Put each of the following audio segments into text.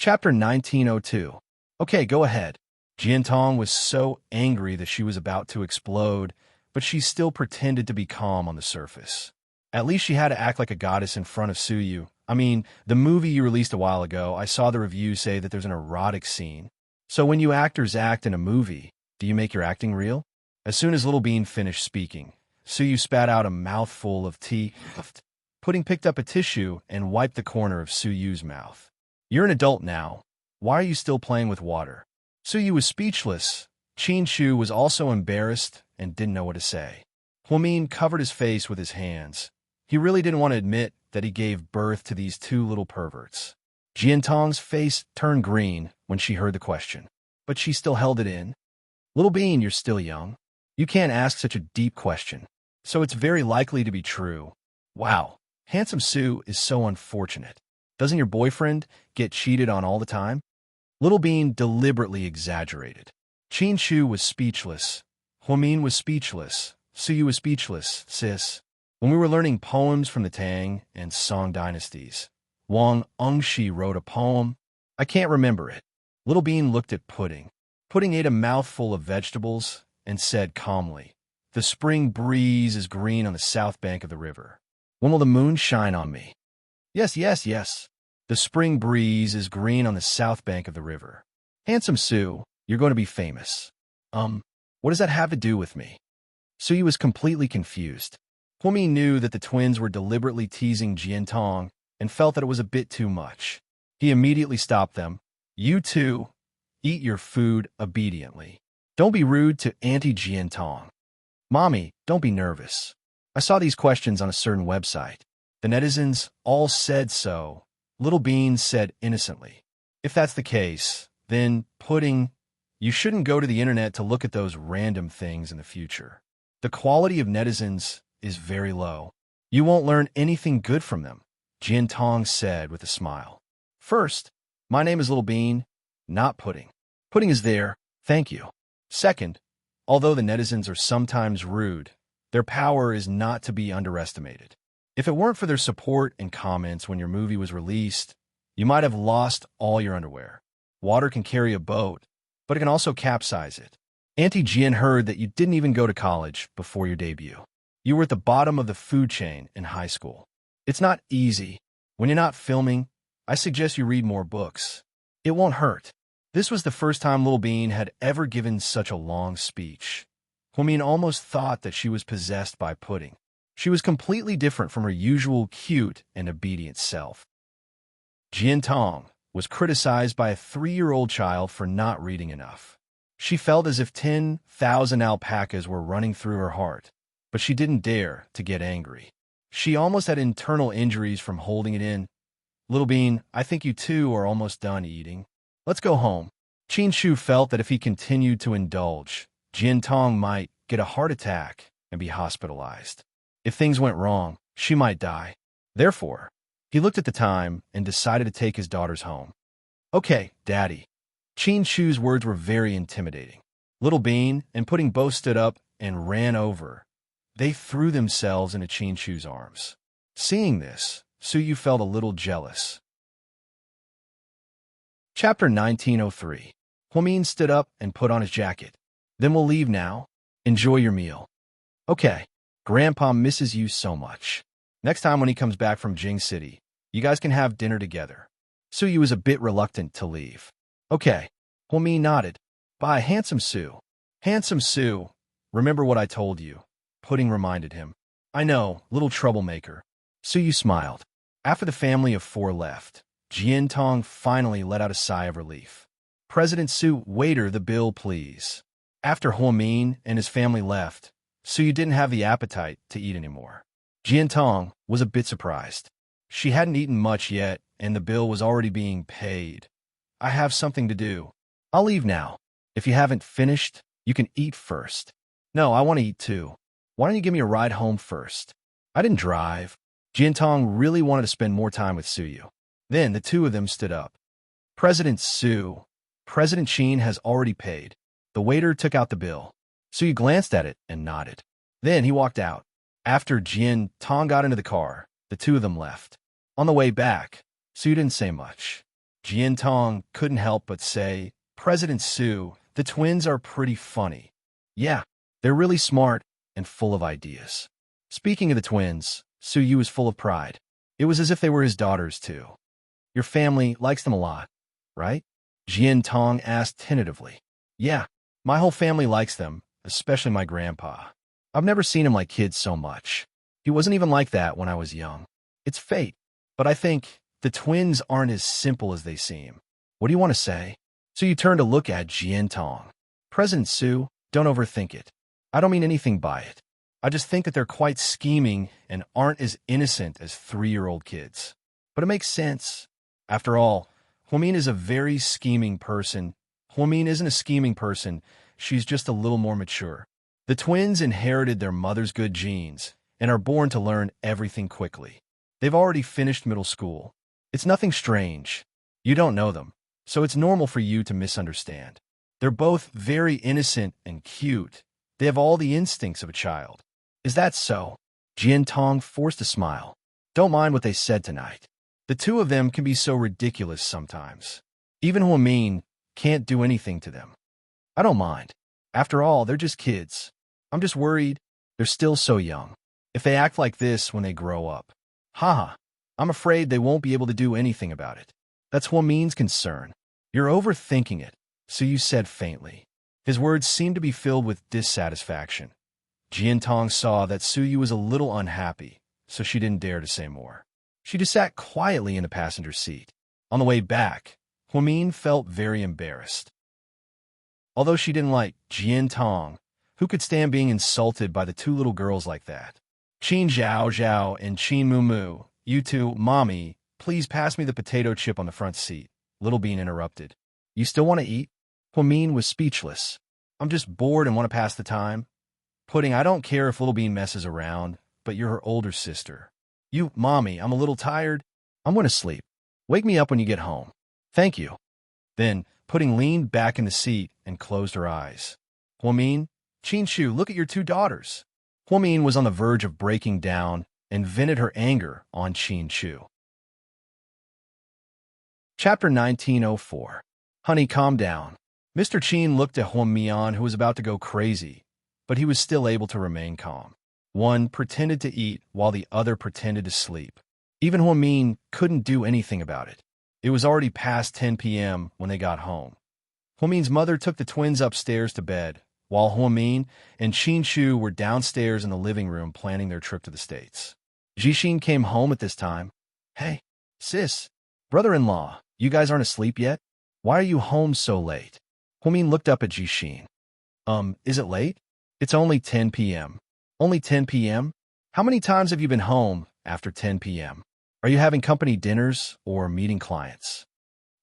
Chapter 1902. Okay, go ahead. Jiantong was so angry that she was about to explode, but she still pretended to be calm on the surface. At least she had to act like a goddess in front of Suyu. I mean, the movie you released a while ago, I saw the review say that there's an erotic scene. So when you actors act in a movie, do you make your acting real? As soon as Little Bean finished speaking, Suyu spat out a mouthful of tea. Pudding picked up a tissue and wiped the corner of Suyu's mouth. You're an adult now. Why are you still playing with water? Suyu was speechless. Shu was also embarrassed and didn't know what to say. Huamin covered his face with his hands. He really didn't want to admit that he gave birth to these two little perverts. Jiantong's face turned green when she heard the question, but she still held it in. Little Bean, you're still young. You can't ask such a deep question, so it's very likely to be true. Wow, handsome Sue is so unfortunate. Doesn't your boyfriend get cheated on all the time? Little Bean deliberately exaggerated. Shu was speechless. Huamin was speechless. Suyu was speechless, sis. When we were learning poems from the Tang and Song dynasties, Wang Engshi wrote a poem. I can't remember it. Little Bean looked at Pudding. Pudding ate a mouthful of vegetables and said calmly, "The spring breeze is green on the south bank of the river. When will the moon shine on me?" Yes, yes, yes. The spring breeze is green on the south bank of the river. Handsome Sue, you're going to be famous. What does that have to do with me? Suyu was completely confused. Huami knew that the twins were deliberately teasing Jiantong and felt that it was a bit too much. He immediately stopped them. You two, eat your food obediently. Don't be rude to Auntie Jiantong. Mommy, don't be nervous. I saw these questions on a certain website. The netizens all said so. Little Bean said innocently. If that's the case, then, Pudding, you shouldn't go to the internet to look at those random things in the future. The quality of netizens is very low. You won't learn anything good from them, Jiantong said with a smile. First, my name is Little Bean, not Pudding. Pudding is there, thank you. Second, although the netizens are sometimes rude, their power is not to be underestimated. If it weren't for their support and comments when your movie was released, you might have lost all your underwear. Water can carry a boat, but it can also capsize it. Auntie Jian heard that you didn't even go to college before your debut. You were at the bottom of the food chain in high school. It's not easy. When you're not filming, I suggest you read more books. It won't hurt. This was the first time Little Bean had ever given such a long speech. Huamin almost thought that she was possessed by Pudding. She was completely different from her usual cute and obedient self. Jiantong was criticized by a 3-year-old child for not reading enough. She felt as if 10,000 alpacas were running through her heart, but she didn't dare to get angry. She almost had internal injuries from holding it in. Little Bean, I think you two are almost done eating. Let's go home. Shu felt that if he continued to indulge, Jiantong might get a heart attack and be hospitalized. If things went wrong, she might die. Therefore, he looked at the time and decided to take his daughters home. Okay, Daddy. Shu's words were very intimidating. Little Bean and Pudding both stood up and ran over. They threw themselves into Shu's arms. Seeing this, Suyu felt a little jealous. Chapter 1903. Huamin stood up and put on his jacket. Then we'll leave now. Enjoy your meal. Okay. Grandpa misses you so much. Next time when he comes back from Jing City, you guys can have dinner together. Suyu was a bit reluctant to leave. Okay. Huamin nodded. Bye, Handsome Sue. Handsome Sue, remember what I told you. Pudding reminded him. I know, little troublemaker. Suyu smiled. After the family of 4 left, Jiantong finally let out a sigh of relief. President Su, waiter, the bill, please. After Huamin and his family left, Suyu didn't have the appetite to eat anymore. Jiantong was a bit surprised. She hadn't eaten much yet, and the bill was already being paid. I have something to do. I'll leave now. If you haven't finished, you can eat first. No, I want to eat too. Why don't you give me a ride home first? I didn't drive. Jiantong really wanted to spend more time with Suyu. Then the two of them stood up. President Su, President Sheen has already paid. The waiter took out the bill. Suyu glanced at it and nodded. Then he walked out. After Jiantong got into the car, the two of them left. On the way back, Suyu didn't say much. Jian couldn't help but say, President Su, the twins are pretty funny. Yeah, they're really smart and full of ideas. Speaking of the twins, Su Yu was full of pride. It was as if they were his daughters, too. Your family likes them a lot, right? Jian Tong asked tentatively. Yeah, my whole family likes them, especially my grandpa. I've never seen him like kids so much. He wasn't even like that when I was young. It's fate. But I think the twins aren't as simple as they seem. What do you want to say? So you turn to look at Jian Tong. President Su, don't overthink it. I don't mean anything by it. I just think that they're quite scheming and aren't as innocent as 3-year-old kids. But it makes sense. After all, Huamin is a very scheming person. Huamin isn't a scheming person. She's just a little more mature. The twins inherited their mother's good genes and are born to learn everything quickly. They've already finished middle school. It's nothing strange. You don't know them, so it's normal for you to misunderstand. They're both very innocent and cute. They have all the instincts of a child. Is that so? Jian Tong forced a smile. Don't mind what they said tonight. The two of them can be so ridiculous sometimes. Even Huamin can't do anything to them. I don't mind. After all, they're just kids. I'm just worried they're still so young. If they act like this when they grow up. Haha, I'm afraid they won't be able to do anything about it. That's Huamin's concern. You're overthinking it, Su Yu said faintly. His words seemed to be filled with dissatisfaction. Jian Tong saw that Su Yu was a little unhappy, so she didn't dare to say more. She just sat quietly in the passenger seat. On the way back, Huamin felt very embarrassed. Although she didn't like Jian Tong, who could stand being insulted by the two little girls like that? Qin Zhao Zhao and Qin Mu Mu, you two, Mommy, please pass me the potato chip on the front seat. Little Bean interrupted. You still want to eat? Huamin was speechless. I'm just bored and want to pass the time. Pudding, I don't care if Little Bean messes around, but you're her older sister. You, Mommy, I'm a little tired. I'm going to sleep. Wake me up when you get home. Thank you. Then, Pudding leaned back in the seat and closed her eyes. Huamin, Qin Shu, look at your two daughters. Huamin was on the verge of breaking down and vented her anger on Qin Shu. Chapter 1904. Honey, calm down. Mr. Qin looked at Huamian, who was about to go crazy, but he was still able to remain calm. One pretended to eat while the other pretended to sleep. Even Huamin couldn't do anything about it. It was already past 10 p.m. when they got home. Huamin's mother took the twins upstairs to bed, while Huamin and Qin Shu were downstairs in the living room planning their trip to the States. Jixin came home at this time. Hey, sis, brother-in-law, you guys aren't asleep yet? Why are you home so late? Huamin looked up at Jixin. Is it late? It's only 10 p.m. Only 10 p.m.? How many times have you been home after 10 p.m.? Are you having company dinners or meeting clients?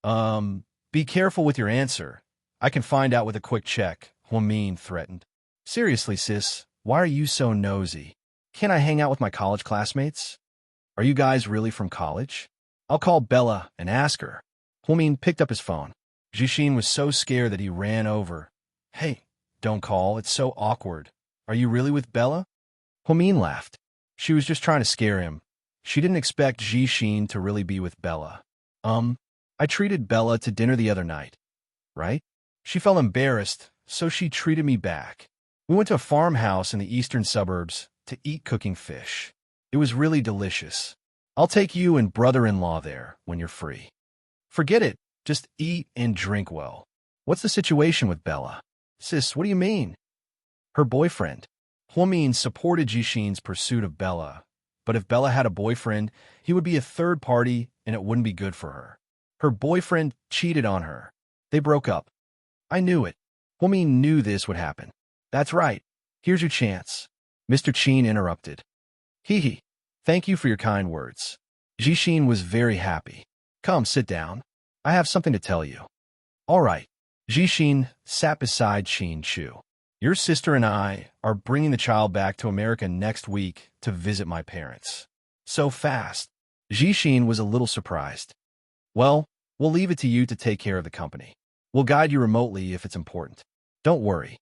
Be careful with your answer. I can find out with a quick check, Huamin threatened. Seriously, sis, why are you so nosy? Can't I hang out with my college classmates? Are you guys really from college? I'll call Bella and ask her. Huamin picked up his phone. Jixin was so scared that he ran over. Hey, don't call. It's so awkward. Are you really with Bella? Huamin laughed. She was just trying to scare him. She didn't expect Jixin to really be with Bella. I treated Bella to dinner the other night, right? She felt embarrassed, so she treated me back. We went to a farmhouse in the eastern suburbs to eat cooking fish. It was really delicious. I'll take you and brother-in-law there when you're free. Forget it. Just eat and drink well. What's the situation with Bella? Sis, what do you mean? Her boyfriend. Huamin supported Jixin's pursuit of Bella, but if Bella had a boyfriend, he would be a third party and it wouldn't be good for her. Her boyfriend cheated on her. They broke up. I knew it. Huamin knew this would happen. That's right. Here's your chance. Mr. Qin interrupted. Hee. Thank you for your kind words. Jixin was very happy. Come, sit down. I have something to tell you. All right. Jixin sat beside Qin Shu. Your sister and I are bringing the child back to America next week to visit my parents. So fast. Jixin was a little surprised. Well, we'll leave it to you to take care of the company. We'll guide you remotely if it's important. Don't worry.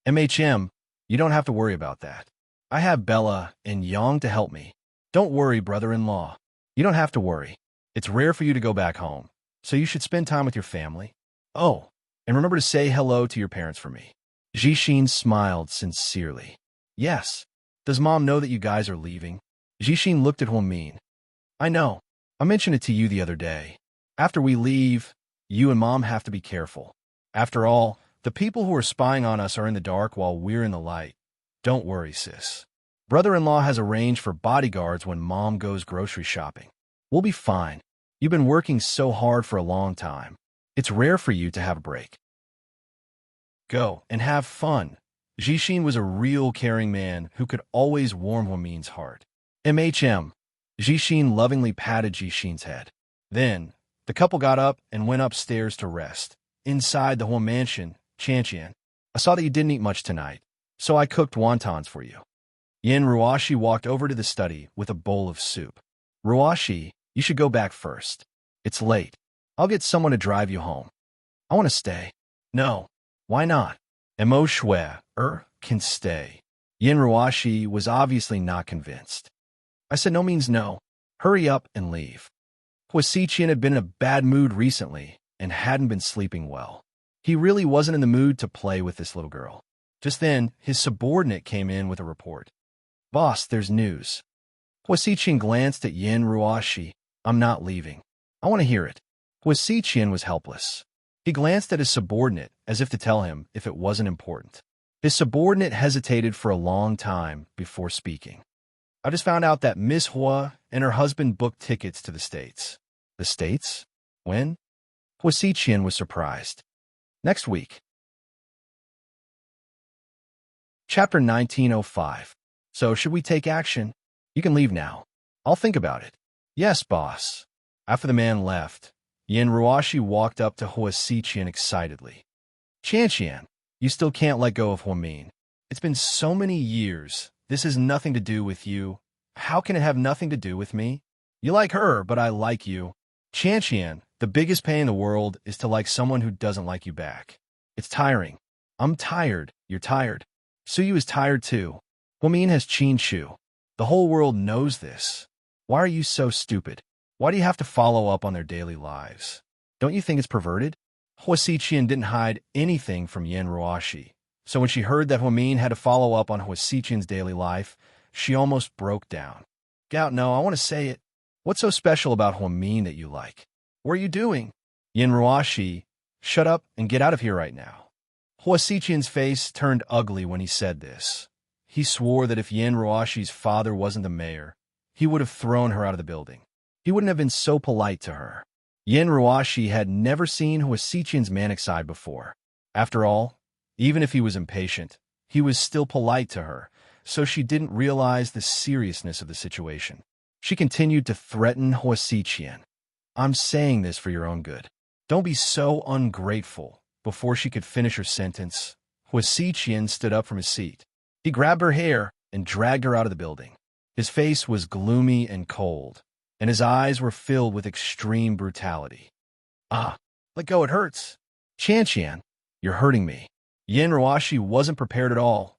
MHM, you don't have to worry about that. I have Bella and Yang to help me. Don't worry, brother-in-law. You don't have to worry. It's rare for you to go back home. so you should spend time with your family. Oh, and remember to say hello to your parents for me. Jixin smiled sincerely. Yes. Does Mom know that you guys are leaving? Jixin looked at Huamin. I know. I mentioned it to you the other day. After we leave, you and Mom have to be careful. After all, the people who are spying on us are in the dark while we're in the light. Don't worry, sis. Brother-in-law has arranged for bodyguards when Mom goes grocery shopping. We'll be fine. You've been working so hard for a long time. It's rare for you to have a break. Go and have fun. Jixin was a real caring man who could always warm Huamin's heart. MHM. Jixin lovingly patted Jixin's head. Then, the couple got up and went upstairs to rest. Inside the Huan mansion, Chanqian, I saw that you didn't eat much tonight, so I cooked wontons for you. Yin Ruashi walked over to the study with a bowl of soup. Ruashi, you should go back first. It's late. I'll get someone to drive you home. I want to stay. No. Why not? Mo Shui, can stay. Yin Ruashi was obviously not convinced. I said no means no. Hurry up and leave. Huasiqian had been in a bad mood recently and hadn't been sleeping well. He really wasn't in the mood to play with this little girl. Just then, his subordinate came in with a report. Boss, there's news. Huasiqian glanced at Yin Ruashi. I'm not leaving. I want to hear it. Huasiqian was helpless. He glanced at his subordinate as if to tell him if it wasn't important. His subordinate hesitated for a long time before speaking. I just found out that Miss Hua and her husband booked tickets to the States. The States? When? Huasiqian was surprised. Next week. Chapter 1905. So, should we take action? You can leave now. I'll think about it. Yes, boss. After the man left, Yin Ruashi walked up to Huasiqian excitedly. Chanqian, you still can't let go of Huamin. It's been so many years. This has nothing to do with you. How can it have nothing to do with me? You like her, but I like you. Chanqian, the biggest pain in the world is to like someone who doesn't like you back. It's tiring. I'm tired. You're tired. Suyu is tired too. Huamin has Qin Shu. The whole world knows this. Why are you so stupid? Why do you have to follow up on their daily lives? Don't you think it's perverted? Huasiqian didn't hide anything from Yin Ruashi. So when she heard that Huamin had to follow up on Huasiqian's daily life, she almost broke down. Gout, no, I want to say it. What's so special about Huamin that you like? What are you doing? Yin Ruashi, shut up and get out of here right now. Huasiqian's face turned ugly when he said this. He swore that if Yin Ruashi's father wasn't the mayor, he would have thrown her out of the building. He wouldn't have been so polite to her. Yin Ruashi had never seen Huasiqian's manic side before. After all, even if he was impatient, he was still polite to her, so she didn't realize the seriousness of the situation. She continued to threaten Huasiqian. I'm saying this for your own good. Don't be so ungrateful. Before she could finish her sentence, Huasiqian stood up from his seat. He grabbed her hair and dragged her out of the building. His face was gloomy and cold, and his eyes were filled with extreme brutality. Ah, let go, it hurts. Chanqian, you're hurting me. Yin Ruashi wasn't prepared at all.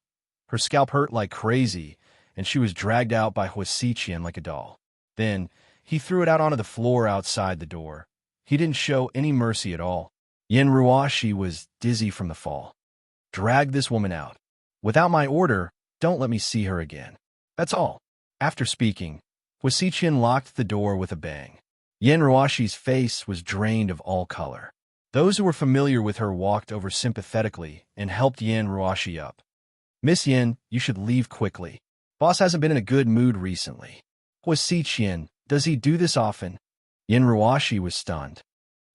Her scalp hurt like crazy, and she was dragged out by Huasiqian like a doll. Then, he threw it out onto the floor outside the door. He didn't show any mercy at all. Yin Ruashi was dizzy from the fall. Drag this woman out. Without my order, don't let me see her again. That's all. After speaking, Huasiqian locked the door with a bang. Yin Ruashi's face was drained of all color. Those who were familiar with her walked over sympathetically and helped Yin Ruashi up. Miss Yin, you should leave quickly. Boss hasn't been in a good mood recently. Huasiqian, does he do this often? Yin Ruashi was stunned.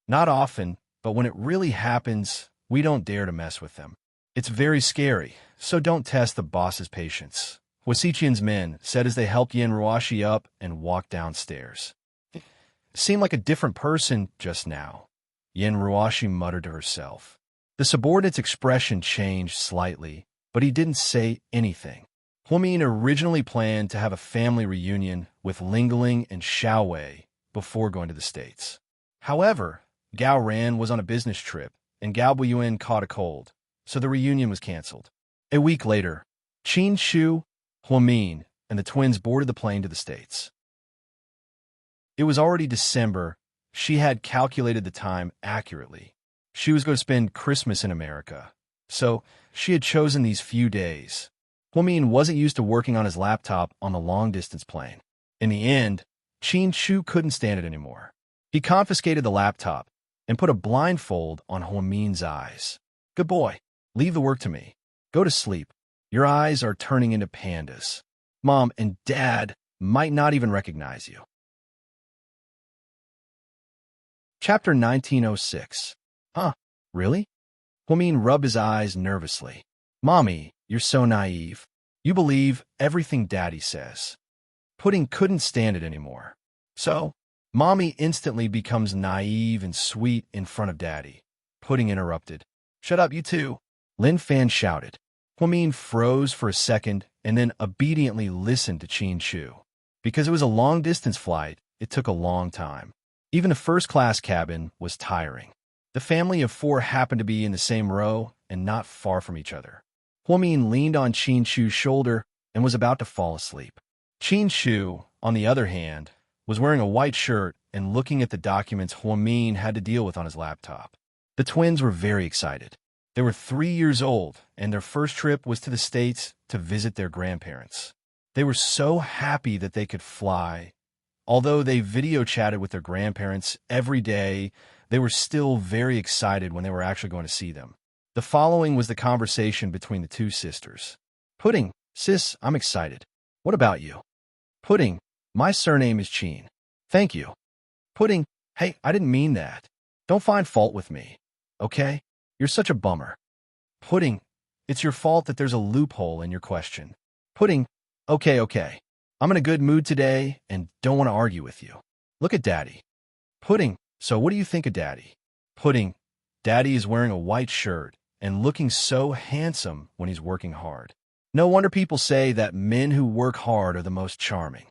Not often, but when it really happens, we don't dare to mess with them. It's very scary, so don't test the boss's patience. Huasiqian's men said as they helped Yin Ruashi up and walked downstairs. Seemed like a different person just now. Yin Ruashi muttered to herself. The subordinate's expression changed slightly, but he didn't say anything. Huamin originally planned to have a family reunion with Lingling and Xiaowei before going to the States. However, Gao Ran was on a business trip, and Gao Buiyuan caught a cold, so the reunion was canceled. A week later, Qin Shu, Huamin, and the twins boarded the plane to the States. It was already December, She had calculated the time accurately. She was going to spend Christmas in America, so she had chosen these few days. Huamin wasn't used to working on his laptop on the long-distance plane. In the end, Qin Shu couldn't stand it anymore. He confiscated the laptop and put a blindfold on Huamin's eyes. Good boy, leave the work to me. Go to sleep. Your eyes are turning into pandas. Mom and Dad might not even recognize you. Chapter 1906. Huh, really? Huamin rubbed his eyes nervously. Mommy, you're so naive. You believe everything Daddy says. Pudding couldn't stand it anymore. So, Mommy instantly becomes naive and sweet in front of Daddy. Pudding interrupted. Shut up, you two. Lin Fan shouted. Huamin froze for a second and then obediently listened to Qin Shu. Because it was a long-distance flight, it took a long time. Even the first-class cabin was tiring. The family of four happened to be in the same row and not far from each other. Huamin leaned on Qin Shu's shoulder and was about to fall asleep. Qin Shu, on the other hand, was wearing a white shirt and looking at the documents Huamin had to deal with on his laptop. The twins were very excited. They were 3 years old, and their first trip was to the States to visit their grandparents. They were so happy that they could fly. Although they video chatted with their grandparents every day, they were still very excited when they were actually going to see them. The following was the conversation between the two sisters. Pudding, sis, I'm excited. What about you? Pudding, my surname is Qin. Thank you. Pudding, hey, I didn't mean that. Don't find fault with me, okay? You're such a bummer. Pudding, it's your fault that there's a loophole in your question. Pudding, okay. I'm in a good mood today and don't want to argue with you. Look at Daddy. Pudding, so what do you think of Daddy? Pudding, Daddy is wearing a white shirt and looking so handsome when he's working hard. No wonder people say that men who work hard are the most charming.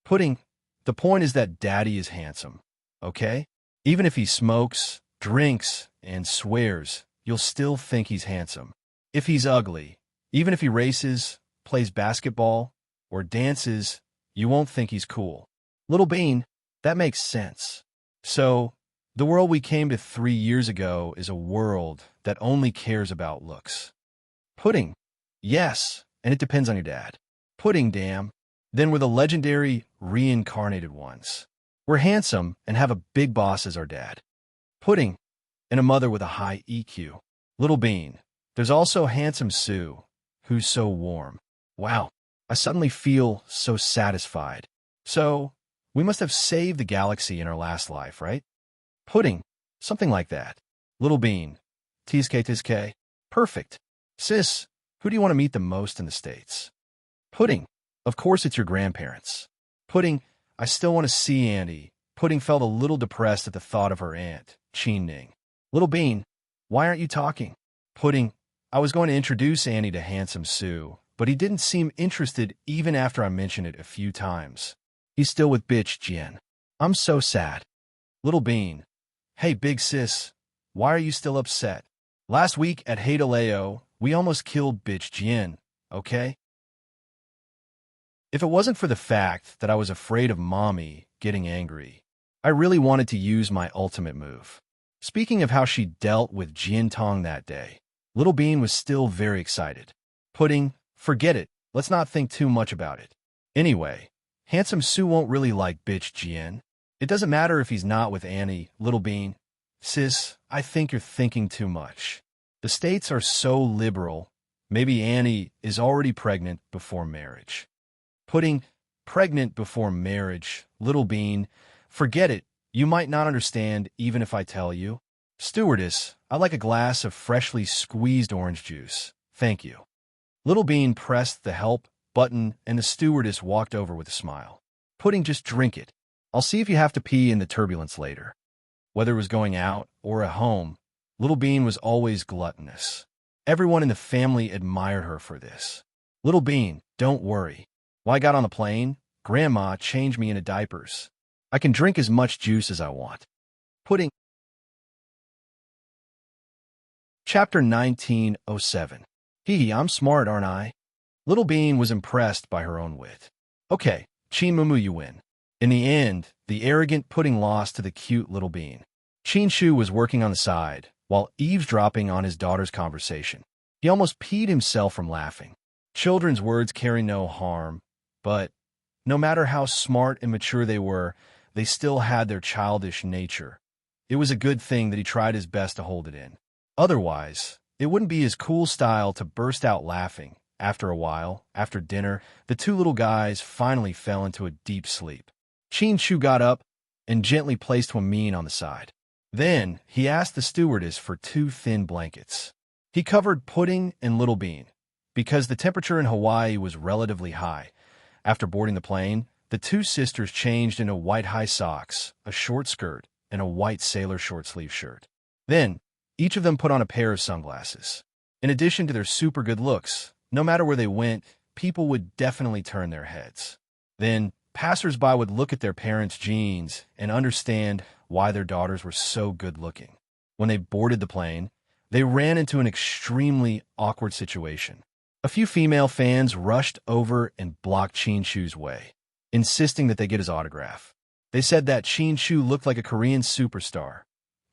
Pudding, the point is that Daddy is handsome, okay? Even if he smokes, drinks, and swears, you'll still think he's handsome. If he's ugly, even if he races, plays basketball, or dances, you won't think he's cool. Little Bean, that makes sense. So, the world we came to 3 years ago is a world that only cares about looks. Pudding, yes, and it depends on your dad. Pudding, damn. Then we're the legendary reincarnated ones. We're handsome and have a big boss as our dad. Pudding, and a mother with a high EQ. Little Bean, there's also handsome Sue, who's so warm. Wow, I suddenly feel so satisfied. So, we must have saved the galaxy in our last life, right? Pudding, something like that. Little Bean, Tizke. Perfect. Sis, who do you want to meet the most in the States? Pudding, of course it's your grandparents. Pudding, I still want to see Andy. Pudding felt a little depressed at the thought of her aunt, Qin Ning. Little Bean, why aren't you talking? Pudding, I was going to introduce Andy to handsome Sue, but he didn't seem interested even after I mentioned it a few times. He's still with bitch Jian. I'm so sad. Little Bean, hey big sis, why are you still upset? Last week at Hadaleo, we almost killed bitch Jian, okay? If it wasn't for the fact that I was afraid of Mommy getting angry, I really wanted to use my ultimate move. Speaking of how she dealt with Jian Tong that day, Little Bean was still very excited. Pudding, forget it, let's not think too much about it. Anyway, handsome Sue won't really like bitch Jian. It doesn't matter if he's not with Annie, Little Bean. Sis, I think you're thinking too much. The States are so liberal, maybe Annie is already pregnant before marriage. Pudding, pregnant before marriage, Little Bean, forget it, you might not understand even if I tell you. Stewardess, I'd like a glass of freshly squeezed orange juice. Thank you. Little Bean pressed the help button and the stewardess walked over with a smile. Pudding, just drink it. I'll see if you have to pee in the turbulence later. Whether it was going out or at home, Little Bean was always gluttonous. Everyone in the family admired her for this. Little Bean, don't worry. When I got on the plane, Grandma changed me into diapers. I can drink as much juice as I want. Pudding. Chapter 1907. Hee, I'm smart, aren't I? Little Bean was impressed by her own wit. Okay, Qin Mumu, you win. In the end, the arrogant pudding lost to the cute little bean. Qin Shu was working on the side, while eavesdropping on his daughter's conversation. He almost peed himself from laughing. Children's words carry no harm, but no matter how smart and mature they were, they still had their childish nature. It was a good thing that he tried his best to hold it in. Otherwise, it wouldn't be his cool style to burst out laughing. After a while, after dinner, the two little guys finally fell into a deep sleep. Qin Shu got up and gently placed Huamin on the side. Then, he asked the stewardess for 2 thin blankets. He covered Pudding and Little Bean. Because the temperature in Hawaii was relatively high, after boarding the plane, the 2 sisters changed into white high socks, a short skirt, and a white sailor short-sleeve shirt. Then, each of them put on a pair of sunglasses. In addition to their super good looks, no matter where they went, people would definitely turn their heads. Then, passers-by would look at their parents' jeans and understand why their daughters were so good-looking. When they boarded the plane, they ran into an extremely awkward situation. A few female fans rushed over and blocked Qin Shu's way, insisting that they get his autograph. They said that Qin Shu looked like a Korean superstar.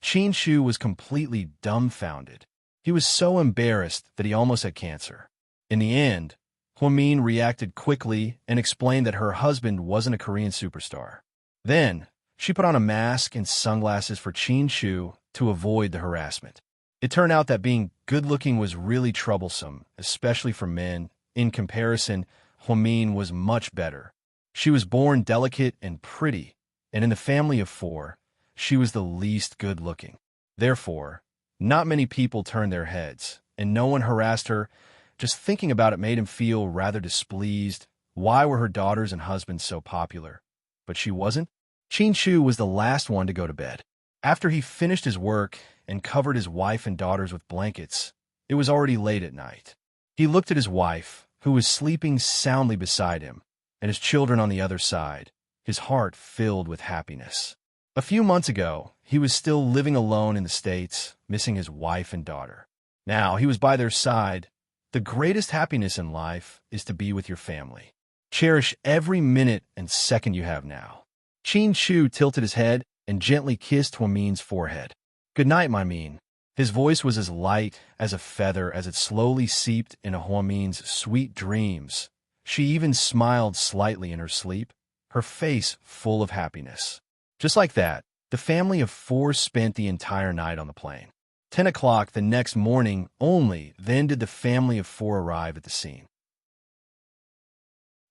Qin Shu was completely dumbfounded. He was so embarrassed that he almost had cancer. In the end, Huamin reacted quickly and explained that her husband wasn't a Korean superstar. Then, she put on a mask and sunglasses for Qin Shu to avoid the harassment. It turned out that being good-looking was really troublesome, especially for men. In comparison, Huamin was much better. She was born delicate and pretty, and in the family of 4, she was the least good-looking. Therefore, not many people turned their heads, and no one harassed her. Just thinking about it made him feel rather displeased. Why were her daughters and husbands so popular? But she wasn't. Qin Shu was the last one to go to bed. After he finished his work and covered his wife and daughters with blankets, it was already late at night. He looked at his wife, who was sleeping soundly beside him, and his children on the other side, his heart filled with happiness. A few months ago, he was still living alone in the States, missing his wife and daughter. Now he was by their side. The greatest happiness in life is to be with your family. Cherish every minute and second you have now. Qin Shu tilted his head and gently kissed Huamin's forehead. "Good night, my Min." His voice was as light as a feather as it slowly seeped into Huamin's sweet dreams. She even smiled slightly in her sleep, her face full of happiness. Just like that, the family of 4 spent the entire night on the plane. 10 o'clock the next morning only, then did the family of 4 arrive at the scene.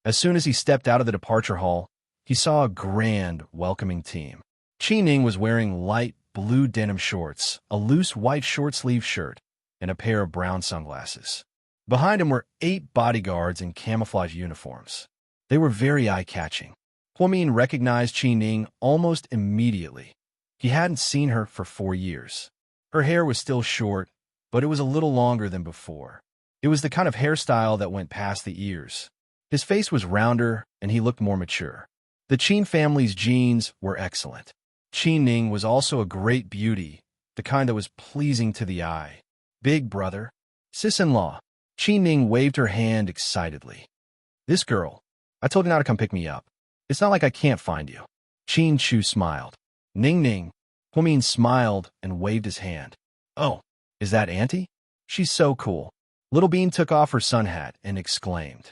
As soon as he stepped out of the departure hall, he saw a grand, welcoming team. Qi Ning was wearing light blue denim shorts, a loose white short-sleeve shirt, and a pair of brown sunglasses. Behind him were 8 bodyguards in camouflage uniforms. They were very eye-catching. Huamin recognized Qi Ning almost immediately. He hadn't seen her for 4 years. Her hair was still short, but it was a little longer than before. It was the kind of hairstyle that went past the ears. His face was rounder, and he looked more mature. The Qin family's genes were excellent. Qi Ning was also a great beauty, the kind that was pleasing to the eye. "Big brother, sis-in-law." Qi Ning waved her hand excitedly. "This girl, I told you not to come pick me up. It's not like I can't find you." Qin Shu smiled. "Ning Ning." Huamin smiled and waved his hand. "Oh, is that Auntie? She's so cool." Little Bean took off her sun hat and exclaimed,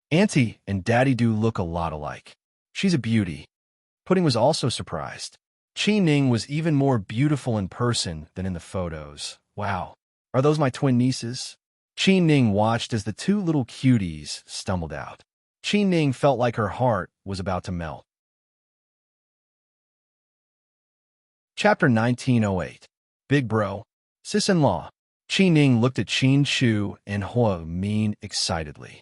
"Auntie and Daddy do look a lot alike. She's a beauty." Pudding was also surprised. Qi Ning was even more beautiful in person than in the photos. "Wow, are those my twin nieces?" Qi Ning watched as the 2 little cuties stumbled out. Qi Ning felt like her heart was about to melt. Chapter 1908. Big Bro, Sis-in-Law. Qi Ning looked at Qin Shu and Hua Min excitedly.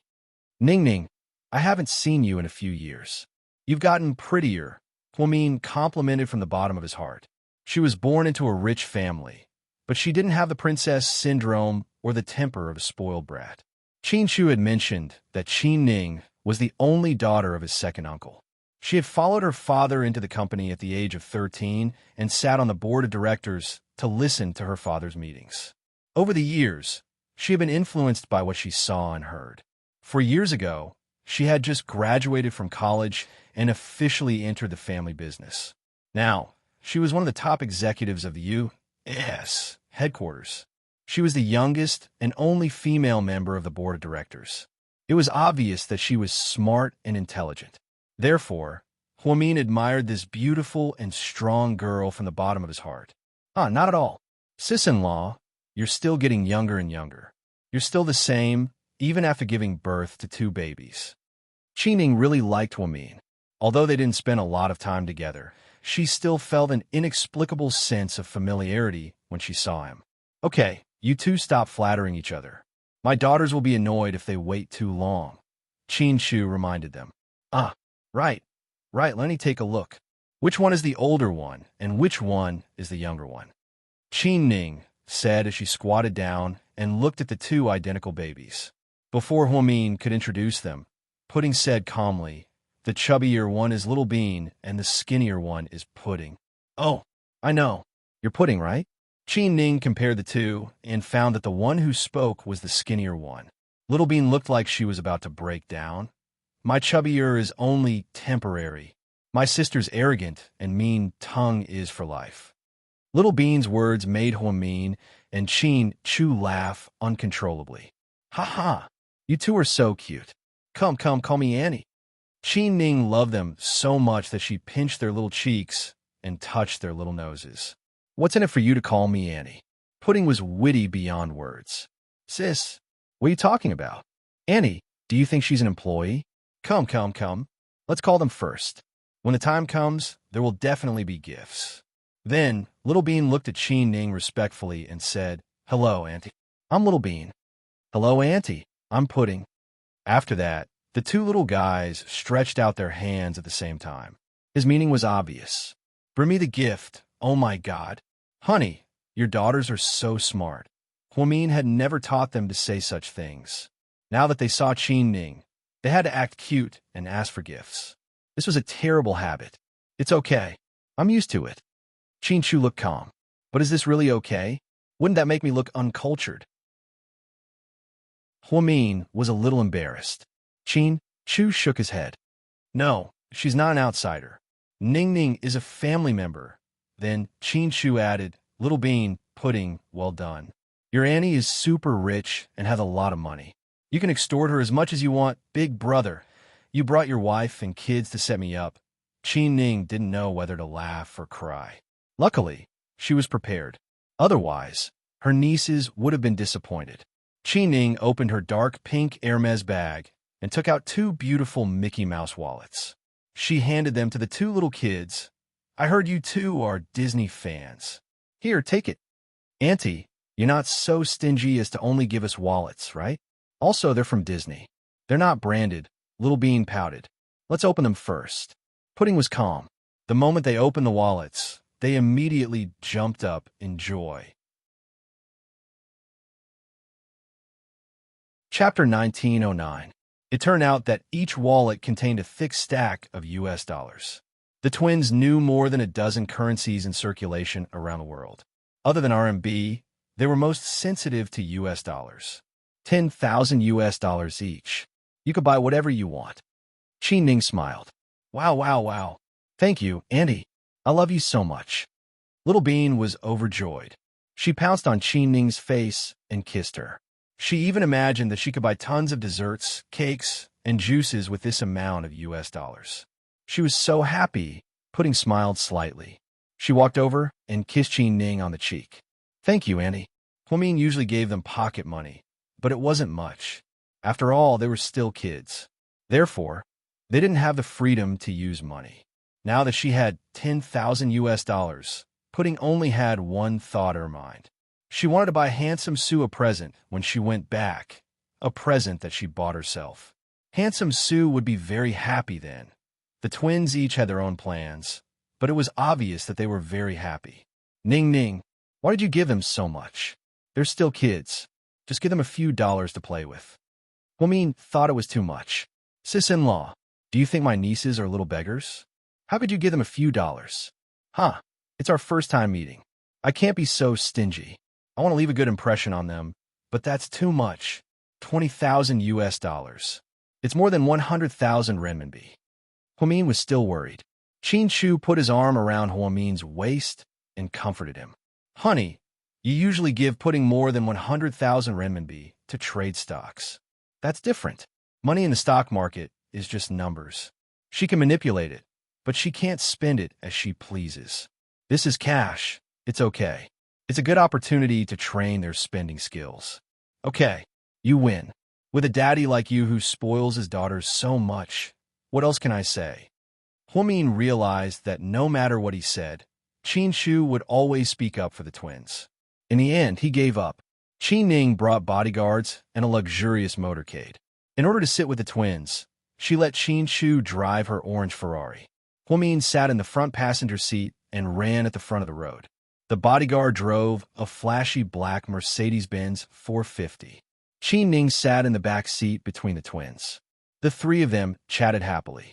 "Ning Ning, I haven't seen you in a few years. You've gotten prettier," Huamin complimented from the bottom of his heart. She was born into a rich family, but she didn't have the princess syndrome or the temper of a spoiled brat. Qin Shu had mentioned that Qi Ning was the only daughter of his second uncle. She had followed her father into the company at the age of 13 and sat on the board of directors to listen to her father's meetings. Over the years, she had been influenced by what she saw and heard. 4 years ago, She had just graduated from college and officially entered the family business. Now, she was one of the top executives of the U.S. headquarters. She was the youngest and only female member of the board of directors. It was obvious that she was smart and intelligent. Therefore, Huamin admired this beautiful and strong girl from the bottom of his heart. Not at all. Sis-in-law, you're still getting younger and younger. You're still the same, even after giving birth to 2 babies. Qining really liked Huamin. Although they didn't spend a lot of time together, she still felt an inexplicable sense of familiarity when she saw him. Okay, you two stop flattering each other. My daughters will be annoyed if they wait too long, Qin Shu reminded them. Right, let me take a look. Which one is the older one, and which one is the younger one? Qin Ning said as she squatted down and looked at the 2 identical babies. Before Huamin could introduce them, Pudding said calmly, the chubbier one is Little Bean and the skinnier one is Pudding. Oh, I know. You're Pudding, right? Qin Ning compared the 2 and found that the one who spoke was the skinnier one. Little Bean looked like she was about to break down. My chubbier is only temporary. My sister's arrogant and mean tongue is for life. Little Bean's words made Huamin and Qin Chu laugh uncontrollably. Ha! You two are so cute. Come, call me Annie. Qin Ning loved them so much that she pinched their little cheeks and touched their little noses. What's in it for you to call me Annie? Pudding was witty beyond words. Sis, what are you talking about? Annie, do you think she's an employee? Come. Let's call them first. When the time comes, there will definitely be gifts. Then, Little Bean looked at Qin Ning respectfully and said, Hello, Auntie. I'm Little Bean. Hello, Auntie. I'm Pudding. After that, the 2 little guys stretched out their hands at the same time. His meaning was obvious. Bring me the gift. Oh my God. Honey, your daughters are so smart. Huamin had never taught them to say such things. Now that they saw Qin Ning, they had to act cute and ask for gifts. This was a terrible habit. It's okay. I'm used to it. Qin Chu looked calm. But is this really okay? Wouldn't that make me look uncultured? Huamin was a little embarrassed. Qin Chu shook his head. No, she's not an outsider. Ning is a family member. Then Qin Chu added, Little Bean, Pudding, well done. Your Annie is super rich and has a lot of money. You can extort her as much as you want, big brother. You brought your wife and kids to set me up. Qin Ning didn't know whether to laugh or cry. Luckily, she was prepared. Otherwise, her nieces would have been disappointed. Qin Ning opened her dark pink Hermes bag and took out 2 beautiful Mickey Mouse wallets. She handed them to the 2 little kids. I heard you 2 are Disney fans. Here, take it. Auntie, you're not so stingy as to only give us wallets, right? Also, they're from Disney. They're not branded. Little Bean pouted. Let's open them first. Pudding was calm. The moment they opened the wallets, they immediately jumped up in joy. Chapter 1909. It turned out that each wallet contained a thick stack of US dollars. The twins knew more than a dozen currencies in circulation around the world. Other than RMB, they were most sensitive to US dollars. 10,000 US dollars each. You could buy whatever you want. Qin Ning smiled. Wow. Thank you, Auntie. I love you so much. Little Bean was overjoyed. She pounced on Qin Ning's face and kissed her. She even imagined that she could buy tons of desserts, cakes, and juices with this amount of US dollars. She was so happy, Pudding smiled slightly. She walked over and kissed Qin Ning on the cheek. Thank you, Auntie. Huamin usually gave them pocket money, but it wasn't much. After all, they were still kids. Therefore, they didn't have the freedom to use money. Now that she had 10,000 US dollars, Pudding only had one thought in her mind. She wanted to buy Handsome Sue a present when she went back, a present that she bought herself. Handsome Sue would be very happy then. The twins each had their own plans, but it was obvious that they were very happy. Ning, why did you give them so much? They're still kids. Just give them a few dollars to play with. Huamin thought it was too much. Sis-in-law, do you think my nieces are little beggars? How could you give them a few dollars? It's our first time meeting. I can't be so stingy. I want to leave a good impression on them, but that's too much. 20,000 US dollars. It's more than 100,000 renminbi. Huamin was still worried. Qin Shu put his arm around Huamin's waist and comforted him. Honey, you usually give putting more than 100,000 renminbi to trade stocks. That's different. Money in the stock market is just numbers. She can manipulate it, but she can't spend it as she pleases. This is cash. It's okay. It's a good opportunity to train their spending skills. Okay, you win. With a daddy like you who spoils his daughters so much, what else can I say? Huamin realized that no matter what he said, Qin Shu would always speak up for the twins. In the end, he gave up. Qin Ning brought bodyguards and a luxurious motorcade. In order to sit with the twins, she let Qin Shu drive her orange Ferrari. Huamin sat in the front passenger seat and ran at the front of the road. The bodyguard drove a flashy black Mercedes-Benz 450. Qin Ning sat in the back seat between the twins. The three of them chatted happily.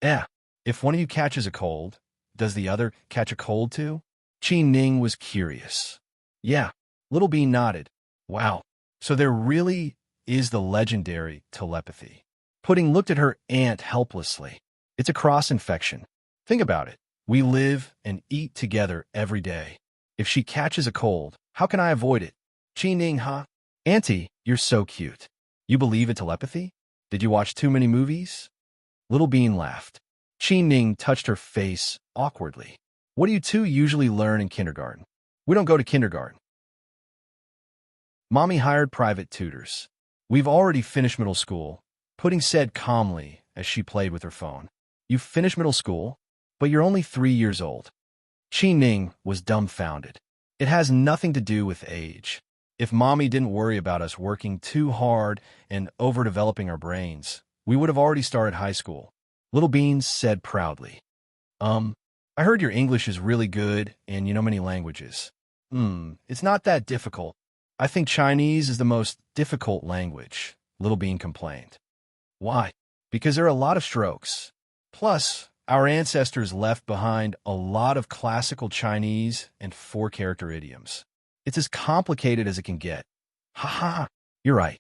If one of you catches a cold, does the other catch a cold too? Qin Ning was curious. Yeah, Little Bean nodded. Wow, so there really is the legendary telepathy. Pudding looked at her aunt helplessly. It's a cross-infection. Think about it. We live and eat together every day. If she catches a cold, how can I avoid it? Qin Ning, huh? Auntie, you're so cute. You believe in telepathy? Did you watch too many movies? Little Bean laughed. Qin Ning touched her face awkwardly. What do you two usually learn in kindergarten? We don't go to kindergarten. Mommy hired private tutors. We've already finished middle school, Pudding said calmly as she played with her phone. You finished middle school, but you're only 3 years old. Qin Ning was dumbfounded. It has nothing to do with age. If Mommy didn't worry about us working too hard and overdeveloping our brains, we would have already started high school. Little Beans said proudly. I heard your English is really good and you know many languages. It's not that difficult. I think Chinese is the most difficult language, Little Bean complained. Why? Because there are a lot of strokes. Plus, our ancestors left behind a lot of classical Chinese and 4-character idioms. It's as complicated as it can get. Ha ha, you're right.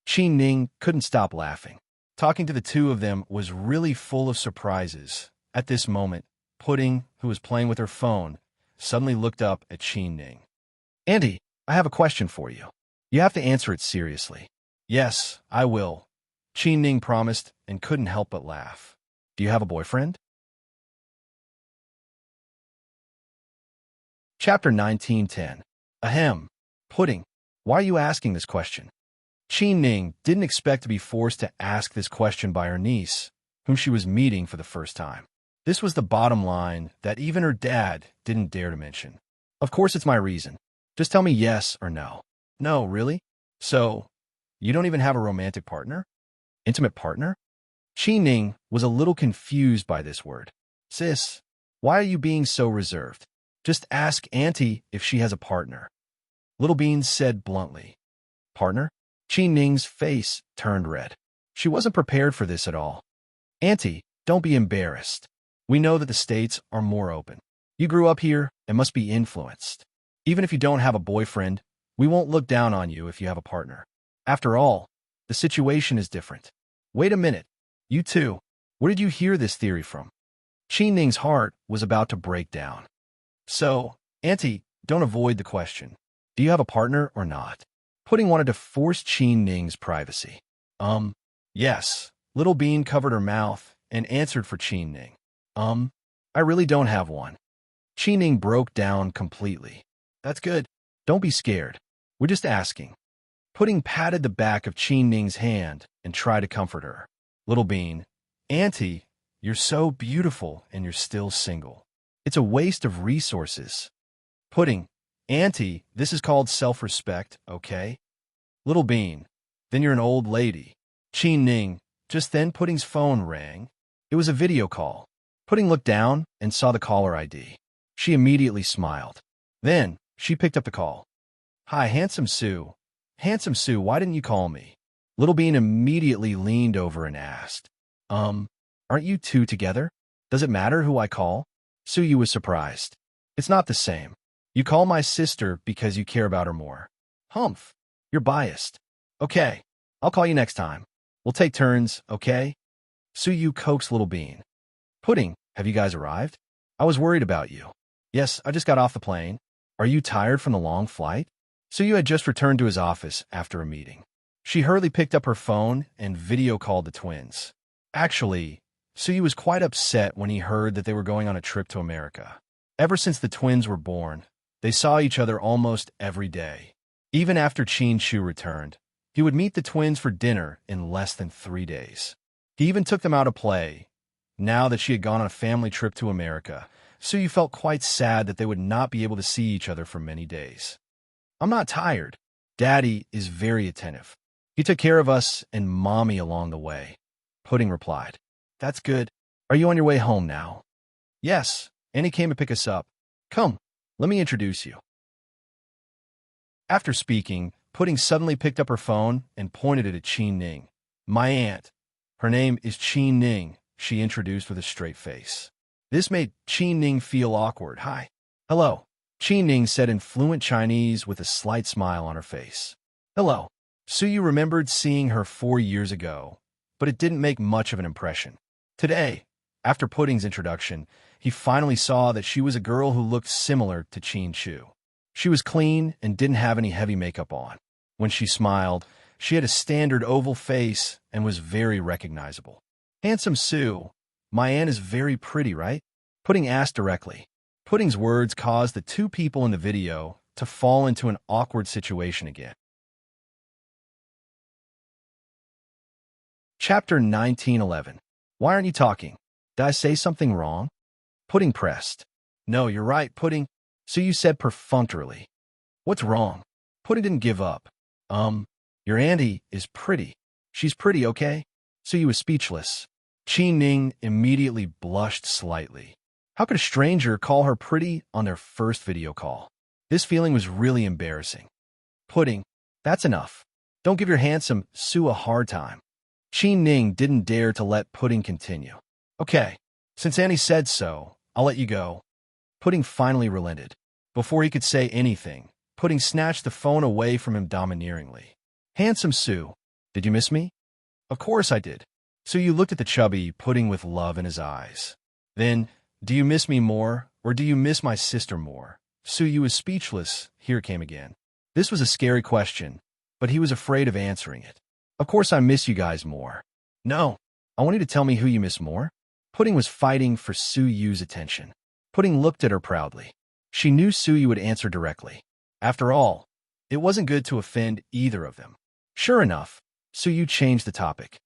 Qin Ning couldn't stop laughing. Talking to the two of them was really full of surprises. At this moment, Pudding, who was playing with her phone, suddenly looked up at Qin Ning. Auntie, I have a question for you. You have to answer it seriously. Yes, I will. Qin Ning promised and couldn't help but laugh. Do you have a boyfriend? Chapter 1910. Ahem. Pudding, why are you asking this question? Qin Ning didn't expect to be forced to ask this question by her niece, whom she was meeting for the first time. This was the bottom line that even her dad didn't dare to mention. Of course it's my reason. Just tell me yes or no. No, really? So, you don't even have a romantic partner? Intimate partner? Qin Ning was a little confused by this word. Sis, why are you being so reserved? Just ask Auntie if she has a partner. Little Beans said bluntly. Partner? Qin Ning's face turned red. She wasn't prepared for this at all. Auntie, don't be embarrassed. We know that the states are more open. You grew up here and must be influenced. Even if you don't have a boyfriend, we won't look down on you if you have a partner. After all, the situation is different. Wait a minute. You two, where did you hear this theory from? Qin Ning's heart was about to break down. So, Auntie, don't avoid the question. Do you have a partner or not? Pudding wanted to force Qin Ning's privacy. Yes. Little Bean covered her mouth and answered for Qin Ning. I really don't have one. Qin Ning broke down completely. That's good. Don't be scared. We're just asking. Pudding patted the back of Qin Ning's hand and tried to comfort her. Little Bean, Auntie, you're so beautiful and you're still single. It's a waste of resources. Pudding, Auntie, this is called self-respect, okay? Little Bean, then you're an old lady. Qin Ning, just then Pudding's phone rang. It was a video call. Pudding looked down and saw the caller ID. She immediately smiled. Then, she picked up the call. Hi, Handsome Sue. Handsome Sue, why didn't you call me? Little Bean immediately leaned over and asked. Aren't you two together? Does it matter who I call? Sue was surprised. It's not the same. You call my sister because you care about her more. Humph. You're biased. Okay, I'll call you next time. We'll take turns, okay? Suyu coaxed Little Bean. Pudding, have you guys arrived? I was worried about you. Yes, I just got off the plane. Are you tired from the long flight? Suyu had just returned to his office after a meeting. She hurriedly picked up her phone and video called the twins. Actually, Suyu was quite upset when he heard that they were going on a trip to America. Ever since the twins were born, they saw each other almost every day. Even after Shu returned, he would meet the twins for dinner in less than 3 days. He even took them out to play. Now that she had gone on a family trip to America, Suyu felt quite sad that they would not be able to see each other for many days. I'm not tired. Daddy is very attentive. He took care of us and Mommy along the way. Pudding replied. That's good. Are you on your way home now? Yes, Annie came to pick us up. Come, let me introduce you. After speaking, Pudding suddenly picked up her phone and pointed it at Qin Ning. My aunt. Her name is Qin Ning, she introduced with a straight face. This made Qin Ning feel awkward. Hi. Hello, Qin Ning said in fluent Chinese with a slight smile on her face. Hello. Suyu remembered seeing her 4 years ago, but it didn't make much of an impression. Today, after Pudding's introduction, he finally saw that she was a girl who looked similar to Qin Shu. She was clean and didn't have any heavy makeup on. When she smiled, she had a standard oval face and was very recognizable. Handsome Sue, my aunt is very pretty, right? Pudding asked directly. Pudding's words caused the two people in the video to fall into an awkward situation again. Chapter 1911. Why aren't you talking? Did I say something wrong? Pudding pressed. No, you're right, Pudding. So you said perfunctorily. What's wrong? Pudding didn't give up. Your auntie is pretty. She's pretty, okay? So you was speechless. Qin Ning immediately blushed slightly. How could a stranger call her pretty on their first video call? This feeling was really embarrassing. Pudding, that's enough. Don't give your handsome Sue a hard time. Qin Ning didn't dare to let Pudding continue. Okay, since Annie said so, I'll let you go. Pudding finally relented. Before he could say anything, Pudding snatched the phone away from him domineeringly. Handsome Sue, did you miss me? Of course I did. Suyu looked at the chubby Pudding with love in his eyes. Then, do you miss me more, or do you miss my sister more? Suyu was speechless. Here came again. This was a scary question, but he was afraid of answering it. Of course I miss you guys more. No, I want you to tell me who you miss more. Pudding was fighting for Suyu's attention. Pudding looked at her proudly. She knew Suyu would answer directly. After all, it wasn't good to offend either of them. Sure enough, Suyu changed the topic.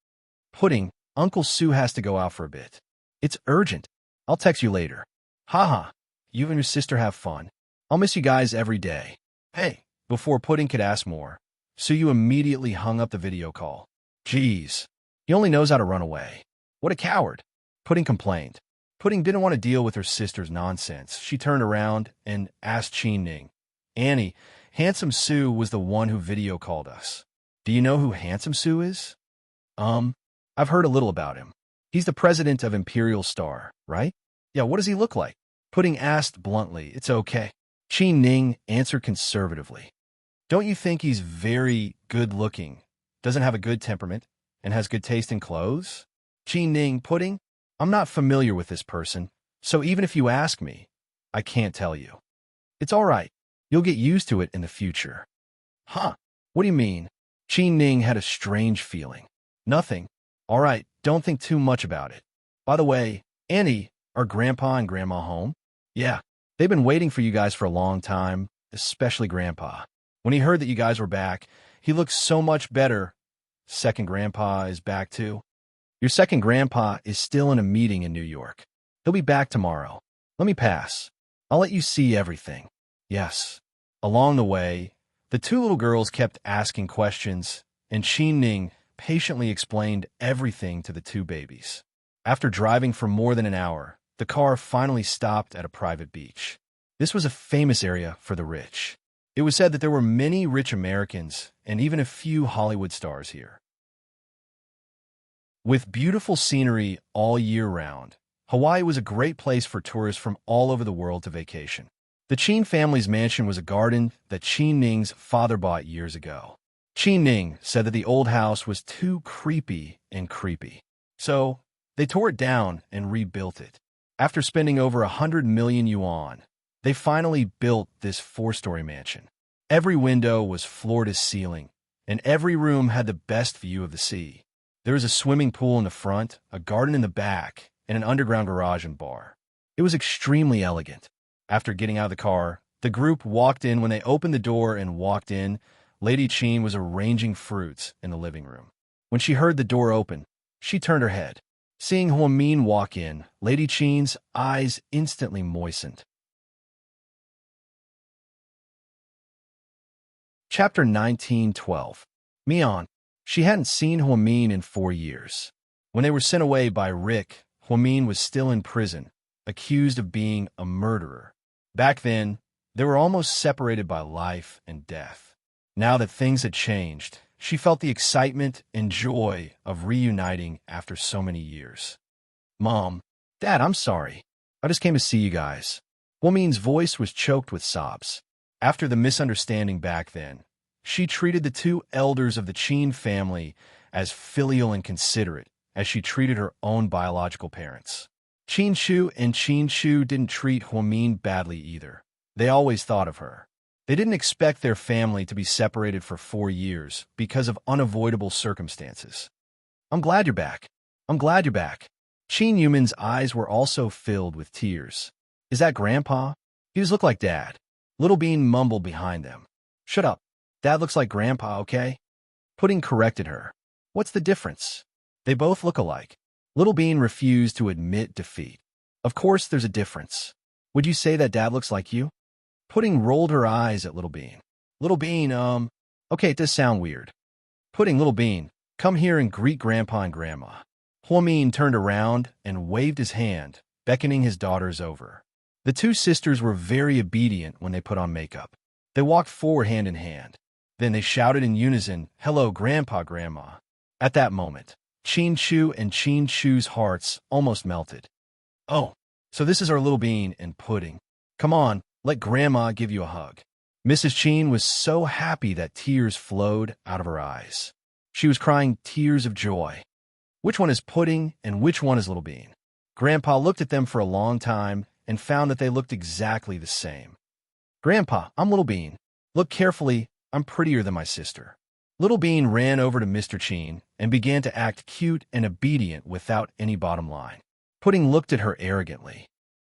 Pudding, Uncle Sue has to go out for a bit. It's urgent. I'll text you later. Haha, you and your sister have fun. I'll miss you guys every day. Hey, before Pudding could ask more, Suyu immediately hung up the video call. Geez, he only knows how to run away. What a coward. Pudding complained. Pudding didn't want to deal with her sister's nonsense. She turned around and asked Qin Ning. Annie, Handsome Sue was the one who video called us. Do you know who Handsome Sue is? I've heard a little about him. He's the president of Imperial Star, right? Yeah, what does he look like? Pudding asked bluntly. It's okay. Qin Ning answered conservatively. Don't you think he's very good-looking, doesn't have a good temperament, and has good taste in clothes? Qin Ning, Pudding, I'm not familiar with this person, so even if you ask me, I can't tell you. It's all right. You'll get used to it in the future. Huh? What do you mean? Qin Ning had a strange feeling. Nothing. All right, don't think too much about it. By the way, Annie, are Grandpa and Grandma home? Yeah, they've been waiting for you guys for a long time, especially Grandpa. When he heard that you guys were back, he looked so much better. Second Grandpa is back too. Your second Grandpa is still in a meeting in New York. He'll be back tomorrow. Let me pass. I'll let you see everything. Yes. Along the way, the two little girls kept asking questions, and Qin Ning patiently explained everything to the two babies. After driving for more than an hour, the car finally stopped at a private beach. This was a famous area for the rich. It was said that there were many rich Americans and even a few Hollywood stars here. With beautiful scenery all year round, Hawaii was a great place for tourists from all over the world to vacation. The Qin family's mansion was a garden that Qin Ning's father bought years ago. Ning said that the old house was too creepy. So, they tore it down and rebuilt it. After spending over 100 million yuan, they finally built this 4-story mansion. Every window was floor to ceiling, and every room had the best view of the sea. There was a swimming pool in the front, a garden in the back, and an underground garage and bar. It was extremely elegant. After getting out of the car, the group walked in. When they opened the door and walked in, Lady Qin was arranging fruits in the living room. When she heard the door open, she turned her head. Seeing Huamin walk in, Lady Qin's eyes instantly moistened. Chapter 1912. Mian. She hadn't seen Huamin in 4 years. When they were sent away by Rick, Huamin was still in prison, accused of being a murderer. Back then, they were almost separated by life and death. Now that things had changed, she felt the excitement and joy of reuniting after so many years. Mom, Dad, I'm sorry. I just came to see you guys. Huamin's voice was choked with sobs. After the misunderstanding back then, she treated the 2 elders of the Qin family as filial and considerate, as she treated her own biological parents. Qin Shu and Qin Shu didn't treat Huamin badly either. They always thought of her. They didn't expect their family to be separated for 4 years because of unavoidable circumstances. I'm glad you're back. I'm glad you're back. Qin Yumin's eyes were also filled with tears. Is that Grandpa? He does look like Dad. Little Bean mumbled behind them. Shut up. Dad looks like Grandpa, okay? Pudding corrected her. What's the difference? They both look alike. Little Bean refused to admit defeat. Of course there's a difference. Would you say that Dad looks like you? Pudding rolled her eyes at Little Bean. Little Bean, okay, it does sound weird. Pudding, Little Bean, come here and greet Grandpa and Grandma. Huamin turned around and waved his hand, beckoning his daughters over. The 2 sisters were very obedient when they put on makeup. They walked forward hand in hand. Then they shouted in unison, "Hello, Grandpa, Grandma." At that moment, Qin Shu and Qin Shu's hearts almost melted. Oh, so this is our Little Bean and Pudding. Come on, let Grandma give you a hug. Mrs. Qin was so happy that tears flowed out of her eyes. She was crying tears of joy. Which one is Pudding and which one is Little Bean? Grandpa looked at them for a long time and found that they looked exactly the same. Grandpa, I'm Little Bean. Look carefully, I'm prettier than my sister. Little Bean ran over to Mr. Qin and began to act cute and obedient without any bottom line. Pudding looked at her arrogantly.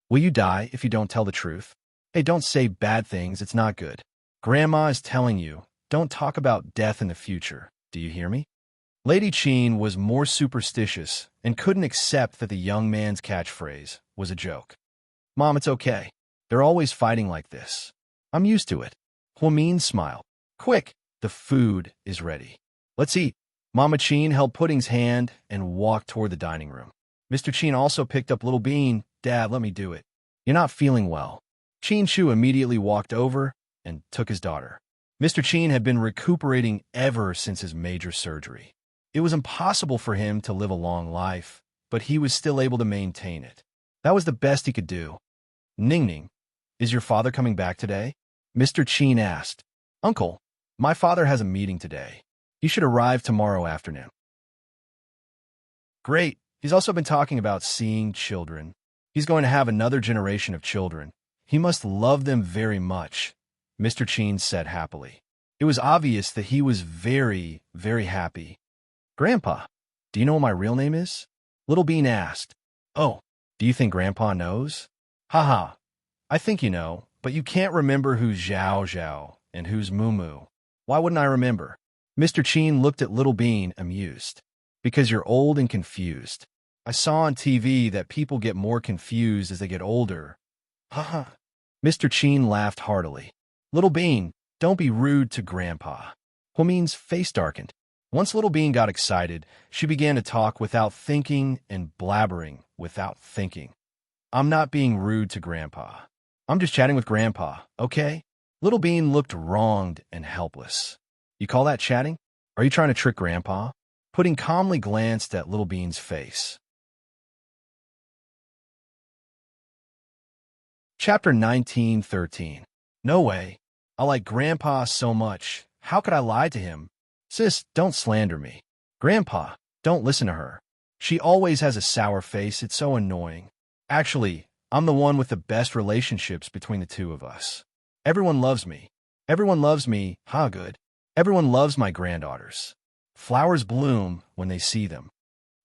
Will you die if you don't tell the truth? Hey, don't say bad things, it's not good. Grandma is telling you, don't talk about death in the future. Do you hear me? Lady Qin was more superstitious and couldn't accept that the young man's catchphrase was a joke. Mom, it's okay. They're always fighting like this. I'm used to it. Huamin smiled. Quick, the food is ready. Let's eat. Mama Qin held Pudding's hand and walked toward the dining room. Mr. Qin also picked up Little Bean. Dad, let me do it. You're not feeling well. Qin Shu immediately walked over and took his daughter. Mr. Qin had been recuperating ever since his major surgery. It was impossible for him to live a long life, but he was still able to maintain it. That was the best he could do. Ning, is your father coming back today? Mr. Qin asked. Uncle, my father has a meeting today. He should arrive tomorrow afternoon. Great. He's also been talking about seeing children. He's going to have another generation of children. He must love them very much, Mr. Qin said happily. It was obvious that he was very, very happy. Grandpa, do you know what my real name is? Little Bean asked. Oh, do you think Grandpa knows? Haha, I think you know, but you can't remember who's Zhao Zhao and who's Moo Moo. Why wouldn't I remember? Mr. Qin looked at Little Bean, amused. Because you're old and confused. I saw on TV that people get more confused as they get older. Haha. Mr. Qin laughed heartily. Little Bean, don't be rude to Grandpa. Huamin's face darkened. Once Little Bean got excited, she began to talk without thinking and blabbering without thinking. I'm not being rude to Grandpa. I'm just chatting with Grandpa, okay? Little Bean looked wronged and helpless. You call that chatting? Are you trying to trick Grandpa? Pudding calmly glanced at Little Bean's face. Chapter 1913. No way. I like Grandpa so much. How could I lie to him? Sis, don't slander me. Grandpa, don't listen to her. She always has a sour face. It's so annoying. Actually, I'm the one with the best relationships between the two of us. Everyone loves me. Everyone loves me. Ha, good. Everyone loves my granddaughters. Flowers bloom when they see them.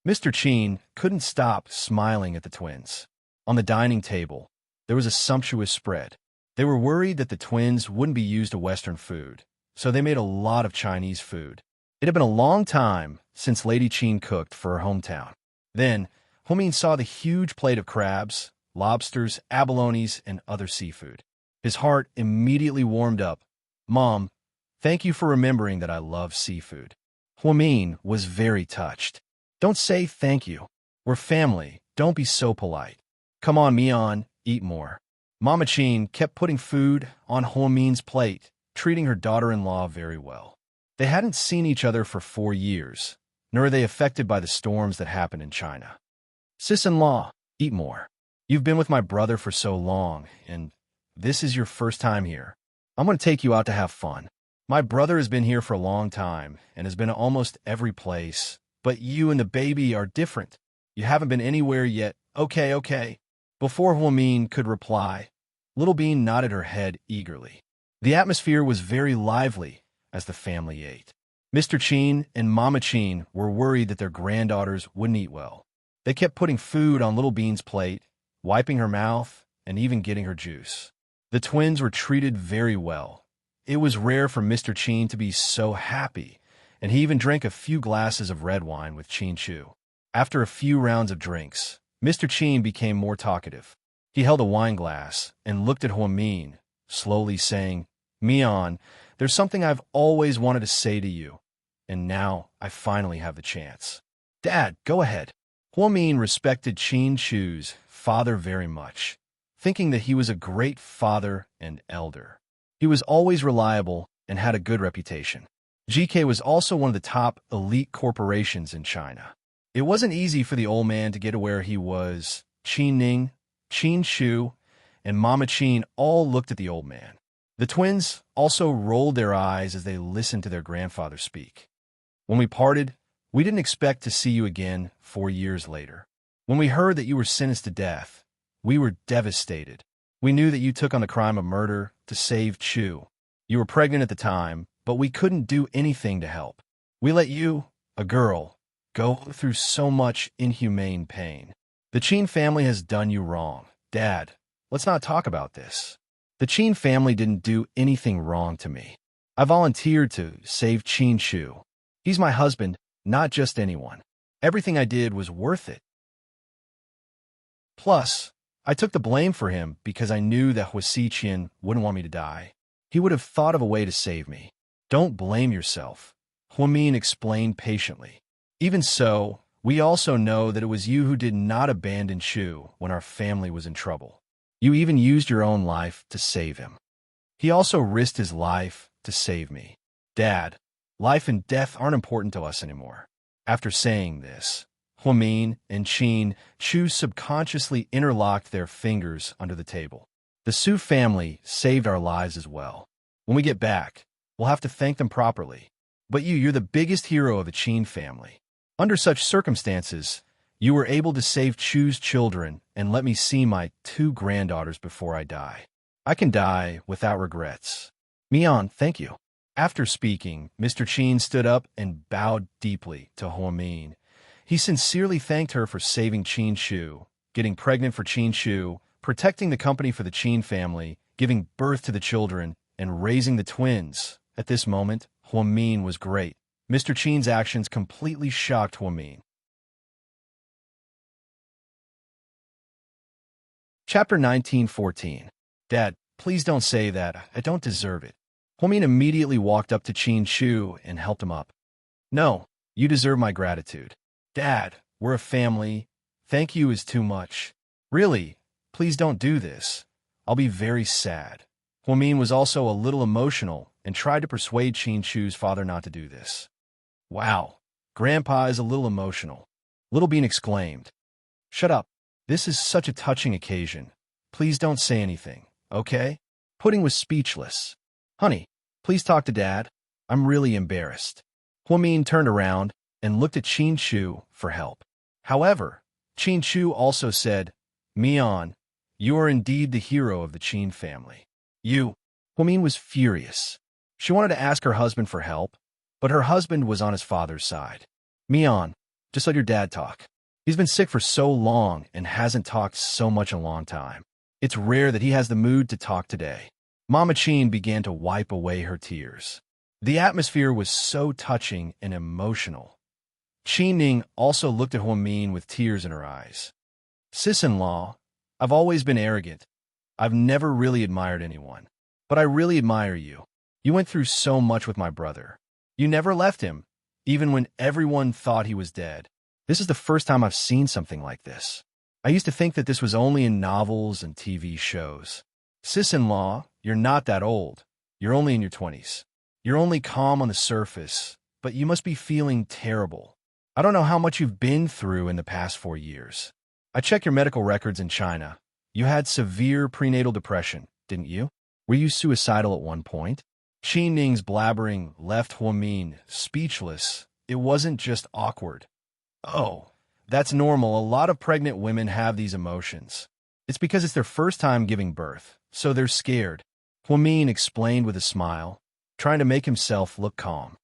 Mr. Cheen couldn't stop smiling at the twins. On the dining table, there was a sumptuous spread. They were worried that the twins wouldn't be used to Western food, so they made a lot of Chinese food. It had been a long time since Lady Cheen cooked for her hometown. Then, Humin saw the huge plate of crabs, lobsters, abalones, and other seafood. His heart immediately warmed up. Mom, thank you for remembering that I love seafood. Humin was very touched. Don't say thank you. We're family. Don't be so polite. Come on, Mian, eat more. Mama Cheen kept putting food on Humin's plate, treating her daughter-in-law very well. They hadn't seen each other for 4 years, nor are they affected by the storms that happen in China. Sis-in-law, eat more. You've been with my brother for so long, and this is your first time here. I'm going to take you out to have fun. My brother has been here for a long time and has been to almost every place, but you and the baby are different. You haven't been anywhere yet. Okay. Before Huamin could reply, Little Bean nodded her head eagerly. The atmosphere was very lively as the family ate. Mr. Cheen and Mama Cheen were worried that their granddaughters wouldn't eat well. They kept putting food on Little Bean's plate, wiping her mouth, and even getting her juice. The twins were treated very well. It was rare for Mr. Cheen to be so happy, and he even drank a few glasses of red wine with Cheen Chu. After a few rounds of drinks, Mr. Cheen became more talkative. He held a wine glass and looked at Huamin, slowly saying, Mian, there's something I've always wanted to say to you, and now I finally have the chance. Dad, go ahead. Huamin respected Cheen Chu's father very much, thinking that he was a great father and elder. He was always reliable and had a good reputation. GK was also one of the top elite corporations in China. It wasn't easy for the old man to get to where he was. Qin Ning, Qin Shu, and Mama Qin all looked at the old man. The twins also rolled their eyes as they listened to their grandfather speak. When we parted, we didn't expect to see you again 4 years later. When we heard that you were sentenced to death, we were devastated. We knew that you took on the crime of murder to save Chu. You were pregnant at the time, but we couldn't do anything to help. We let you, a girl, go through so much inhumane pain. The Qin family has done you wrong. Dad, let's not talk about this. The Qin family didn't do anything wrong to me. I volunteered to save Qin Chu. He's my husband, not just anyone. Everything I did was worth it. Plus, I took the blame for him because I knew that Huasi Qian wouldn't want me to die. He would have thought of a way to save me. Don't blame yourself, Huamin explained patiently. Even so, we also know that it was you who did not abandon Chu when our family was in trouble. You even used your own life to save him. He also risked his life to save me. Dad, life and death aren't important to us anymore. After saying this, Huamin and Qin Chu subconsciously interlocked their fingers under the table. The Su family saved our lives as well. When we get back, we'll have to thank them properly. But you're the biggest hero of the Qin family. Under such circumstances, you were able to save Chu's children and let me see my 2 granddaughters before I die. I can die without regrets. Mian, thank you. After speaking, Mr. Qin stood up and bowed deeply to Huamin. He sincerely thanked her for saving Qin Chu, getting pregnant for Qin Chu, protecting the company for the Qin family, giving birth to the children, and raising the twins. At this moment, Huamin was great. Mr. Qin's actions completely shocked Huamin. Chapter 1914. Dad, please don't say that. I don't deserve it. Huamin immediately walked up to Qin Chu and helped him up. No, you deserve my gratitude. Dad, we're a family. Thank you is too much. Really, please don't do this. I'll be very sad. Huamin was also a little emotional and tried to persuade Qin Chu's father not to do this. Wow, Grandpa is a little emotional. Little Bean exclaimed. Shut up. This is such a touching occasion. Please don't say anything, okay? Pudding was speechless. Honey, please talk to Dad. I'm really embarrassed. Huamin turned around and looked at Qin Shu for help. However, Qin Shu also said, Mian, you are indeed the hero of the Qin family. Huamin was furious. She wanted to ask her husband for help, but her husband was on his father's side. Mian, just let your dad talk. He's been sick for so long and hasn't talked so much in a long time. It's rare that he has the mood to talk today. Mama Qin began to wipe away her tears. The atmosphere was so touching and emotional. Qin Ning also looked at Huamin with tears in her eyes. Sis-in-law, I've always been arrogant. I've never really admired anyone. But I really admire you. You went through so much with my brother. You never left him, even when everyone thought he was dead. This is the first time I've seen something like this. I used to think that this was only in novels and TV shows. Sis-in-law, you're not that old. You're only in your 20s. You're only calm on the surface, but you must be feeling terrible. I don't know how much you've been through in the past 4 years. I checked your medical records in China. You had severe prenatal depression, didn't you? Were you suicidal at one point? Qin Ning's blabbering left Huamin speechless. It wasn't just awkward. Oh, that's normal. A lot of pregnant women have these emotions. It's because it's their first time giving birth, so they're scared. Huamin explained with a smile, trying to make himself look calm.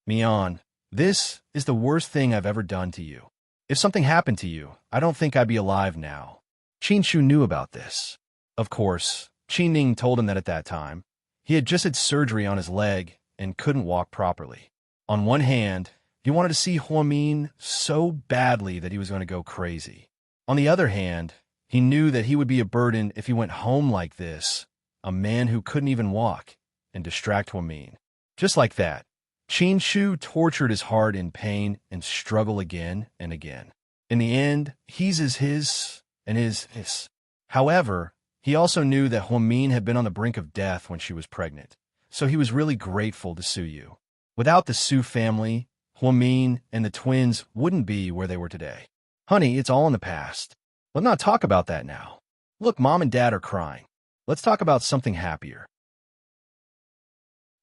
Mian, this is the worst thing I've ever done to you. If something happened to you, I don't think I'd be alive now. Qin Shu knew about this. Of course, Qin Ning told him that at that time, he had just had surgery on his leg and couldn't walk properly. On one hand, he wanted to see Huamin so badly that he was going to go crazy. On the other hand, he knew that he would be a burden if he went home like this, a man who couldn't even walk, and distract Huamin. Just like that, Qin Shu tortured his heart in pain and struggle again and again. In the end, his. However, he also knew that Huamin had been on the brink of death when she was pregnant, so he was really grateful to Su Yu. Without the Su family, Huamin and the twins wouldn't be where they were today. Honey, it's all in the past. Let's not talk about that now. Look, Mom and Dad are crying. Let's talk about something happier.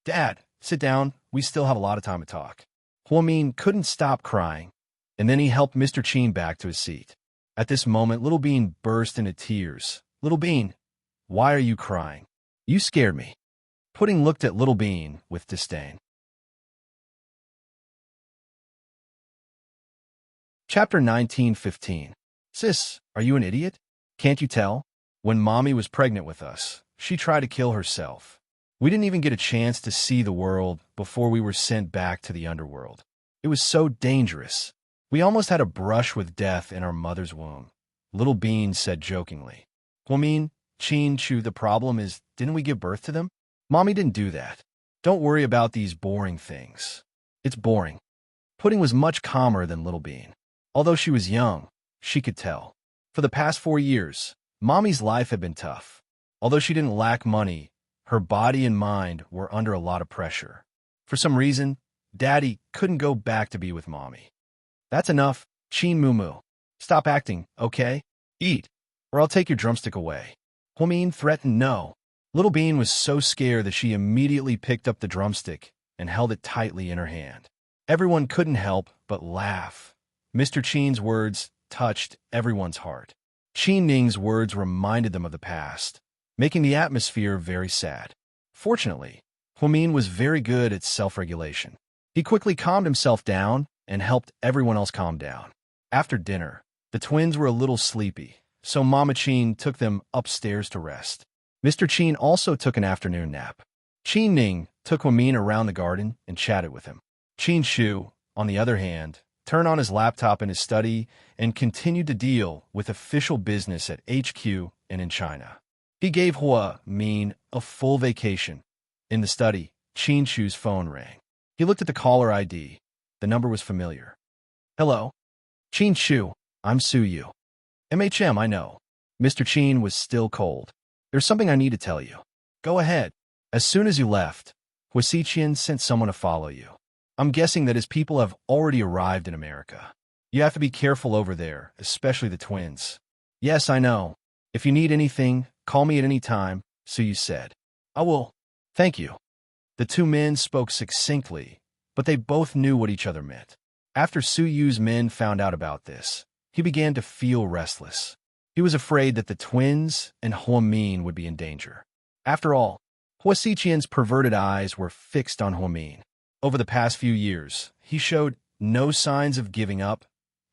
Dad, sit down. We still have a lot of time to talk. Huamin couldn't stop crying, and then he helped Mr. Qin back to his seat. At this moment, Little Bean burst into tears. Little Bean, why are you crying? You scared me. Pudding looked at Little Bean with disdain. Chapter 19:15. Sis, are you an idiot? Can't you tell? When Mommy was pregnant with us, she tried to kill herself. We didn't even get a chance to see the world before we were sent back to the underworld. It was so dangerous. We almost had a brush with death in our mother's womb. Little Bean said jokingly. Huamin, Qin Shu, the problem is, didn't we give birth to them? Mommy didn't do that. Don't worry about these boring things. It's boring. Pudding was much calmer than Little Bean. Although she was young, she could tell. For the past 4 years, Mommy's life had been tough. Although she didn't lack money, her body and mind were under a lot of pressure. For some reason, Daddy couldn't go back to be with Mommy. That's enough, Qin Moo. Stop acting, okay? Eat, or I'll take your drumstick away. Huamin threatened no. Little Bean was so scared that she immediately picked up the drumstick and held it tightly in her hand. Everyone couldn't help but laugh. Mr. Qin's words touched everyone's heart. Qin Ning's words reminded them of the past, making the atmosphere very sad. Fortunately, Huamin was very good at self-regulation. He quickly calmed himself down and helped everyone else calm down. After dinner, the twins were a little sleepy, so Mama Qin took them upstairs to rest. Mr. Qin also took an afternoon nap. Qin Ning took Huamin around the garden and chatted with him. Qin Shu, on the other hand, turned on his laptop in his study and continued to deal with official business at HQ and in China. He gave Huamin a full vacation. In the study, Qin Shu's phone rang. He looked at the caller ID. The number was familiar. Hello? Qin Shu, I'm Su Yu. MHM, I know. Mr. Qin was still cold. There's something I need to tell you. Go ahead. As soon as you left, Huasiqian sent someone to follow you. I'm guessing that his people have already arrived in America. You have to be careful over there, especially the twins. Yes, I know. If you need anything, call me at any time, Su Yu said. I will. Thank you. The two men spoke succinctly, but they both knew what each other meant. After Su Yu's men found out about this, he began to feel restless. He was afraid that the twins and Huamin would be in danger. After all, Hua Xiqian's perverted eyes were fixed on Huamin. Over the past few years, he showed no signs of giving up.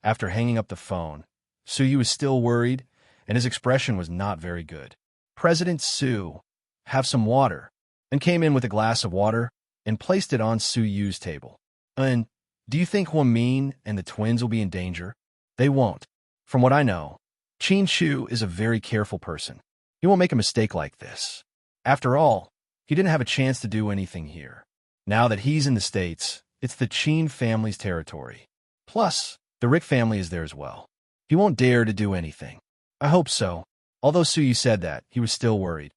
After hanging up the phone, Su Yu was still worried, and his expression was not very good. President Su, have some water, and came in with a glass of water and placed it on Su Yu's table. And do you think Huamin and the twins will be in danger? They won't. From what I know, Qin Shu is a very careful person. He won't make a mistake like this. After all, he didn't have a chance to do anything here. Now that he's in the States, it's the Qin family's territory. Plus, the Rick family is there as well. He won't dare to do anything. I hope so. Although Su Yu said that, he was still worried.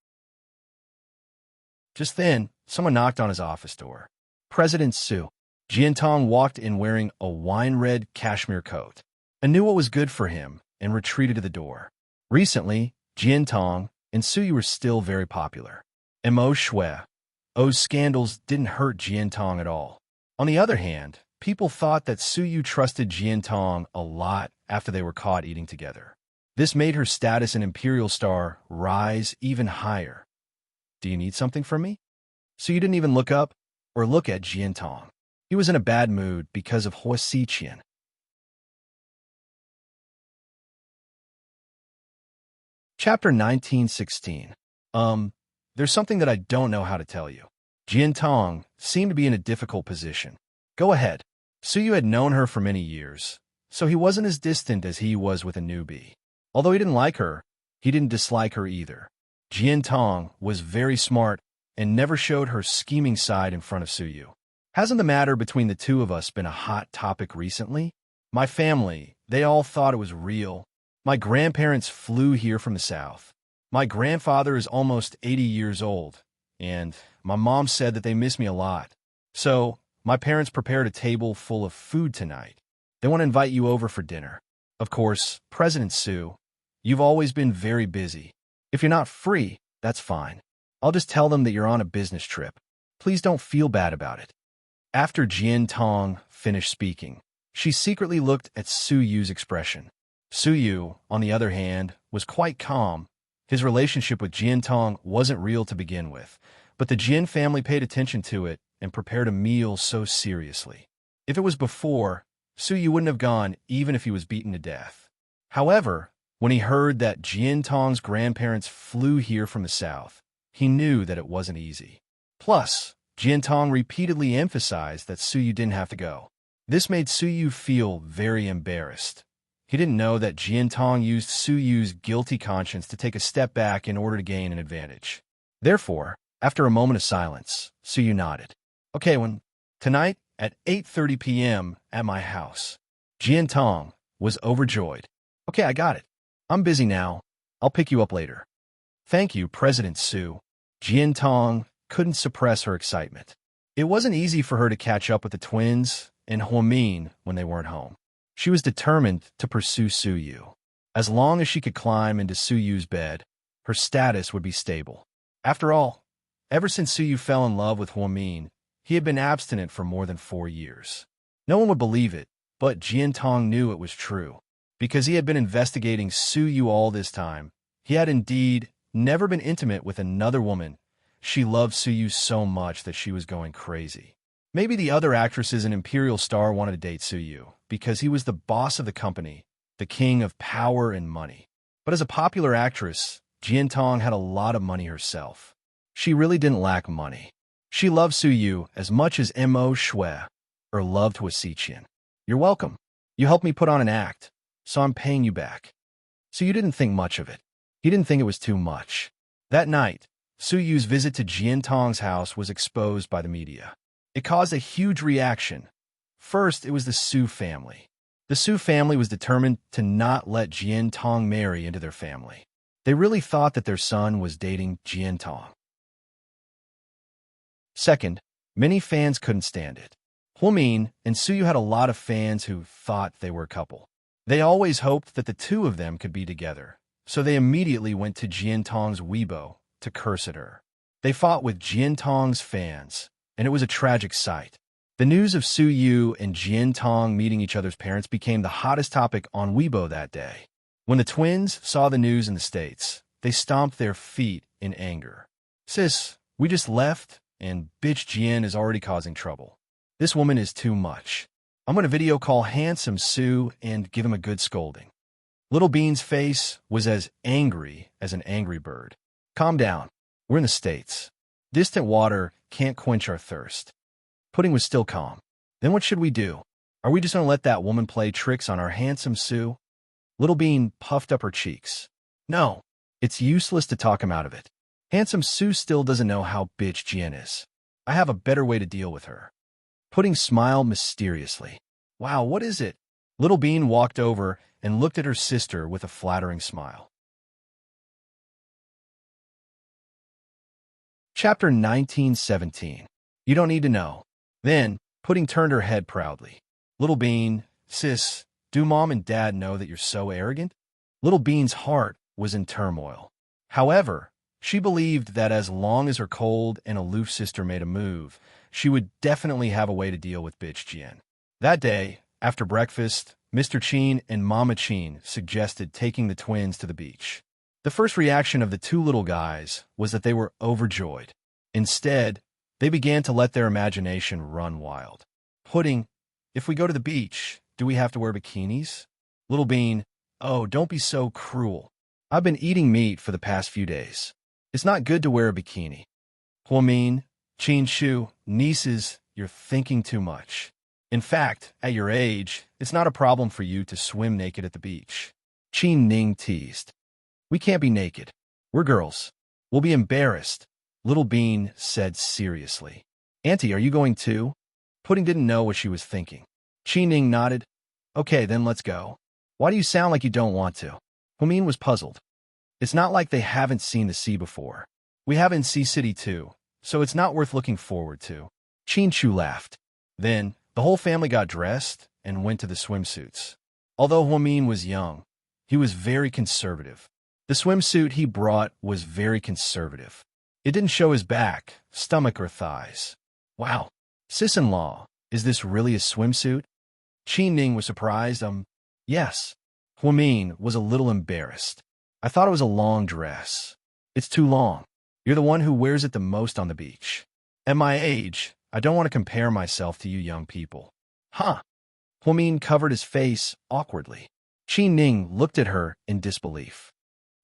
Just then, someone knocked on his office door. President Su. Jiantong walked in wearing a wine-red cashmere coat. I knew what was good for him and retreated to the door. Recently, Jiantong and Su Yu were still very popular. Mo Shui. O's scandals didn't hurt Jiantong at all. On the other hand, people thought that Su Yu trusted Jiantong a lot after they were caught eating together. This made her status an imperial star rise even higher. Do you need something from me? Su Yu didn't even look up or look at Jiantong. He was in a bad mood because of Hua Xiqian. Chapter 1916. There's something that I don't know how to tell you. Jiantong seemed to be in a difficult position. Go ahead. Su Yu had known her for many years, so he wasn't as distant as he was with a newbie. Although he didn't like her, he didn't dislike her either. Jiantong was very smart and never showed her scheming side in front of Su Yu. Hasn't the matter between the two of us been a hot topic recently? My family, they all thought it was real. My grandparents flew here from the south. My grandfather is almost 80 years old, and my mom said that they miss me a lot. So, my parents prepared a table full of food tonight. They want to invite you over for dinner. Of course, President Su, you've always been very busy. If you're not free, that's fine. I'll just tell them that you're on a business trip. Please don't feel bad about it. After Jiantong finished speaking, she secretly looked at Su Yu's expression. Su Yu, on the other hand, was quite calm. His relationship with Jiantong wasn't real to begin with, but the Jin family paid attention to it and prepared a meal so seriously. If it was before, Su Yu wouldn't have gone even if he was beaten to death. However, when he heard that Jiantong's grandparents flew here from the south, he knew that it wasn't easy. Plus, Jiantong repeatedly emphasized that Su Yu didn't have to go. This made Su Yu feel very embarrassed. He didn't know that Jiantong used Su Yu's guilty conscience to take a step back in order to gain an advantage. Therefore, after a moment of silence, Su Yu nodded. Okay, tonight at 8:30 p.m. at my house. Jiantong was overjoyed. Okay, I got it. I'm busy now. I'll pick you up later. Thank you, President Su. Jiantong couldn't suppress her excitement. It wasn't easy for her to catch up with the twins and Huamin when they weren't home. She was determined to pursue Su Yu. As long as she could climb into Su Yu's bed, her status would be stable. After all, ever since Su Yu fell in love with Huamin, he had been abstinent for more than 4 years. No one would believe it, but Jiantong knew it was true. Because he had been investigating Su Yu all this time, he had indeed never been intimate with another woman. She loved Su Yu so much that she was going crazy. Maybe the other actresses in Imperial Star wanted to date Su Yu because he was the boss of the company, the king of power and money. But as a popular actress, Jiantong had a lot of money herself. She really didn't lack money. She loved Su Yu as much as Mo Shui, or loved Hua Xiqian. You're welcome. You helped me put on an act, so I'm paying you back. Su Yu didn't think much of it. He didn't think it was too much. That night, Su Yu's visit to Jiantong's house was exposed by the media. It caused a huge reaction. First, it was the Su family. The Su family was determined to not let Jiantong marry into their family. They really thought that their son was dating Jiantong. Second, many fans couldn't stand it. Huamin and Su Yu had a lot of fans who thought they were a couple. They always hoped that the two of them could be together, so they immediately went to Jiantong's Weibo to curse at her. They fought with Jiantong's fans, and it was a tragic sight. The news of Su Yu and Jian Tong meeting each other's parents became the hottest topic on Weibo that day. When the twins saw the news in the States, they stomped their feet in anger. Sis, we just left, and bitch Jian is already causing trouble. This woman is too much. I'm going to video call handsome Su and give him a good scolding. Little Bean's face was as angry as an angry bird. Calm down. We're in the States. Distant water can't quench our thirst. Pudding was still calm. Then what should we do? Are we just going to let that woman play tricks on our handsome Su? Little Bean puffed up her cheeks. No, it's useless to talk him out of it. Handsome Su still doesn't know how bitch Jian is. I have a better way to deal with her. Pudding smiled mysteriously. Wow, what is it? Little Bean walked over and looked at her sister with a flattering smile. Chapter 1917. You don't need to know. Then, Pudding turned her head proudly. Little Bean, sis, do Mom and Dad know that you're so arrogant? Little Bean's heart was in turmoil. However, she believed that as long as her cold and aloof sister made a move, she would definitely have a way to deal with bitch Jian. That day, after breakfast, Mr. Chin and Mama Chin suggested taking the twins to the beach. The first reaction of the two little guys was that they were overjoyed. Instead, they began to let their imagination run wild. Pudding, if we go to the beach, do we have to wear bikinis? Little Bean, oh, don't be so cruel. I've been eating meat for the past few days. It's not good to wear a bikini. Huamin, Chin Shu, nieces, you're thinking too much. In fact, at your age, it's not a problem for you to swim naked at the beach. Qin Ning teased. We can't be naked. We're girls. We'll be embarrassed. Little Bean said seriously. Auntie, are you going too? Pudding didn't know what she was thinking. Qin Ning nodded. Okay, then let's go. Why do you sound like you don't want to? Huamin was puzzled. It's not like they haven't seen the sea before. We have in Sea City too, so it's not worth looking forward to. Qin Chu laughed. Then, the whole family got dressed and went to the swimsuits. Although Huamin was young, he was very conservative. The swimsuit he brought was very conservative. It didn't show his back, stomach, or thighs. Wow, sis-in-law, is this really a swimsuit? Qin Ning was surprised. Yes. Huamin was a little embarrassed. I thought it was a long dress. It's too long. You're the one who wears it the most on the beach. At my age, I don't want to compare myself to you young people. Huh. Huamin covered his face awkwardly. Qin Ning looked at her in disbelief.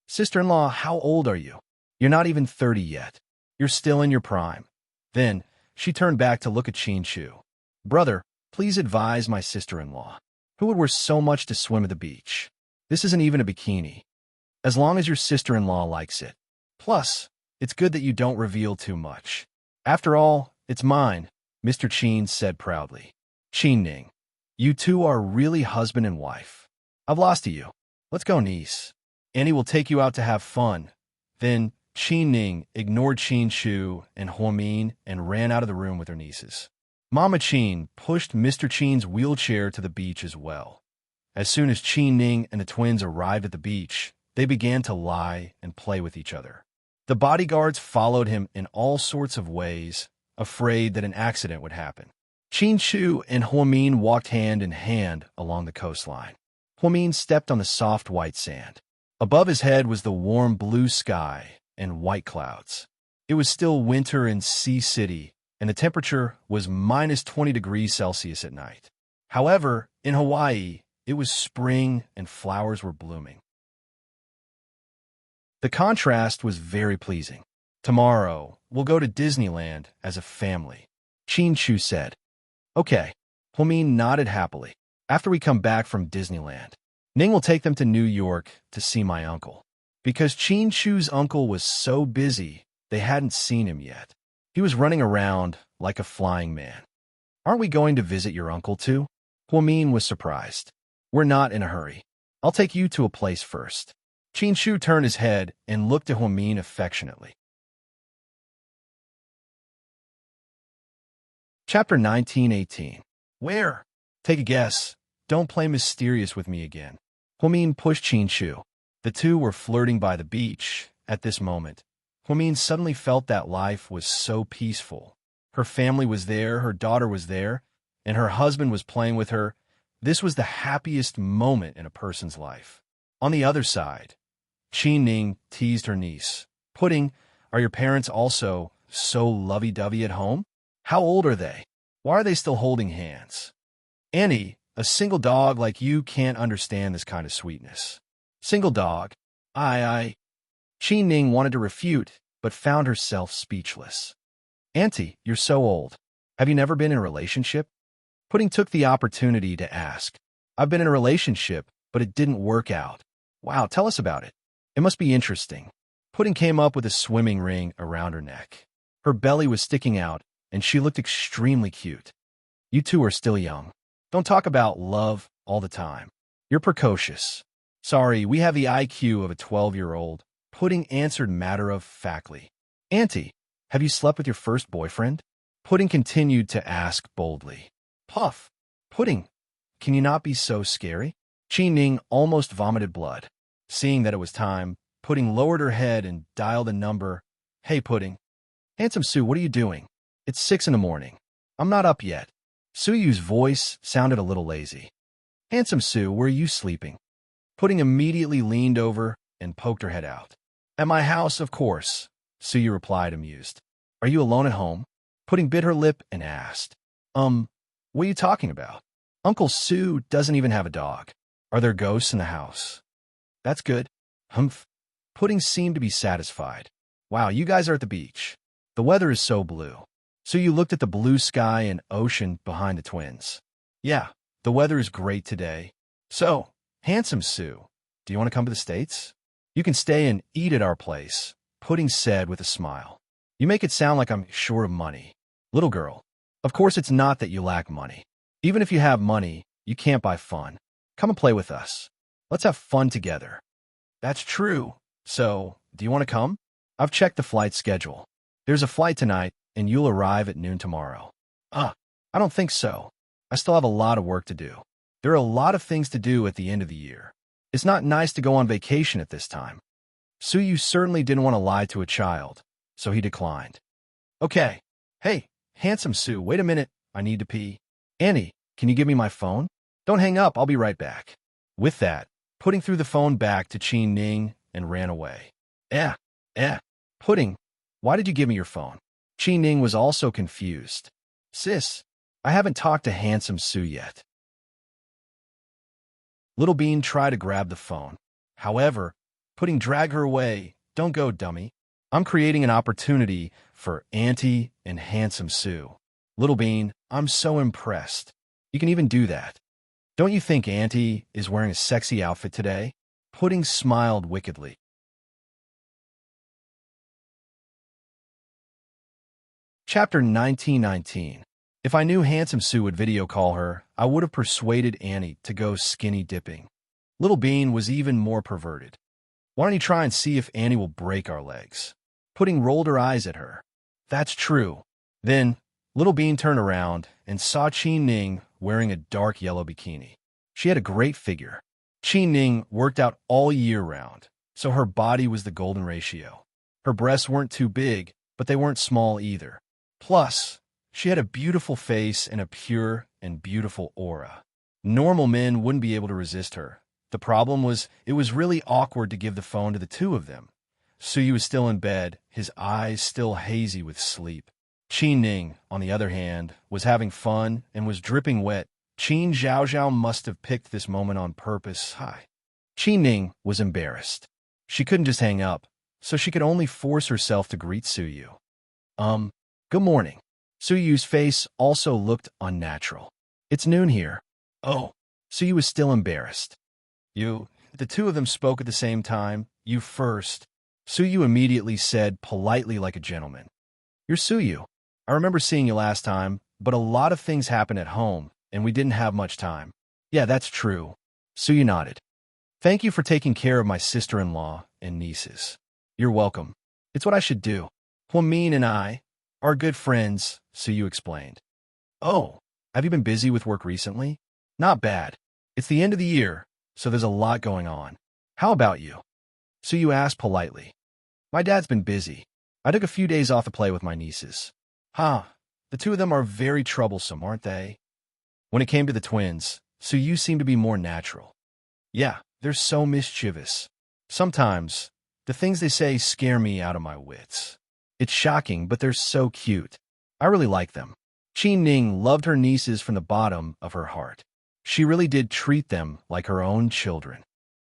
Sister-in-law, how old are you? You're not even 30 yet. You're still in your prime. Then, she turned back to look at Qin Chu. Brother, please advise my sister-in-law. Who would wear so much to swim at the beach? This isn't even a bikini. As long as your sister-in-law likes it. Plus, it's good that you don't reveal too much. After all, it's mine, Mr. Qin said proudly. Qin Ning, you two are really husband and wife. I've lost to you. Let's go, niece. Annie will take you out to have fun. Then, Qin Ning ignored Qin Chu and Huamin and ran out of the room with her nieces. Mama Qin pushed Mr. Qin's wheelchair to the beach as well. As soon as Qin Ning and the twins arrived at the beach, they began to lie and play with each other. The bodyguards followed him in all sorts of ways, afraid that an accident would happen. Qin Chu and Huamin walked hand in hand along the coastline. Huamin stepped on the soft white sand. Above his head was the warm blue sky and white clouds. It was still winter in Sea City, and the temperature was minus 20 degrees Celsius at night. However, in Hawaii, it was spring and flowers were blooming. The contrast was very pleasing. Tomorrow, we'll go to Disneyland as a family, Qin Chu said. Okay. Huamin nodded happily. After we come back from Disneyland, Ning will take them to New York to see my uncle. Because Qin Chu's uncle was so busy, they hadn't seen him yet. He was running around like a flying man. Aren't we going to visit your uncle too? Huamin was surprised. We're not in a hurry. I'll take you to a place first. Qin Chu turned his head and looked at Huamin affectionately. Chapter 1918. Where? Take a guess. Don't play mysterious with me again. Huamin pushed Qin Chu. The two were flirting by the beach. At this moment, Huamin suddenly felt that life was so peaceful. Her family was there, her daughter was there, and her husband was playing with her. This was the happiest moment in a person's life. On the other side, Qi Ning teased her niece. Pudding, are your parents also so lovey-dovey at home? How old are they? Why are they still holding hands? Annie, a single dog like you can't understand this kind of sweetness. Single dog? I. Qi Ning wanted to refute, but found herself speechless. Auntie, you're so old. Have you never been in a relationship? Pudding took the opportunity to ask. I've been in a relationship, but it didn't work out. Wow, tell us about it. It must be interesting. Pudding came up with a swimming ring around her neck. Her belly was sticking out, and she looked extremely cute. You two are still young. Don't talk about love all the time. You're precocious. Sorry, we have the IQ of a 12-year-old. Pudding answered matter-of-factly. Auntie, have you slept with your first boyfriend? Pudding continued to ask boldly. Puff. Pudding, can you not be so scary? Qi Ning almost vomited blood. Seeing that it was time, Pudding lowered her head and dialed a number. Hey, Pudding. Handsome Sue, what are you doing? It's 6 in the morning. I'm not up yet. Suyu's voice sounded a little lazy. Handsome Sue, where are you sleeping? Pudding immediately leaned over and poked her head out. At my house, of course, Suyu replied, amused. Are you alone at home? Pudding bit her lip and asked. What are you talking about? Uncle Sue doesn't even have a dog. Are there ghosts in the house? That's good. Humph. Pudding seemed to be satisfied. Wow, you guys are at the beach. The weather is so blue. Suyu looked at the blue sky and ocean behind the twins. Yeah, the weather is great today. So, Handsome Sue, do you want to come to the States? You can stay and eat at our place, Pudding said with a smile. You make it sound like I'm short of money. Little girl, of course it's not that you lack money. Even if you have money, you can't buy fun. Come and play with us. Let's have fun together. That's true. So, do you want to come? I've checked the flight schedule. There's a flight tonight, and you'll arrive at noon tomorrow. I don't think so. I still have a lot of work to do. There are a lot of things to do at the end of the year. It's not nice to go on vacation at this time. Suyu certainly didn't want to lie to a child, so he declined. Okay. Hey, Handsome Sue, wait a minute. I need to pee. Annie, can you give me my phone? Don't hang up. I'll be right back. With that, Pudding threw the phone back to Qi Ning and ran away. Pudding, why did you give me your phone? Qi Ning was also confused. Sis, I haven't talked to Handsome Sue yet. Little Bean tried to grab the phone. However, Pudding dragged her away. Don't go, dummy. I'm creating an opportunity for Auntie and Handsome Sue. Little Bean, I'm so impressed. You can even do that. Don't you think Auntie is wearing a sexy outfit today? Pudding smiled wickedly. Chapter 1919. If I knew Handsome Sue would video call her, I would have persuaded Annie to go skinny dipping. Little Bean was even more perverted. Why don't you try and see if Annie will break our legs? Pudding rolled her eyes at her. That's true. Then, Little Bean turned around and saw Qi Ning wearing a dark yellow bikini. She had a great figure. Qi Ning worked out all year round, so her body was the golden ratio. Her breasts weren't too big, but they weren't small either. Plus, she had a beautiful face and a pure and beautiful aura. Normal men wouldn't be able to resist her. The problem was, it was really awkward to give the phone to the two of them. Suyu was still in bed, his eyes still hazy with sleep. Qi Ning, on the other hand, was having fun and was dripping wet. Qin Zhaozhao must have picked this moment on purpose. Qi Ning was embarrassed. She couldn't just hang up, so she could only force herself to greet Suyu. Good morning. Suyu's face also looked unnatural. It's noon here. Oh, Suyu was still embarrassed. You, the two of them spoke at the same time. You first. Suyu immediately said politely like a gentleman. You're Suyu. I remember seeing you last time, but a lot of things happened at home, and we didn't have much time. Yeah, that's true. Suyu nodded. Thank you for taking care of my sister-in-law and nieces. You're welcome. It's what I should do. Huamin and I are good friends, Suyu explained. Oh, have you been busy with work recently? Not bad. It's the end of the year, so there's a lot going on. How about you? Suyu asked politely. My dad's been busy. I took a few days off to play with my nieces. The The two of them are very troublesome, aren't they? When it came to the twins, Suyu seemed to be more natural. Yeah, they're so mischievous. Sometimes, the things they say scare me out of my wits. It's shocking, but they're so cute. I really like them. Qi Ning loved her nieces from the bottom of her heart. She really did treat them like her own children.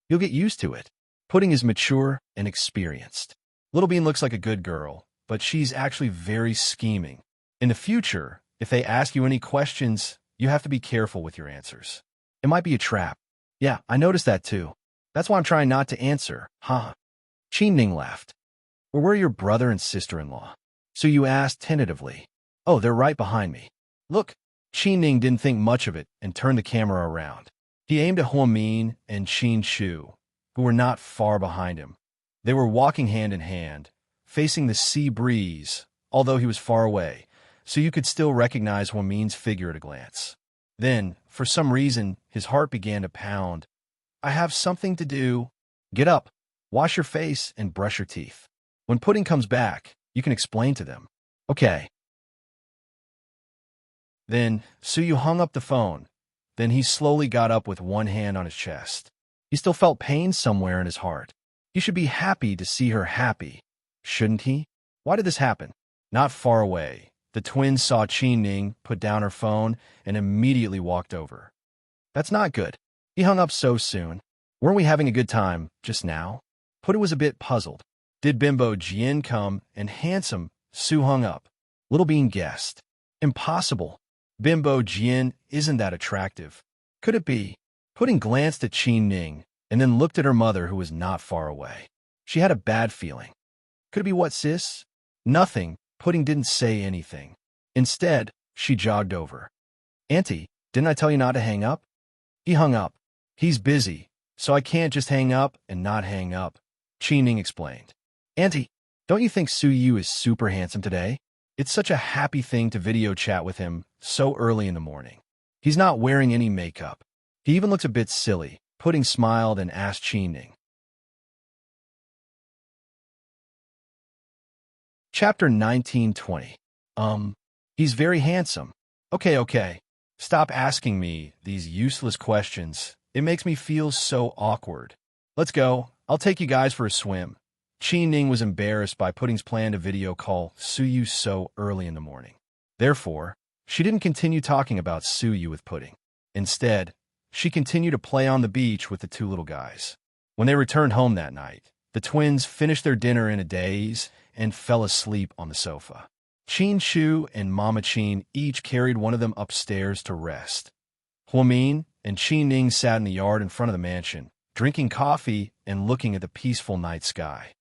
You'll get used to it. Pudding is mature and experienced. Little Bean looks like a good girl, but she's actually very scheming. In the future, if they ask you any questions, you have to be careful with your answers. It might be a trap. Yeah, I noticed that too. That's why I'm trying not to answer, huh? Qi Ning laughed. Where were your brother and sister-in-law? So you asked tentatively. Oh, they're right behind me. Look, Qi Ning didn't think much of it and turned the camera around. He aimed at Huamin and Qin Shu, who were not far behind him. They were walking hand in hand, facing the sea breeze, although he was far away, so you could still recognize Huamin's figure at a glance. Then, for some reason, his heart began to pound. I have something to do. Get up, wash your face, and brush your teeth. When Pudding comes back, you can explain to them. Okay. Then, Suyu hung up the phone. Then he slowly got up with one hand on his chest. He still felt pain somewhere in his heart. He should be happy to see her happy, shouldn't he? Why did this happen? Not far away, the twins saw Qi Ning put down her phone and immediately walked over. That's not good. He hung up so soon. Weren't we having a good time just now? Pudding was a bit puzzled. Did Bimbo Jian come and handsome Su hung up? Little Bean guessed. Impossible. Bimbo Jian isn't that attractive. Could it be? Pudding glanced at Qi Ning and then looked at her mother who was not far away. She had a bad feeling. Could it be what, sis? Nothing. Pudding didn't say anything. Instead, she jogged over. Auntie, didn't I tell you not to hang up? He hung up. He's busy, so I can't just hang up and not hang up, Qi Ning explained. Auntie, don't you think Suyu is super handsome today? It's such a happy thing to video chat with him so early in the morning. He's not wearing any makeup. He even looks a bit silly. Pudding smiled and asked Qi Ning. Chapter 1920. He's very handsome. Okay. Stop asking me these useless questions. It makes me feel so awkward. Let's go. I'll take you guys for a swim. Qi Ning was embarrassed by Pudding's plan to video call Suyu so early in the morning. Therefore, she didn't continue talking about Suyu with Pudding. Instead, she continued to play on the beach with the two little guys. When they returned home that night, the twins finished their dinner in a daze and fell asleep on the sofa. Qin Shu and Mama Qin each carried one of them upstairs to rest. Huamin and Qi Ning sat in the yard in front of the mansion, drinking coffee and looking at the peaceful night sky.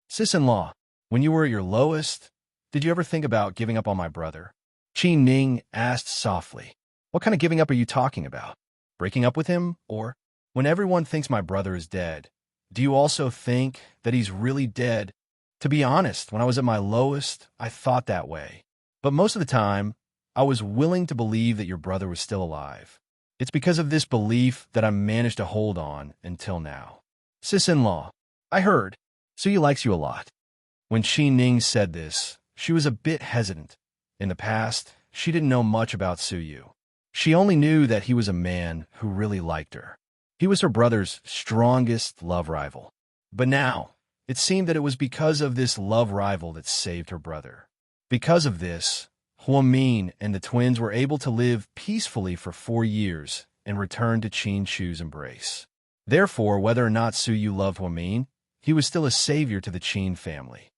Sis-in-law, when you were at your lowest, did you ever think about giving up on my brother? Qi Ning asked softly. What kind of giving up are you talking about? Breaking up with him? Or, when everyone thinks my brother is dead, do you also think that he's really dead? To be honest, when I was at my lowest, I thought that way. But most of the time, I was willing to believe that your brother was still alive. It's because of this belief that I managed to hold on until now. Sis-in-law, I heard. Suyu likes you a lot. When Qi Ning said this, she was a bit hesitant. In the past, she didn't know much about Suyu. She only knew that he was a man who really liked her. He was her brother's strongest love rival. But now, it seemed that it was because of this love rival that saved her brother. Because of this, Huamin and the twins were able to live peacefully for 4 years and return to Qin Shu's embrace. Therefore, whether or not Suyu loved Huamin, he was still a savior to the Qin family.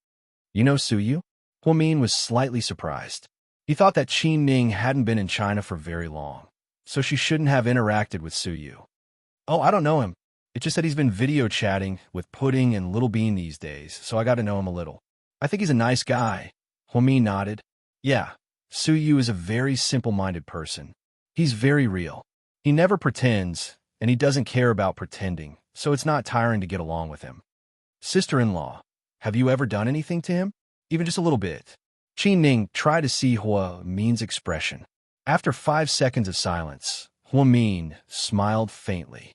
You know Suyu? Huamin was slightly surprised. He thought that Qi Ning hadn't been in China for very long, so she shouldn't have interacted with Suyu. Oh, I don't know him. It's just that he's been video chatting with Pudding and Little Bean these days, so I got to know him a little. I think he's a nice guy. Huamin nodded. Yeah, Suyu is a very simple-minded person. He's very real. He never pretends, and he doesn't care about pretending, so it's not tiring to get along with him. Sister-in-law, have you ever done anything to him? Even just a little bit. Qi Ning tried to see Huamin's expression. After 5 seconds of silence, Huamin smiled faintly.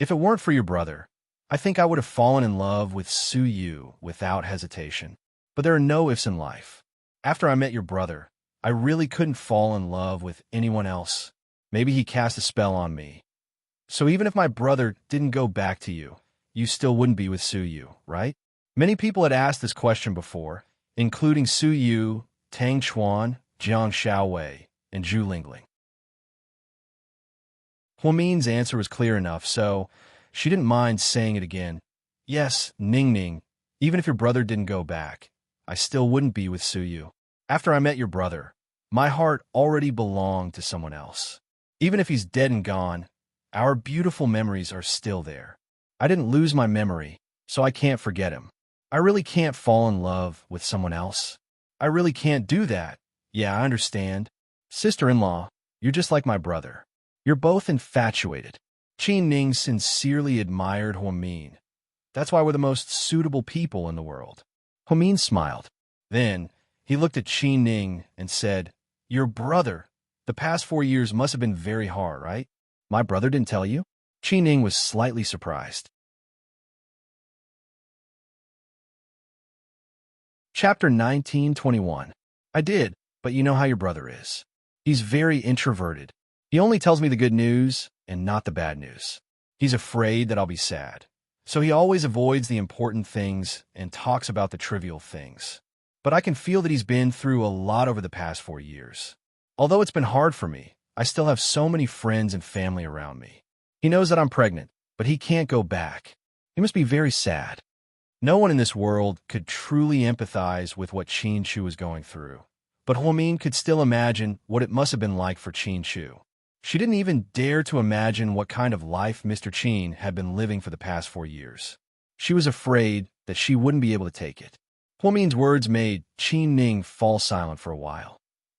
If it weren't for your brother, I think I would have fallen in love with Suyu without hesitation. But there are no ifs in life. After I met your brother, I really couldn't fall in love with anyone else. Maybe he cast a spell on me. So even if my brother didn't go back to you, you still wouldn't be with Su Yu, right? Many people had asked this question before, including Su Yu, Tang Chuan, Jiang Xiaowei, and Zhu Lingling. Huamin's answer was clear enough, so she didn't mind saying it again. Yes, Ning Ning, even if your brother didn't go back, I still wouldn't be with Su Yu. After I met your brother, my heart already belonged to someone else. Even if he's dead and gone, our beautiful memories are still there. I didn't lose my memory, so I can't forget him. I really can't fall in love with someone else. I really can't do that. Yeah, I understand. Sister-in-law, you're just like my brother. You're both infatuated. Qin Ning sincerely admired Huamin. That's why we're the most suitable people in the world. Huamin smiled. Then, he looked at Qin Ning and said, Your brother. The past 4 years must have been very hard, right? My brother didn't tell you? Qin Ning was slightly surprised. Chapter 1921. I did, but you know how your brother is. He's very introverted. He only tells me the good news and not the bad news. He's afraid that I'll be sad. So he always avoids the important things and talks about the trivial things. But I can feel that he's been through a lot over the past 4 years. Although it's been hard for me, I still have so many friends and family around me. He knows that I'm pregnant, but he can't go back. He must be very sad. No one in this world could truly empathize with what Qin Chu was going through. But Huamin could still imagine what it must have been like for Qin Chu. She didn't even dare to imagine what kind of life Mr. Qin had been living for the past 4 years. She was afraid that she wouldn't be able to take it. Huamin's words made Qin Ning fall silent for a while.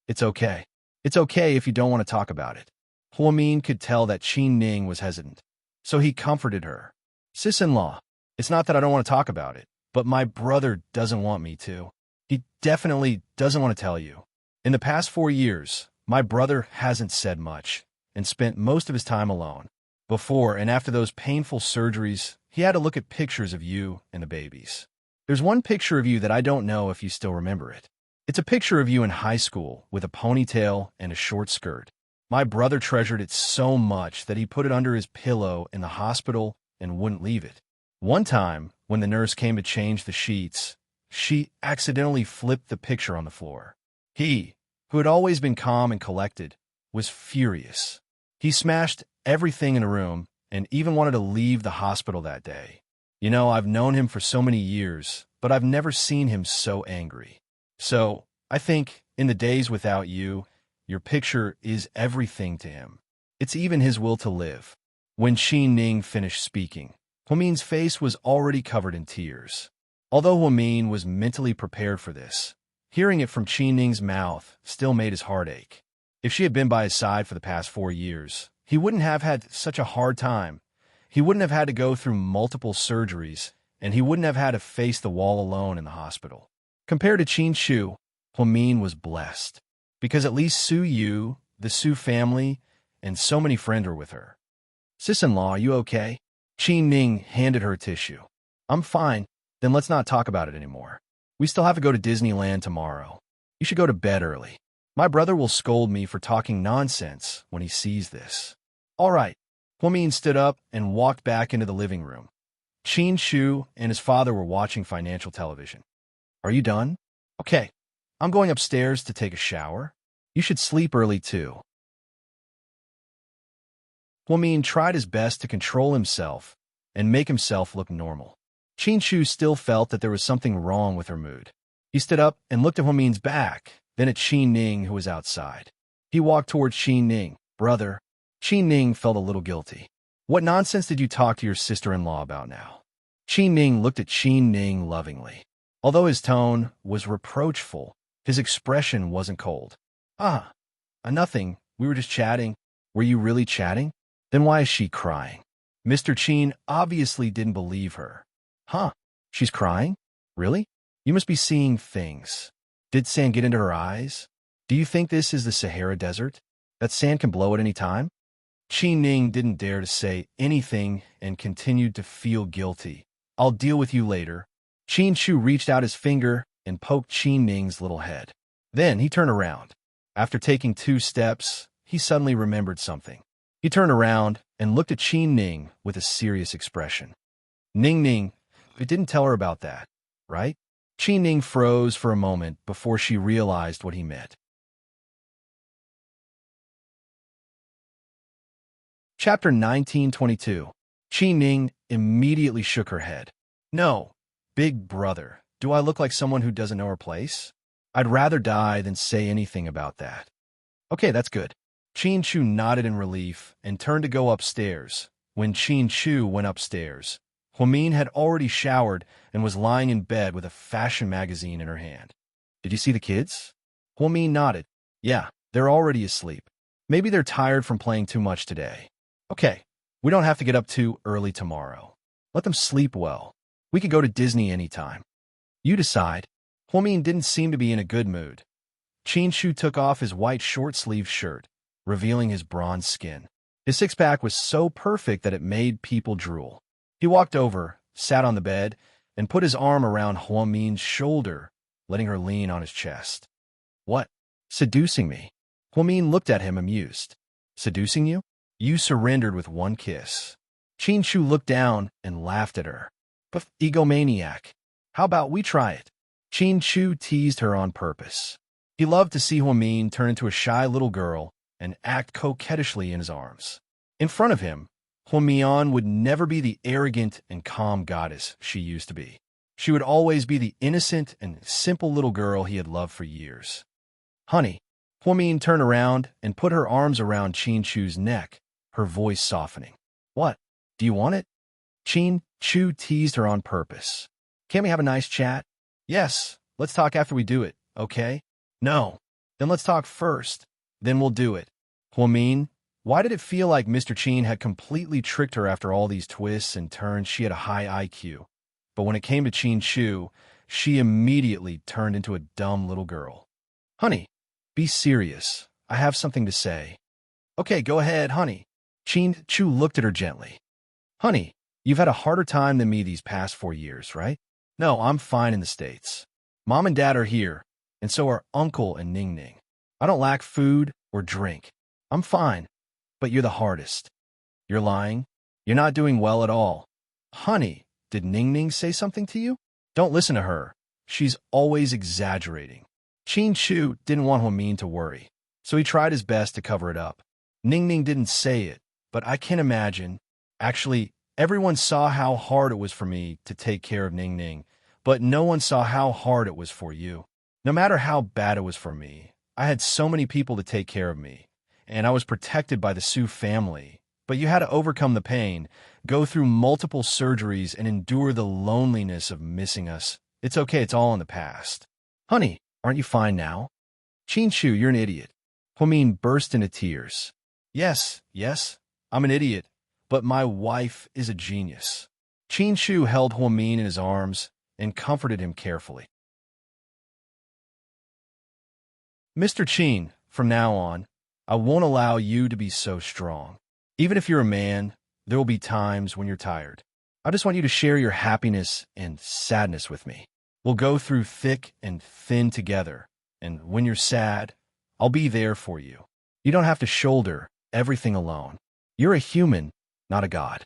It's okay. It's okay if you don't want to talk about it. Huamin could tell that Qin Ning was hesitant. So he comforted her. Sis-in-law, it's not that I don't want to talk about it, but my brother doesn't want me to. He definitely doesn't want to tell you. In the past 4 years, my brother hasn't said much and spent most of his time alone. Before and after those painful surgeries, he had to look at pictures of you and the babies. There's one picture of you that I don't know if you still remember it. It's a picture of you in high school with a ponytail and a short skirt. My brother treasured it so much that he put it under his pillow in the hospital and wouldn't leave it. One time, when the nurse came to change the sheets, she accidentally flipped the picture on the floor. He, who had always been calm and collected, was furious. He smashed everything in the room and even wanted to leave the hospital that day. You know, I've known him for so many years, but I've never seen him so angry. So, I think, in the days without you, your picture is everything to him. It's even his will to live. When Qin Ning finished speaking, Huamin's face was already covered in tears. Although Huamin was mentally prepared for this, hearing it from Qin Ning's mouth still made his heart ache. If she had been by his side for the past 4 years, he wouldn't have had such a hard time. He wouldn't have had to go through multiple surgeries, and he wouldn't have had to face the wall alone in the hospital. Compared to Qin Chu, Huamin was blessed, because at least Su Yu, the Su family, and so many friends were with her. Sis-in-law, are you okay? Qin Ning handed her a tissue. I'm fine. Then let's not talk about it anymore. We still have to go to Disneyland tomorrow. You should go to bed early. My brother will scold me for talking nonsense when he sees this. All right. Huamin stood up and walked back into the living room. Qin Chu and his father were watching financial television. Are you done? Okay. I'm going upstairs to take a shower. You should sleep early too. Huamin tried his best to control himself and make himself look normal. Qin Chu still felt that there was something wrong with her mood. He stood up and looked at Huamin's back, then at Qin Ning, who was outside. He walked towards Qin Ning. Brother. Qin Ning felt a little guilty. What nonsense did you talk to your sister-in-law about now? Qin Ning looked at Qin Ning lovingly. Although his tone was reproachful, his expression wasn't cold. Nothing. We were just chatting. Were you really chatting? Then why is she crying? Mr. Qin obviously didn't believe her. She's crying? Really? You must be seeing things. Did sand get into her eyes? Do you think this is the Sahara Desert? That sand can blow at any time? Qin Ning didn't dare to say anything and continued to feel guilty. I'll deal with you later. Qin Chu reached out his finger and poked Qin Ning's little head. Then he turned around. After taking 2 steps, he suddenly remembered something. He turned around and looked at Qin Ning with a serious expression. Ning, it didn't tell her about that, right? Qin Ning froze for a moment before she realized what he meant. Chapter 1922. Qin Ning immediately shook her head. No, big brother, do I look like someone who doesn't know her place? I'd rather die than say anything about that. Okay, that's good. Qin Chu nodded in relief and turned to go upstairs. When Qin Chu went upstairs, Huamin had already showered and was lying in bed with a fashion magazine in her hand. Did you see the kids? Huamin nodded. Yeah, they're already asleep. Maybe they're tired from playing too much today. Okay, we don't have to get up too early tomorrow. Let them sleep well. We could go to Disney anytime. You decide. Huamin didn't seem to be in a good mood. Qin Chu took off his white short-sleeved shirt, revealing his bronze skin. His six-pack was so perfect that it made people drool. He walked over, sat on the bed, and put his arm around Huamin's shoulder, letting her lean on his chest. What? Seducing me? Huamin looked at him amused. Seducing you? You surrendered with 1 kiss. Qin Chu looked down and laughed at her. But egomaniac. How about we try it? Qin Chu teased her on purpose. He loved to see Huamin turn into a shy little girl and act coquettishly in his arms. In front of him, Huamian would never be the arrogant and calm goddess she used to be. She would always be the innocent and simple little girl he had loved for years. Honey, Huamin turned around and put her arms around Qin Chu's neck, her voice softening. What? Do you want it? Qin Chu teased her on purpose. Can't we have a nice chat? Yes, let's talk after we do it, okay? No. Then let's talk first. Then we'll do it. Huamin, why did it feel like Mr. Qin had completely tricked her after all these twists and turns? She had a high IQ. But when it came to Qin Chu, she immediately turned into a dumb little girl. Honey, be serious. I have something to say. Okay, go ahead, honey. Qin Chu looked at her gently. Honey, you've had a harder time than me these past 4 years, right? No, I'm fine in the States. Mom and Dad are here, and so are Uncle and Ning Ning. I don't lack food or drink. I'm fine, but you're the hardest. You're lying. You're not doing well at all. Honey, did Ning Ning say something to you? Don't listen to her. She's always exaggerating. Qin Chu didn't want Huamin to worry, so he tried his best to cover it up. Ning Ning didn't say it, but I can imagine. Actually, everyone saw how hard it was for me to take care of Ning Ning, but no one saw how hard it was for you. No matter how bad it was for me, I had so many people to take care of me, and I was protected by the Su family. But you had to overcome the pain, go through multiple surgeries, and endure the loneliness of missing us. It's okay, it's all in the past. Honey, aren't you fine now? Qin Chu, you're an idiot. Huamin burst into tears. Yes, I'm an idiot, but my wife is a genius. Qin Chu held Huamin in his arms and comforted him carefully. Mr. Qin, from now on, I won't allow you to be so strong. Even if you're a man, there will be times when you're tired. I just want you to share your happiness and sadness with me. We'll go through thick and thin together, and when you're sad, I'll be there for you. You don't have to shoulder everything alone. You're a human, not a god.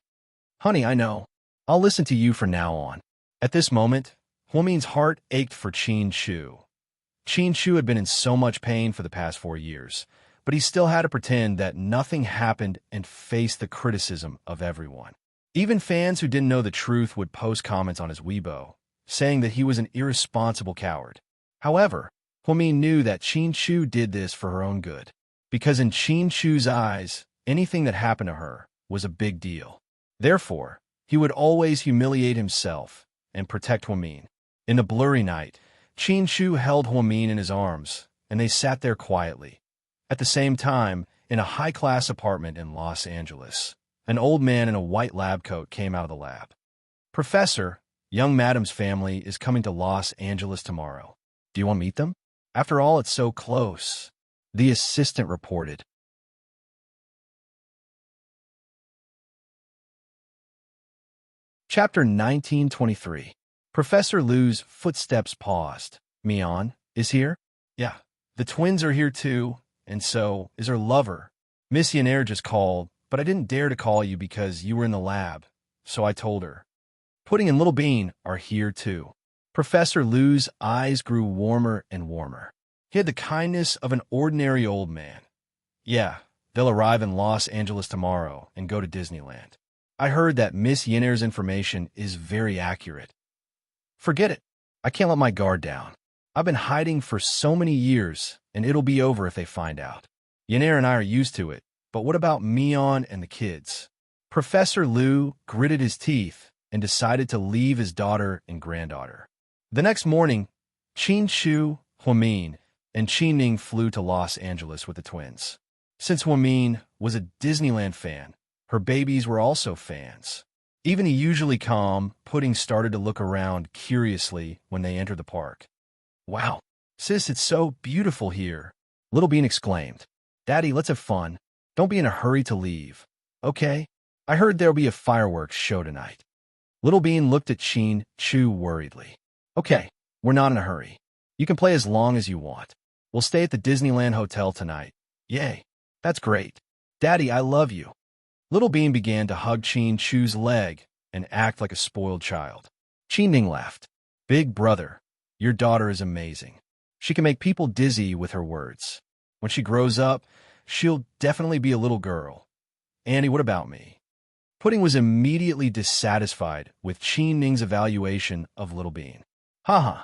Honey, I know. I'll listen to you from now on. At this moment, Huamin's heart ached for Qin Chu. Qin Chu had been in so much pain for the past 4 years, but he still had to pretend that nothing happened and face the criticism of everyone. Even fans who didn't know the truth would post comments on his Weibo, saying that he was an irresponsible coward. However, Huamin knew that Qin Chu did this for her own good, because in Qin Chu's eyes, anything that happened to her was a big deal. Therefore, he would always humiliate himself and protect Huamin. In the blurry night, Qin Chu held Huamin in his arms, and they sat there quietly. At the same time, in a high-class apartment in Los Angeles, an old man in a white lab coat came out of the lab. Professor, young madam's family is coming to Los Angeles tomorrow. Do you want to meet them? After all, it's so close, the assistant reported. Chapter 1923. Professor Liu's footsteps paused. Mian is here? Yeah, the twins are here too, and so is her lover. Miss Yanner just called, but I didn't dare to call you because you were in the lab, so I told her. Pudding and Little Bean are here too. Professor Lou's eyes grew warmer and warmer. He had the kindness of an ordinary old man. Yeah, they'll arrive in Los Angeles tomorrow and go to Disneyland. I heard that Miss Yanner's information is very accurate. Forget it. I can't let my guard down. I've been hiding for so many years, and it'll be over if they find out. Yanner and I are used to it, but what about Mion and the kids? Professor Lou gritted his teeth and decided to leave his daughter and granddaughter. The next morning, Qin Chu, Huamin, and Qin Ning flew to Los Angeles with the twins. Since Huamin was a Disneyland fan, her babies were also fans. Even the usually calm Pudding started to look around curiously when they entered the park. Wow, sis, it's so beautiful here, Little Bean exclaimed. Daddy, let's have fun. Don't be in a hurry to leave. Okay? I heard there'll be a fireworks show tonight. Little Bean looked at Qin Chu worriedly. Okay, we're not in a hurry. You can play as long as you want. We'll stay at the Disneyland Hotel tonight. Yay, that's great. Daddy, I love you. Little Bean began to hug Qin Chu's leg and act like a spoiled child. Qin Ning laughed. Big brother, your daughter is amazing. She can make people dizzy with her words. When she grows up, she'll definitely be a little girl. Annie, what about me? Pudding was immediately dissatisfied with Qin Ning's evaluation of Little Bean. Haha,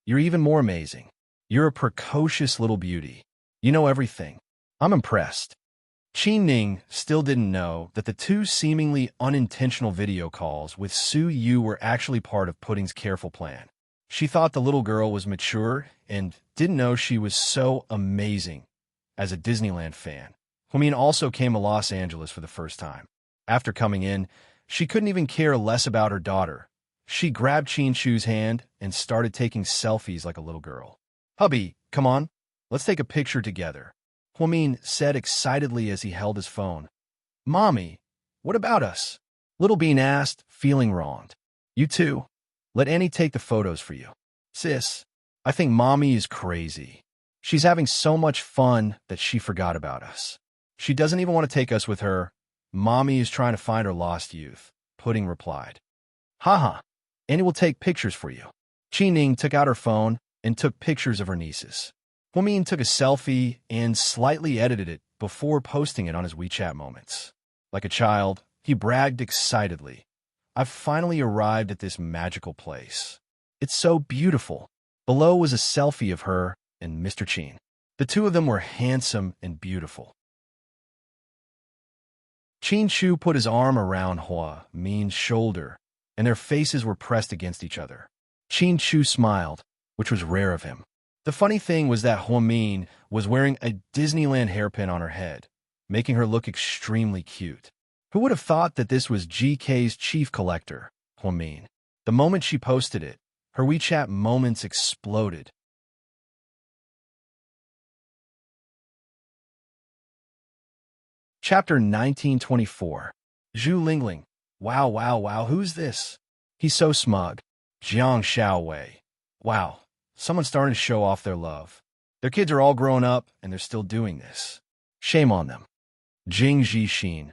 you're even more amazing. You're a precocious little beauty. You know everything. I'm impressed. Qin Ning still didn't know that the two seemingly unintentional video calls with Su Yu were actually part of Pudding's careful plan. She thought the little girl was mature and didn't know she was so amazing as a Disneyland fan. Huamin also came to Los Angeles for the first time. After coming in, she couldn't even care less about her daughter. She grabbed Qin Chu's hand and started taking selfies like a little girl. Hubby, come on, let's take a picture together, Huamin said excitedly as he held his phone. Mommy, what about us? Little Bean asked, feeling wronged. You too. Let Annie take the photos for you. Sis, I think Mommy is crazy. She's having so much fun that she forgot about us. She doesn't even want to take us with her. Mommy is trying to find her lost youth, Pudding replied. Haha, Annie will take pictures for you. Qin Ning took out her phone and took pictures of her nieces. Huamin took a selfie and slightly edited it before posting it on his WeChat moments. Like a child, he bragged excitedly. I've finally arrived at this magical place. It's so beautiful. Below was a selfie of her and Mr. Qin. The two of them were handsome and beautiful. Qin Chu put his arm around Hua Min's shoulder, and their faces were pressed against each other. Qin Chu smiled, which was rare of him. The funny thing was that Hua Min was wearing a Disneyland hairpin on her head, making her look extremely cute. Who would have thought that this was GK's chief collector, Hua Min? The moment she posted it, her WeChat moments exploded. Chapter 1924. Zhu Lingling. Wow, wow, wow, who's this? He's so smug. Jiang Xiaowei. Wow, someone's starting to show off their love. Their kids are all grown up, and they're still doing this. Shame on them. Jing Jixin.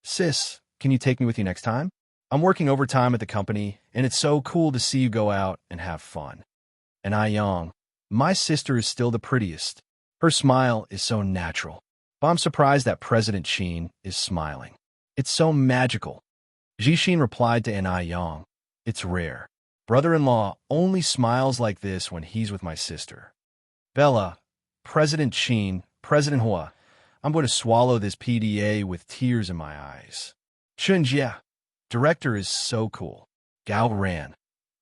Sis, can you take me with you next time? I'm working overtime at the company, and it's so cool to see you go out and have fun. And Yang. My sister is still the prettiest. Her smile is so natural. But I'm surprised that President Qin is smiling. It's so magical. Jixin replied to Yang. It's rare. Brother-in-law only smiles like this when he's with my sister. Bella, President Qin, President Hua, I'm going to swallow this PDA with tears in my eyes. Chunjia, director is so cool. Gao Ran,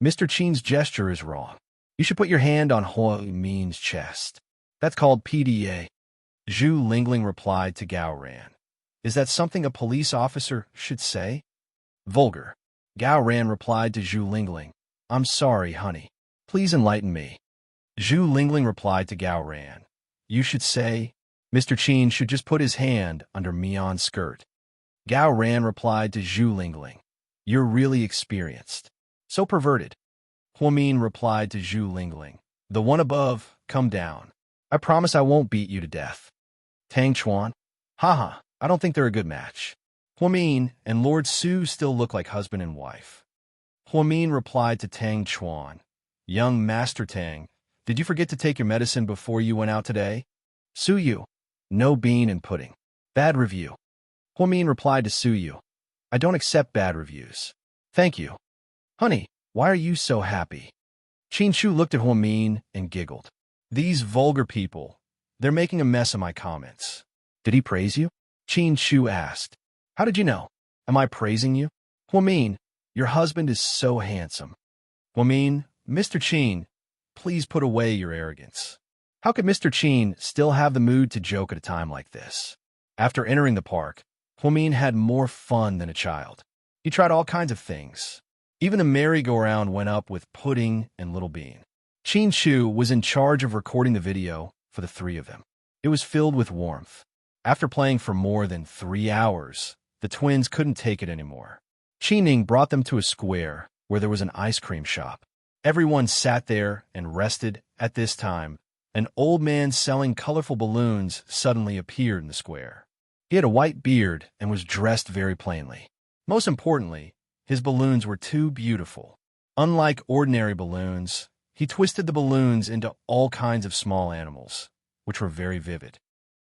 Mr. Qin's gesture is wrong. You should put your hand on Hua Min's chest. That's called PDA. Zhu Lingling replied to Gao Ran. Is that something a police officer should say? Vulgar. Gao Ran replied to Zhu Lingling. I'm sorry, honey. Please enlighten me. Zhu Lingling replied to Gao Ran. You should say, Mr. Qin should just put his hand under Mion's skirt. Gao Ran replied to Zhu Lingling. You're really experienced. So perverted. Huamin replied to Zhu Lingling. The one above, come down. I promise I won't beat you to death. Tang Chuan? Haha, I don't think they're a good match. Huamin and Lord Su still look like husband and wife. Huamin replied to Tang Chuan, Young Master Tang, did you forget to take your medicine before you went out today? Su Yu, no bean and pudding. Bad review. Huamin replied to Su Yu, I don't accept bad reviews. Thank you. Honey, why are you so happy? Qin Shu looked at Huamin and giggled. These vulgar people, they're making a mess of my comments. Did he praise you? Qin Shu asked. How did you know? Am I praising you? Huamin, your husband is so handsome. Huamin, Mr. Qin, please put away your arrogance. How could Mr. Qin still have the mood to joke at a time like this? After entering the park, Huamin had more fun than a child. He tried all kinds of things. Even the merry-go-round went up with Pudding and Little Bean. Qin Shu was in charge of recording the video for the three of them. It was filled with warmth. After playing for more than 3 hours, the twins couldn't take it anymore. Qining brought them to a square where there was an ice cream shop. Everyone sat there and rested. At this time, an old man selling colorful balloons suddenly appeared in the square. He had a white beard and was dressed very plainly. Most importantly, his balloons were too beautiful. Unlike ordinary balloons, he twisted the balloons into all kinds of small animals, which were very vivid.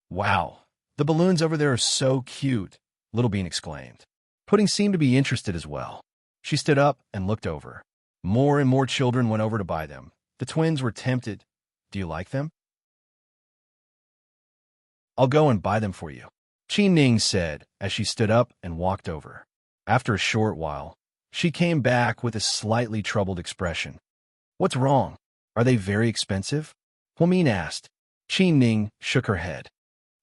Wow, the balloons over there are so cute, Little Bean exclaimed. Pudding seemed to be interested as well. She stood up and looked over. More and more children went over to buy them. The twins were tempted. Do you like them? I'll go and buy them for you, Qi Ning said as she stood up and walked over. After a short while, she came back with a slightly troubled expression. What's wrong? Are they very expensive? Huamin asked. Qi Ning shook her head.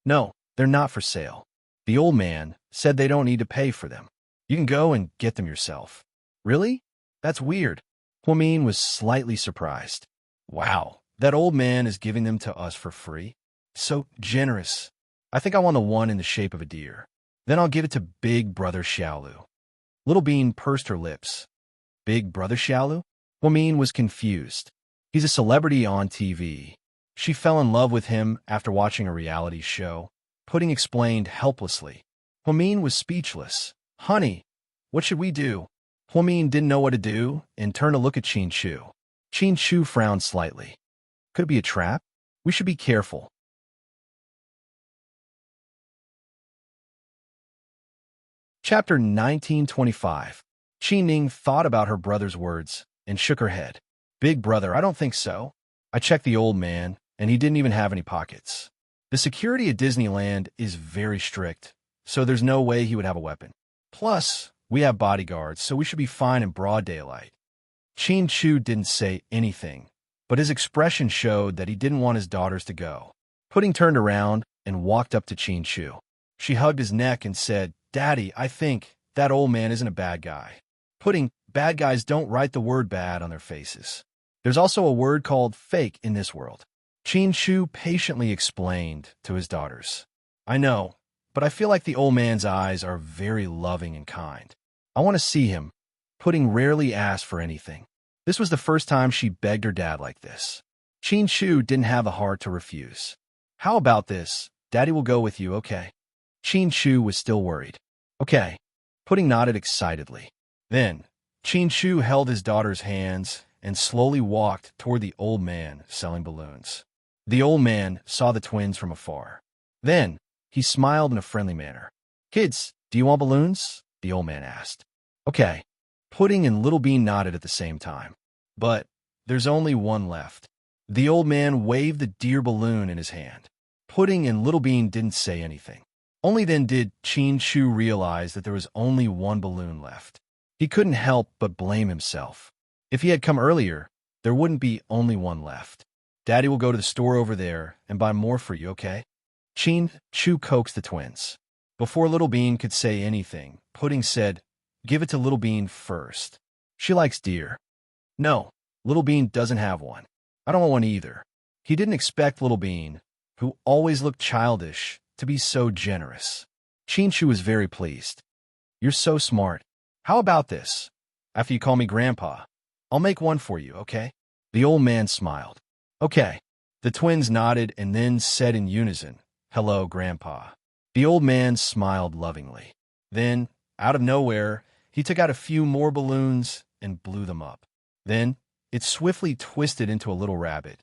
No, they're not for sale. The old man said they don't need to pay for them. You can go and get them yourself. Really? That's weird. Huamin was slightly surprised. Wow, that old man is giving them to us for free? So generous. I think I want the one in the shape of a deer. Then I'll give it to Big Brother Xiaolu. Little Bean pursed her lips. Big Brother Xiaolu? Huamin was confused. He's a celebrity on TV. She fell in love with him after watching a reality show. Pudding explained helplessly. Huamin was speechless. Honey, what should we do? Huamin didn't know what to do and turned to look at Qin Shu. Qin Shu frowned slightly. Could it be a trap? We should be careful. Chapter 1925. Qi Ning thought about her brother's words and shook her head. Big brother, I don't think so. I checked the old man, and he didn't even have any pockets. The security at Disneyland is very strict, so there's no way he would have a weapon. Plus, we have bodyguards, so we should be fine in broad daylight. Qin Shu didn't say anything, but his expression showed that he didn't want his daughters to go. Pudding turned around and walked up to Qin Shu. She hugged his neck and said, Daddy, I think that old man isn't a bad guy. Pudding, bad guys don't write the word bad on their faces. There's also a word called fake in this world. Qin Shu patiently explained to his daughters. I know, but I feel like the old man's eyes are very loving and kind. I want to see him. Pudding rarely asked for anything. This was the first time she begged her dad like this. Qin Shu didn't have the heart to refuse. How about this? Daddy will go with you, okay? Qin Shu was still worried. Okay. Pudding nodded excitedly. Then, Qin Shu held his daughter's hands and slowly walked toward the old man selling balloons. The old man saw the twins from afar. Then, he smiled in a friendly manner. Kids, do you want balloons? The old man asked. Okay. Pudding and Little Bean nodded at the same time. But there's only one left. The old man waved the deer balloon in his hand. Pudding and Little Bean didn't say anything. Only then did Qin Shu realize that there was only one balloon left. He couldn't help but blame himself. If he had come earlier, there wouldn't be only one left. Daddy will go to the store over there and buy more for you, okay? Qin Shu coaxed the twins. Before Little Bean could say anything, Pudding said, Give it to Little Bean first. She likes deer. No, Little Bean doesn't have one. I don't want one either. He didn't expect Little Bean, who always looked childish, to be so generous. Qin Shu was very pleased. You're so smart. How about this? After you call me Grandpa, I'll make one for you, okay? The old man smiled. Okay. The twins nodded and then said in unison, "Hello, Grandpa." The old man smiled lovingly. Then, out of nowhere, he took out a few more balloons and blew them up. Then, it swiftly twisted into a little rabbit.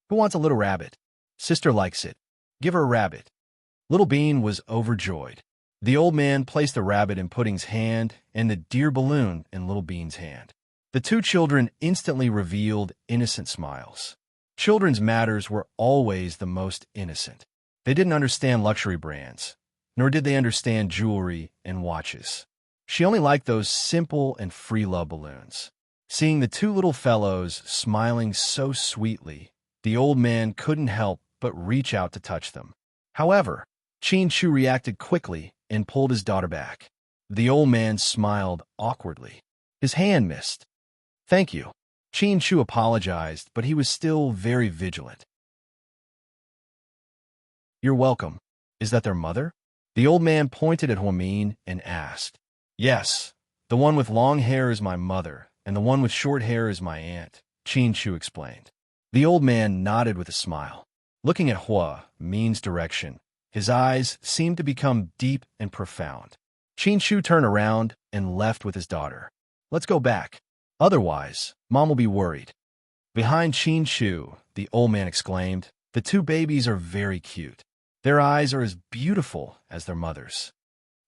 "Who wants a little rabbit? Sister likes it. Give her a rabbit." Little Bean was overjoyed. The old man placed the rabbit in Pudding's hand and the dear balloon in Little Bean's hand. The two children instantly revealed innocent smiles. Children's matters were always the most innocent. They didn't understand luxury brands, nor did they understand jewelry and watches. She only liked those simple and free love balloons. Seeing the two little fellows smiling so sweetly, the old man couldn't help but reach out to touch them. However, Chin-Chu reacted quickly and pulled his daughter back. The old man smiled awkwardly. His hand missed. "Thank you." Chin-Chu apologized, but he was still very vigilant. "You're welcome. Is that their mother?" The old man pointed at Huamin and asked. "Yes, the one with long hair is my mother, and the one with short hair is my aunt," Chin-Chu explained. The old man nodded with a smile. Looking at Hua Min's direction, his eyes seemed to become deep and profound. Chin-Chu turned around and left with his daughter. "Let's go back. Otherwise, Mom will be worried." Behind Chin-Chu, the old man exclaimed, "The two babies are very cute. Their eyes are as beautiful as their mother's."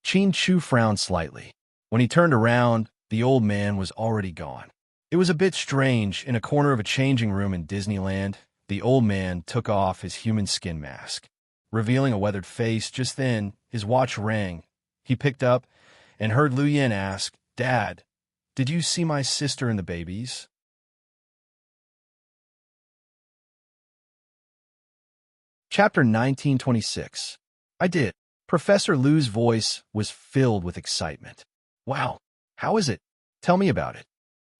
Chin-Chu frowned slightly. When he turned around, the old man was already gone. It was a bit strange. In a corner of a changing room in Disneyland, the old man took off his human skin mask. Revealing a weathered face, just then, his watch rang. He picked up and heard Lu Yin ask, "Dad, did you see my sister and the babies?" Chapter 1926. "I did." Professor Lu's voice was filled with excitement. "Wow, how is it? Tell me about it."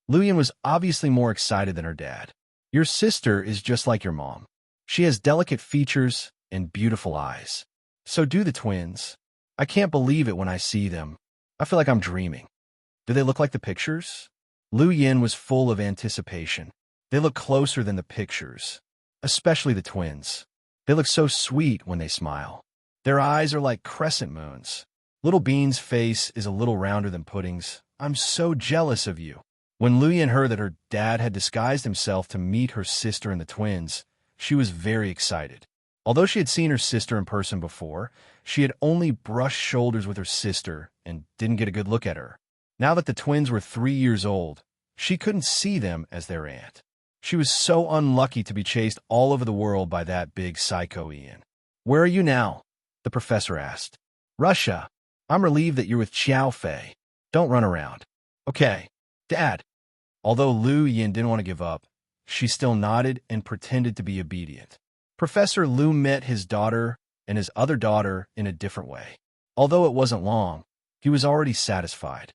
Lu Yin was obviously more excited than her dad. "Your sister is just like your mom. She has delicate features and beautiful eyes. So do the twins. I can't believe it when I see them. I feel like I'm dreaming. Do they look like the pictures?" Lu Yin was full of anticipation. "They look closer than the pictures, especially the twins. They look so sweet when they smile. Their eyes are like crescent moons. Little Bean's face is a little rounder than Pudding's. I'm so jealous of you." When Lu Yin heard that her dad had disguised himself to meet her sister and the twins, she was very excited. Although she had seen her sister in person before, she had only brushed shoulders with her sister and didn't get a good look at her. Now that the twins were 3 years old, she couldn't see them as their aunt. She was so unlucky to be chased all over the world by that big psycho Ian. "Where are you now?" the professor asked. "Russia. I'm relieved that you're with Xiao Fei. Don't run around." "Okay, Dad." Although Lu Yin didn't want to give up, she still nodded and pretended to be obedient. Professor Lu met his daughter and his other daughter in a different way. Although it wasn't long, he was already satisfied.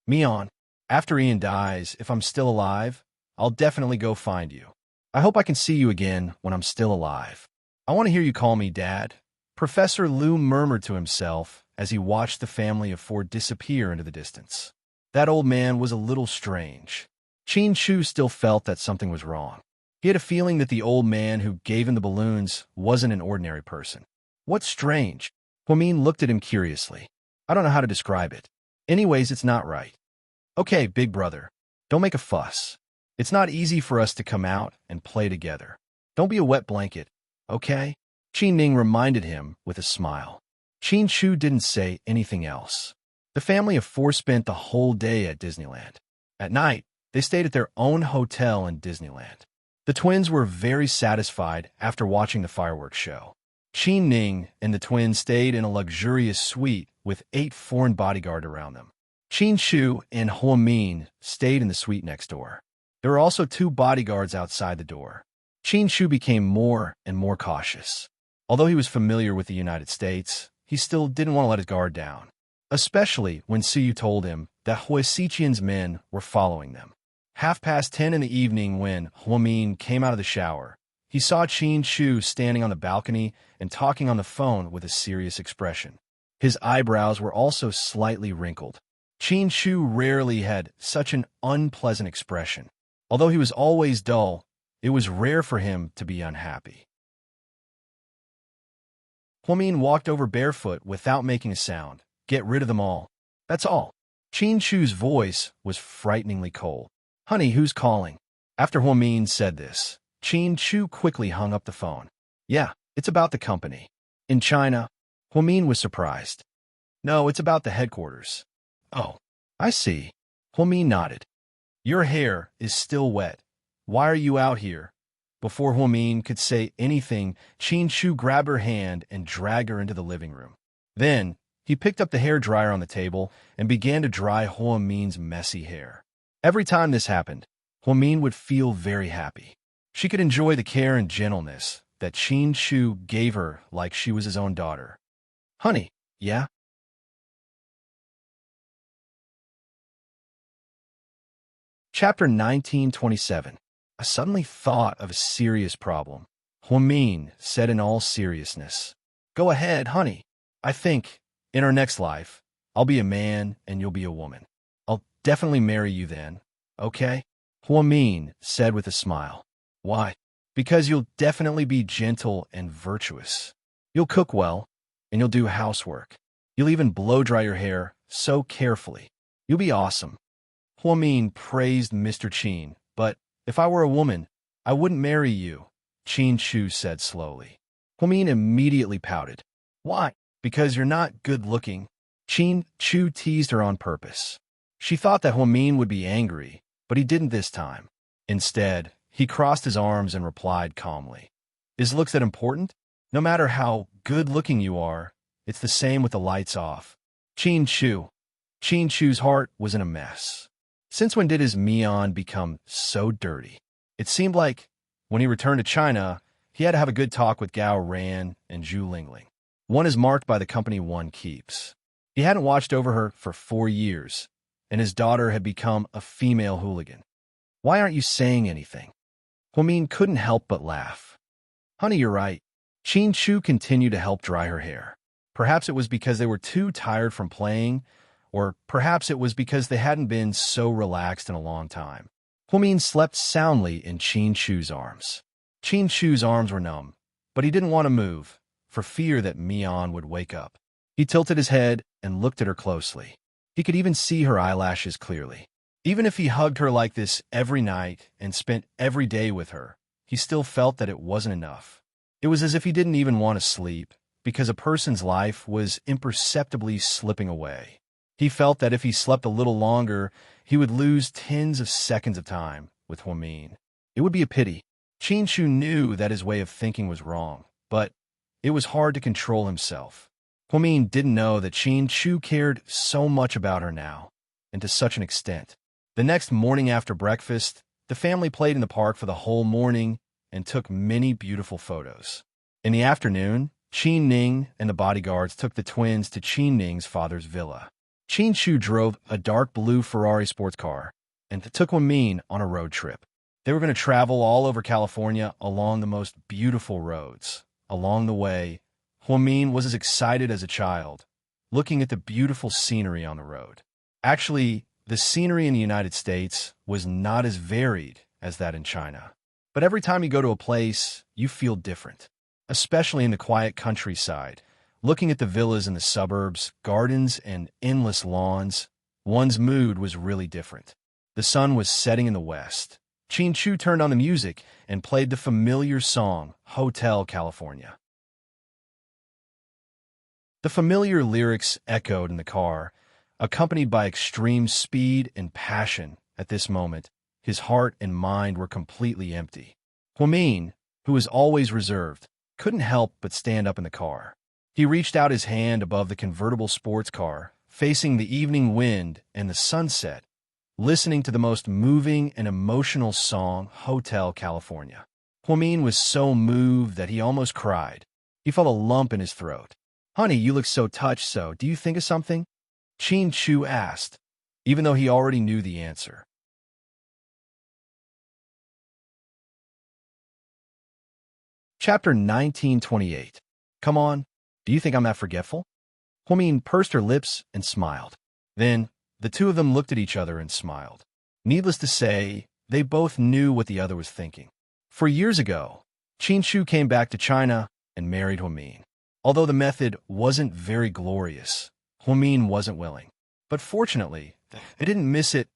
"Mion, after Ian dies, if I'm still alive, I'll definitely go find you. I hope I can see you again when I'm still alive. I want to hear you call me Dad." Professor Lu murmured to himself as he watched the family of 4 disappear into the distance. That old man was a little strange. Chin-Chu still felt that something was wrong. He had a feeling that the old man who gave him the balloons wasn't an ordinary person. "What's strange?" Huamin looked at him curiously. "I don't know how to describe it. Anyways, it's not right." "Okay, big brother. Don't make a fuss. It's not easy for us to come out and play together. Don't be a wet blanket, okay?" Qin-Ning reminded him with a smile. Chin-Chu didn't say anything else. The family of 4 spent the whole day at Disneyland. At night, they stayed at their own hotel in Disneyland. The twins were very satisfied after watching the fireworks show. Qin-Ning and the twins stayed in a luxurious suite with 8 foreign bodyguards around them. Chin-Chu and Huamin stayed in the suite next door. There were also 2 bodyguards outside the door. Chin-Chu became more and more cautious. Although he was familiar with the United States, he still didn't want to let his guard down, especially when Siyu told him that Hui Xiqian's men were following them. 10:30 in the evening, when Huamin came out of the shower, he saw Chin-Chu standing on the balcony and talking on the phone with a serious expression. His eyebrows were also slightly wrinkled. Chin-Chu rarely had such an unpleasant expression. Although he was always dull, it was rare for him to be unhappy. Huamin walked over barefoot without making a sound. Get rid of them all. That's all. Qin Shu's voice was frighteningly cold. Honey, who's calling? After Huamin said this, Qin Shu quickly hung up the phone. Yeah, it's about the company. In China, Huamin was surprised. No, it's about the headquarters. Oh, I see. Huamin nodded. Your hair is still wet. Why are you out here? Before Huamin could say anything, Qin Shu grabbed her hand and dragged her into the living room. Then, he picked up the hairdryer on the table and began to dry Huamin's messy hair. Every time this happened, Huamin would feel very happy. She could enjoy the care and gentleness that Qin Shu gave her like she was his own daughter. Honey, yeah? Chapter 1927. I suddenly thought of a serious problem. Huamin said in all seriousness. Go ahead, honey. I think, in our next life, I'll be a man and you'll be a woman. I'll definitely marry you then, okay? Huamin said with a smile. Why? Because you'll definitely be gentle and virtuous. You'll cook well, and you'll do housework. You'll even blow-dry your hair so carefully. You'll be awesome. Huamin praised Mr. Qin, but if I were a woman, I wouldn't marry you, Qin Shu said slowly. Huamin immediately pouted. Why? Because you're not good-looking. Qin Shu teased her on purpose. She thought that Huamin would be angry, but he didn't this time. Instead, he crossed his arms and replied calmly. Is looks that important? No matter how good-looking you are, it's the same with the lights off. Qin Shu's heart was in a mess. Since when did his Mian become so dirty? It seemed like, when he returned to China, he had to have a good talk with Gao Ran and Zhu Lingling. One is marked by the company one keeps. He hadn't watched over her for 4 years, and his daughter had become a female hooligan. Why aren't you saying anything? Huamin couldn't help but laugh. Honey, you're right. Qin Shu continued to help dry her hair. Perhaps it was because they were too tired from playing, or perhaps it was because they hadn't been so relaxed in a long time. Huamin slept soundly in Qin Shu's arms. Qin Shu's arms were numb, but he didn't want to move, for fear that Mian would wake up. He tilted his head and looked at her closely. He could even see her eyelashes clearly. Even if he hugged her like this every night and spent every day with her, he still felt that it wasn't enough. It was as if he didn't even want to sleep, because a person's life was imperceptibly slipping away. He felt that if he slept a little longer, he would lose tens of seconds of time with Huamin. It would be a pity. Qin Shu knew that his way of thinking was wrong, but it was hard to control himself. Huamin didn't know that Qin Shu cared so much about her now, and to such an extent. The next morning after breakfast, the family played in the park for the whole morning and took many beautiful photos. In the afternoon, Qin Ning and the bodyguards took the twins to Qin Ning's father's villa. Qin Shu drove a dark blue Ferrari sports car and took Huamin on a road trip. They were going to travel all over California along the most beautiful roads. Along the way, Huamin was as excited as a child, looking at the beautiful scenery on the road. Actually, the scenery in the United States was not as varied as that in China. But every time you go to a place, you feel different, especially in the quiet countryside. Looking at the villas in the suburbs, gardens, and endless lawns, one's mood was really different. The sun was setting in the west. Qin Shu turned on the music and played the familiar song, Hotel California. The familiar lyrics echoed in the car, accompanied by extreme speed and passion. At this moment, his heart and mind were completely empty. Huamin, who was always reserved, couldn't help but stand up in the car. He reached out his hand above the convertible sports car, facing the evening wind and the sunset, listening to the most moving and emotional song, Hotel California. Huamin was so moved that he almost cried. He felt a lump in his throat. Honey, you look so touched, so do you think of something? Qin Shu asked, even though he already knew the answer. Chapter 1928. Come on, do you think I'm that forgetful? Huamin pursed her lips and smiled. Then, the two of them looked at each other and smiled. Needless to say, they both knew what the other was thinking. For years ago, Qin Shu came back to China and married Huamin. Although the method wasn't very glorious, Huamin wasn't willing. But fortunately, they didn't miss it.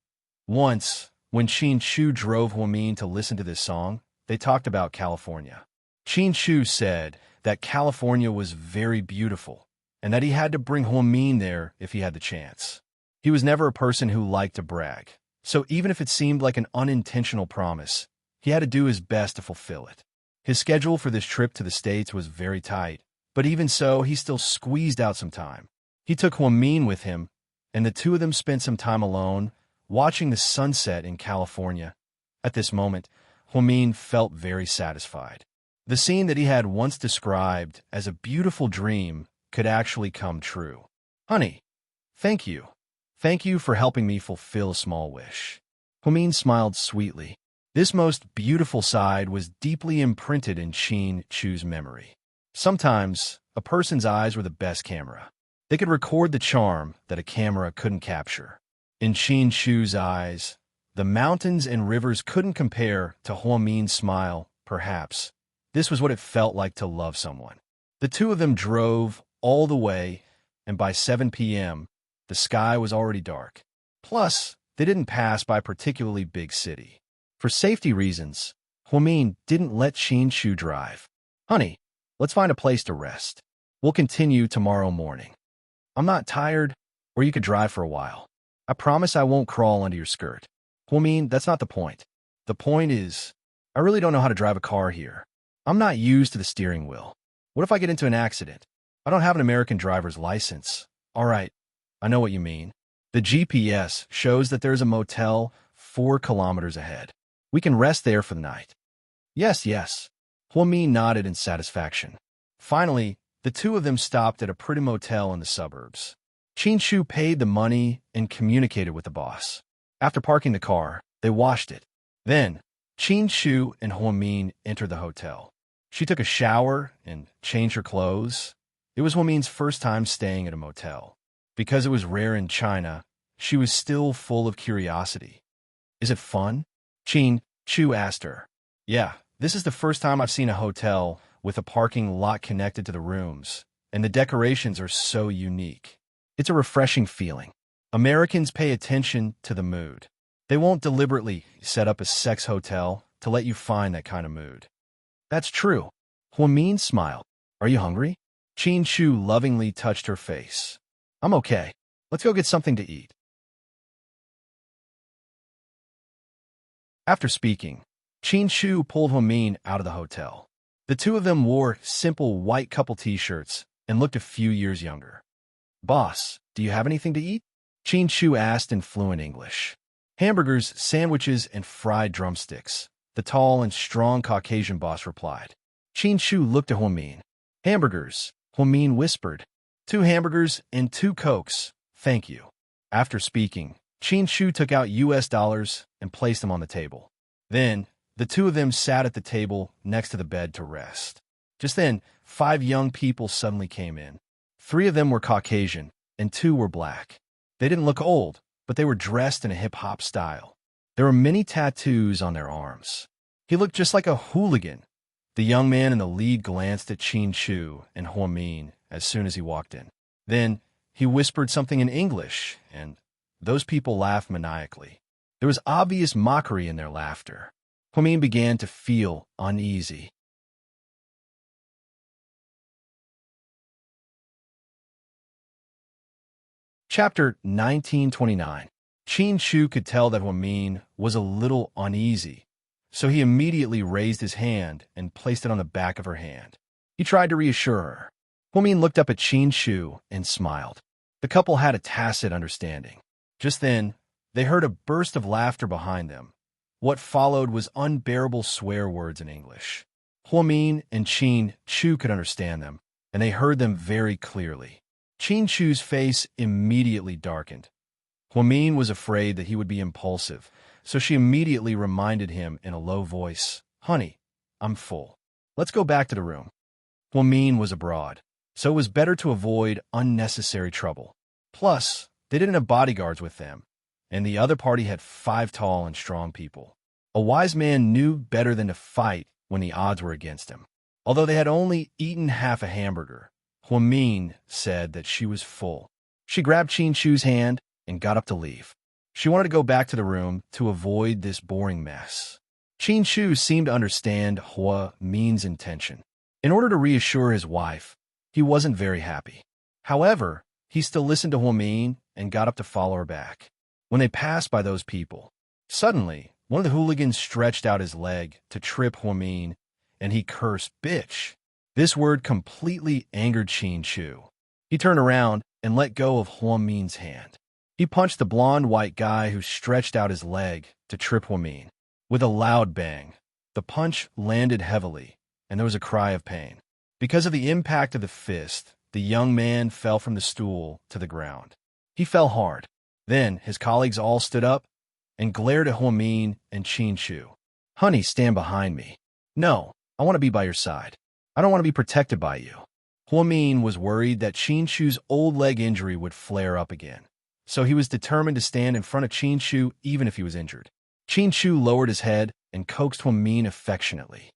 Once, when Qin Shu drove Huamin to listen to this song, they talked about California. Qin Shu said that California was very beautiful, and that he had to bring Huamin there if he had the chance. He was never a person who liked to brag, so even if it seemed like an unintentional promise, he had to do his best to fulfill it. His schedule for this trip to the States was very tight, but even so, he still squeezed out some time. He took Huamin with him, and the two of them spent some time alone, watching the sunset in California. At this moment, Huamin felt very satisfied. The scene that he had once described as a beautiful dream could actually come true. Honey, thank you. Thank you for helping me fulfill a small wish. Huamin smiled sweetly. This most beautiful side was deeply imprinted in Qin Shu's memory. Sometimes, a person's eyes were the best camera. They could record the charm that a camera couldn't capture. In Qin Shu's eyes, the mountains and rivers couldn't compare to Huamin's smile, perhaps. This was what it felt like to love someone. The two of them drove all the way, and by 7 p.m., the sky was already dark. Plus, they didn't pass by a particularly big city. For safety reasons, Huamin didn't let Qin Shu drive. Honey, let's find a place to rest. We'll continue tomorrow morning. I'm not tired, or you could drive for a while. I promise I won't crawl under your skirt. Huamin, that's not the point. The point is, I really don't know how to drive a car here. I'm not used to the steering wheel. What if I get into an accident? I don't have an American driver's license. All right, I know what you mean. The GPS shows that there's a motel 4 kilometers ahead. We can rest there for the night. Yes, yes. Huamin nodded in satisfaction. Finally, the two of them stopped at a pretty motel in the suburbs. Qin Shu paid the money and communicated with the boss. After parking the car, they washed it. Then, Qin Shu and Huamin entered the hotel. She took a shower and changed her clothes. It was Huamin's first time staying at a motel. Because it was rare in China, she was still full of curiosity. Is it fun? Qin Shu asked her. Yeah, this is the first time I've seen a hotel with a parking lot connected to the rooms, and the decorations are so unique. It's a refreshing feeling. Americans pay attention to the mood. They won't deliberately set up a sex hotel to let you find that kind of mood. That's true. Huamin smiled. Are you hungry? Qin Shu lovingly touched her face. I'm okay. Let's go get something to eat. After speaking, Qin Shu pulled Huamin out of the hotel. The two of them wore simple white couple t-shirts and looked a few years younger. Boss, do you have anything to eat? Qin Shu asked in fluent English. Hamburgers, sandwiches, and fried drumsticks, the tall and strong Caucasian boss replied. Qin Shu looked at Huamin. Hamburgers, Huamin whispered. 2 hamburgers and 2 Cokes, thank you. After speaking, Qin Shu took out US dollars and placed them on the table. Then, the two of them sat at the table next to the bed to rest. Just then, 5 young people suddenly came in. 3 of them were Caucasian, and 2 were black. They didn't look old, but they were dressed in a hip-hop style. There were many tattoos on their arms. He looked just like a hooligan. The young man in the lead glanced at Qin Shu and Huamin as soon as he walked in. Then, he whispered something in English, and those people laughed maniacally. There was obvious mockery in their laughter. Huamin began to feel uneasy. Chapter 1929. Qin Shu could tell that Huamin was a little uneasy, so he immediately raised his hand and placed it on the back of her hand. He tried to reassure her. Huamin looked up at Qin Shu and smiled. The couple had a tacit understanding. Just then, they heard a burst of laughter behind them. What followed was unbearable swear words in English. Huamin and Qin Shu could understand them, and they heard them very clearly. Qin Shu's face immediately darkened. Huamin was afraid that he would be impulsive, so she immediately reminded him in a low voice, Honey, I'm full. Let's go back to the room. Huamin was abroad, so it was better to avoid unnecessary trouble. Plus, they didn't have bodyguards with them, and the other party had 5 tall and strong people. A wise man knew better than to fight when the odds were against him. Although they had only eaten half a hamburger, Huamin said that she was full. She grabbed Qin Shu's hand and got up to leave. She wanted to go back to the room to avoid this boring mess. Qin Shu seemed to understand Hua Min's intention. In order to reassure his wife, he wasn't very happy. However, he still listened to Hua Min and got up to follow her back. When they passed by those people, suddenly, one of the hooligans stretched out his leg to trip Hua Min, and he cursed, "Bitch." This word completely angered Qin Shu. He turned around and let go of Hua Min's hand. He punched the blonde white guy who stretched out his leg to trip Hua Min. With a loud bang, the punch landed heavily, and there was a cry of pain. Because of the impact of the fist, the young man fell from the stool to the ground. He fell hard. Then his colleagues all stood up and glared at Hua Min and Qin Shu. "Honey, stand behind me." "No, I want to be by your side. I don't want to be protected by you." Hua Min was worried that Qin Shu's old leg injury would flare up again, so he was determined to stand in front of Qin Shu even if he was injured. Qin Shu lowered his head and coaxed Hua Min affectionately.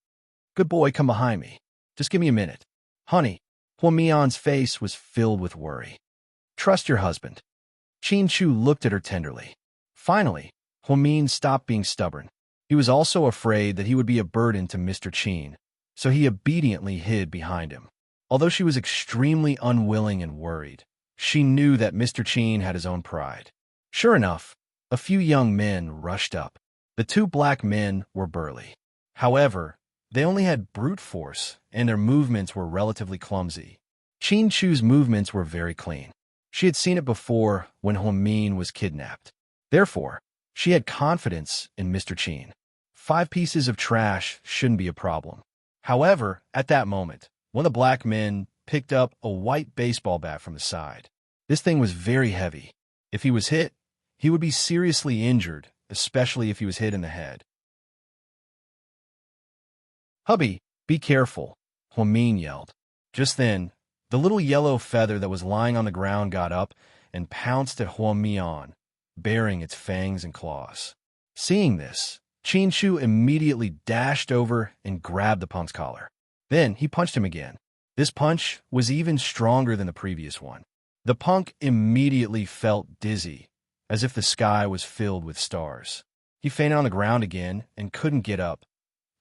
"Good boy, come behind me. Just give me a minute." "Honey," Hua Min's face was filled with worry. "Trust your husband." Qin Shu looked at her tenderly. Finally, Hua Min stopped being stubborn. He was also afraid that he would be a burden to Mr. Qin, so he obediently hid behind him. Although she was extremely unwilling and worried, she knew that Mr. Qin had his own pride. Sure enough, a few young men rushed up. The two black men were burly. However, they only had brute force, and their movements were relatively clumsy. Qin Shu's movements were very clean. She had seen it before when Hua Min was kidnapped. Therefore, she had confidence in Mr. Qin. 5 pieces of trash shouldn't be a problem. However, at that moment, one of the black men picked up a white baseball bat from the side. This thing was very heavy. If he was hit, he would be seriously injured, especially if he was hit in the head. "Hubby, be careful," Hua Min yelled. Just then, the little yellow feather that was lying on the ground got up and pounced at Hua Min, baring its fangs and claws. Seeing this, Qin Shu immediately dashed over and grabbed the punk's collar. Then he punched him again. This punch was even stronger than the previous one. The punk immediately felt dizzy, as if the sky was filled with stars. He fainted on the ground again and couldn't get up.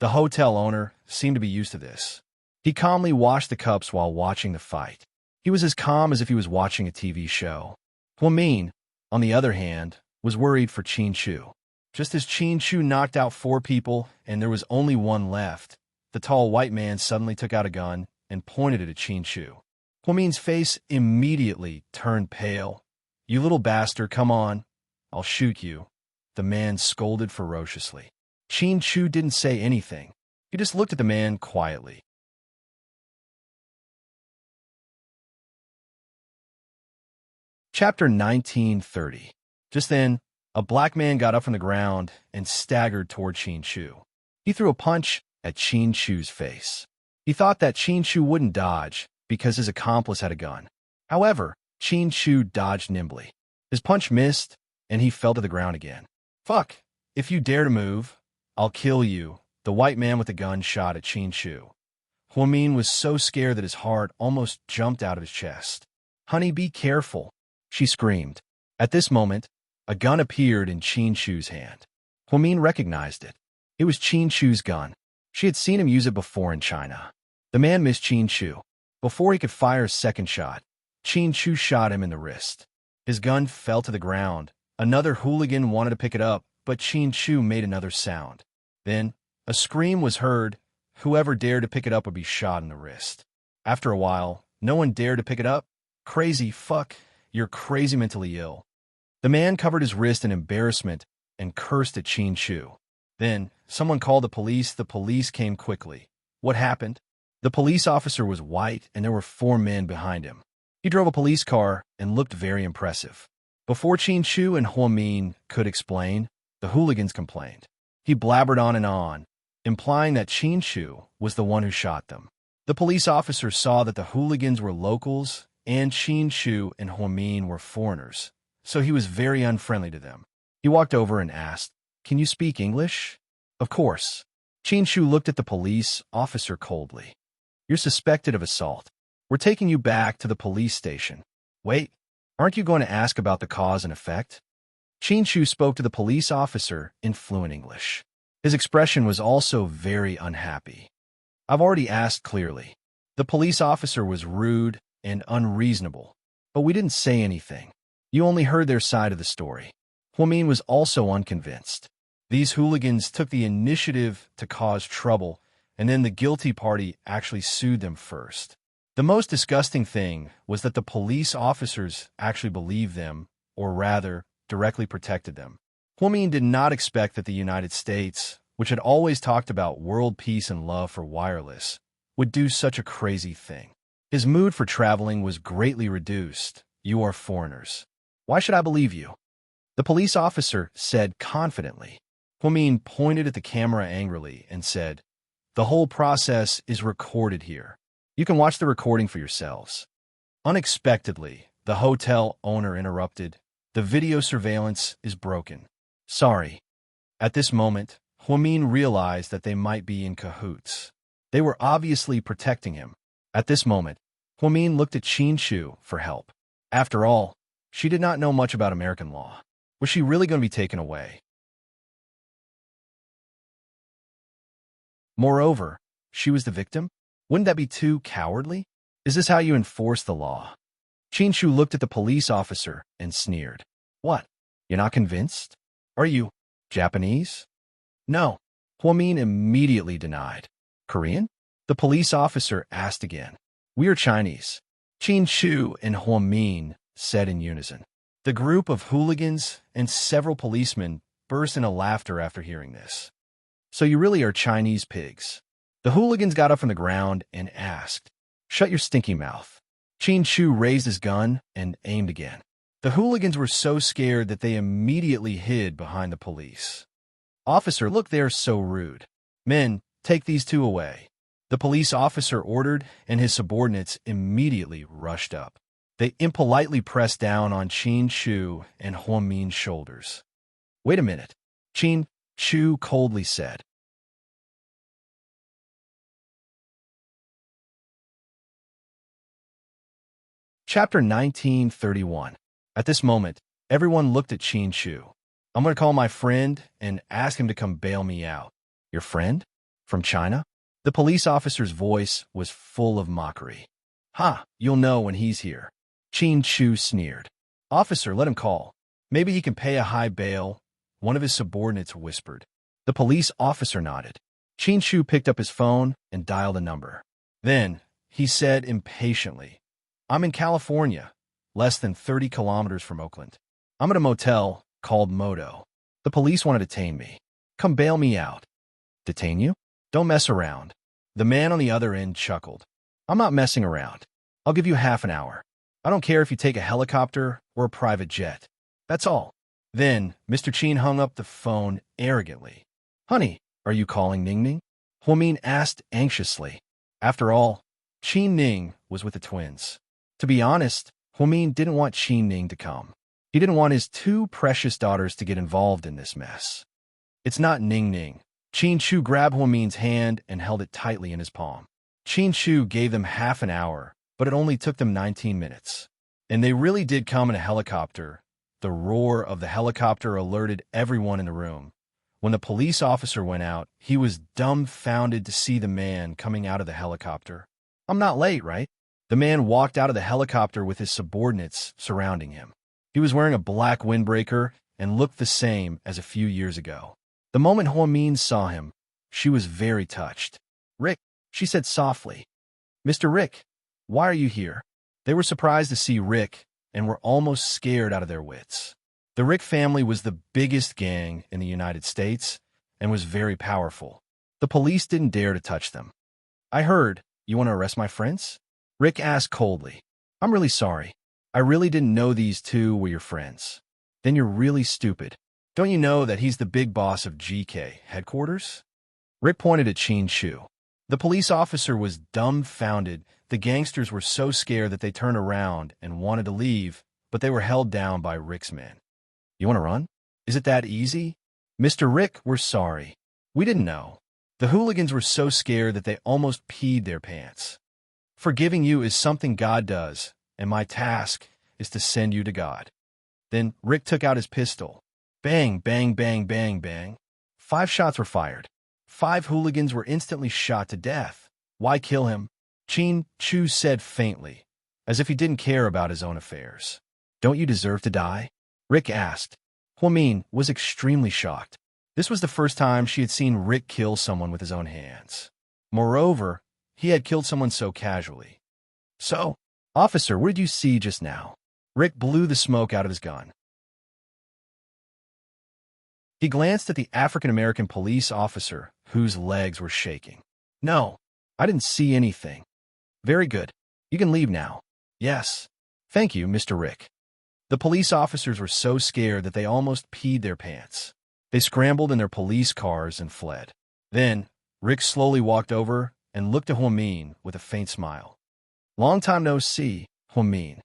The hotel owner seemed to be used to this. He calmly washed the cups while watching the fight. He was as calm as if he was watching a TV show. Hua Min, on the other hand, was worried for Qin Shu. Just as Qin Shu knocked out 4 people and there was only one left, the tall white man suddenly took out a gun and pointed it at Qin Shu. Hua Min's face immediately turned pale. "You little bastard, come on. I'll shoot you," the man scolded ferociously. Qin Shu didn't say anything. He just looked at the man quietly. Chapter 1930. Just then, a black man got up from the ground and staggered toward Qin Shu. He threw a punch at Qin Shu's face. He thought that Qin Shu wouldn't dodge because his accomplice had a gun. However, Qin Shu dodged nimbly. His punch missed, and he fell to the ground again. "Fuck! If you dare to move, I'll kill you," the white man with the gun shot at Qin Shu. Hua Min was so scared that his heart almost jumped out of his chest. "Honey, be careful," she screamed. At this moment, a gun appeared in Qin Shu's hand. Hua Min recognized it. It was Qin Shu's gun. She had seen him use it before in China. The man missed Qin Shu. Before he could fire a second shot, Qin Shu shot him in the wrist. His gun fell to the ground. Another hooligan wanted to pick it up, but Qin Shu made another sound. Then, a scream was heard. Whoever dared to pick it up would be shot in the wrist. After a while, no one dared to pick it up. "Crazy fuck, you're crazy mentally ill." The man covered his wrist in embarrassment and cursed at Qin Shu. Then, someone called the police. The police came quickly. What happened? The police officer was white, and there were 4 men behind him. He drove a police car and looked very impressive. Before Qin Shu and Hua Min could explain, the hooligans complained. He blabbered on, implying that Qin Shu was the one who shot them. The police officer saw that the hooligans were locals and Qin Shu and Hua Min were foreigners, so he was very unfriendly to them. He walked over and asked, "Can you speak English?" "Of course." Qin Shu looked at the police officer coldly. "You're suspected of assault. We're taking you back to the police station. Wait, aren't you going to ask about the cause and effect? Shu spoke to the police officer in fluent English. His expression was also very unhappy. I've already asked clearly. The police officer was rude and unreasonable, but we didn't say anything. You only heard their side of the story. Huamin was also unconvinced. These hooligans took the initiative to cause trouble, and then the guilty party actually sued them first. The most disgusting thing was that the police officers actually believed them, or rather, directly protected them. Huamin did not expect that the United States, which had always talked about world peace and love for wireless, would do such a crazy thing. His mood for traveling was greatly reduced. You are foreigners. Why should I believe you? The police officer said confidently. Huamin pointed at the camera angrily and said, "The whole process is recorded here. You can watch the recording for yourselves." Unexpectedly, the hotel owner interrupted. "The video surveillance is broken." Sorry. At this moment, Huamin realized that they might be in cahoots. They were obviously protecting him. At this moment, Huamin looked at Shu for help. After all, she did not know much about American law. Was she really going to be taken away? Moreover, she was the victim? Wouldn't that be too cowardly? Is this how you enforce the law? Shu looked at the police officer and sneered. What? You're not convinced? Are you Japanese? No. Huamin immediately denied. Korean? The police officer asked again. We are Chinese. Shu and Huamin said in unison. The group of hooligans and several policemen burst into laughter after hearing this. So you really are Chinese pigs. The hooligans got up from the ground and asked, Shut your stinky mouth. Shu raised his gun and aimed again. The hooligans were so scared that they immediately hid behind the police. Officer, look, they're so rude. Men, take these two away. The police officer ordered, and his subordinates immediately rushed up. They impolitely pressed down on Shu and Huamin's shoulders. Wait a minute, Shu coldly said. Chapter 1931. At this moment, everyone looked at Shu. I'm going to call my friend and ask him to come bail me out. Your friend? From China? The police officer's voice was full of mockery. Ha, you'll know when he's here. Shu sneered. Officer, let him call. Maybe he can pay a high bail, one of his subordinates whispered. The police officer nodded. Shu picked up his phone and dialed a number. Then, he said impatiently, I'm in California, less than 30 kilometers from Oakland. I'm at a motel called Moto. The police want to detain me. Come bail me out. Detain you? Don't mess around. The man on the other end chuckled. I'm not messing around. I'll give you half an hour. I don't care if you take a helicopter or a private jet. That's all. Then, Mr. Chin hung up the phone arrogantly. Honey, are you calling Ning Ning? Huamin asked anxiously. After all, Qin Ning was with the twins. To be honest, Huamin didn't want Qin Ning to come. He didn't want his two precious daughters to get involved in this mess. It's not Ning Ning. Shu grabbed Huamin's hand and held it tightly in his palm. Shu gave them half an hour, but it only took them 19 minutes. And they really did come in a helicopter. The roar of the helicopter alerted everyone in the room. When the police officer went out, he was dumbfounded to see the man coming out of the helicopter. I'm not late, right? The man walked out of the helicopter with his subordinates surrounding him. He was wearing a black windbreaker and looked the same as a few years ago. The moment Huamin saw him, she was very touched. Rick, she said softly. Mr. Rick, why are you here? They were surprised to see Rick and were almost scared out of their wits. The Rick family was the biggest gang in the United States and was very powerful. The police didn't dare to touch them. I heard, you want to arrest my friends? Rick asked coldly. I'm really sorry. I really didn't know these two were your friends. Then you're really stupid. Don't you know that he's the big boss of GK headquarters? Rick pointed at Shu. The police officer was dumbfounded. The gangsters were so scared that they turned around and wanted to leave, but they were held down by Rick's men. You want to run? Is it that easy? Mr. Rick, we're sorry. We didn't know. The hooligans were so scared that they almost peed their pants. Forgiving you is something God does, and my task is to send you to God." Then Rick took out his pistol. Bang, bang, bang, bang, bang. 5 shots were fired. 5 hooligans were instantly shot to death. "Why kill him?" Chin Chu said faintly, as if he didn't care about his own affairs. "Don't you deserve to die?" Rick asked. Huamin was extremely shocked. This was the first time she had seen Rick kill someone with his own hands. Moreover, he had killed someone so casually. "So, officer, what did you see just now?" Rick blew the smoke out of his gun. He glanced at the African-American police officer, whose legs were shaking. "No, I didn't see anything." "Very good. You can leave now." "Yes. Thank you, Mr. Rick." The police officers were so scared that they almost peed their pants. They scrambled in their police cars and fled. Then, Rick slowly walked over and looked at Huamin with a faint smile. "Long time no see, Huamin."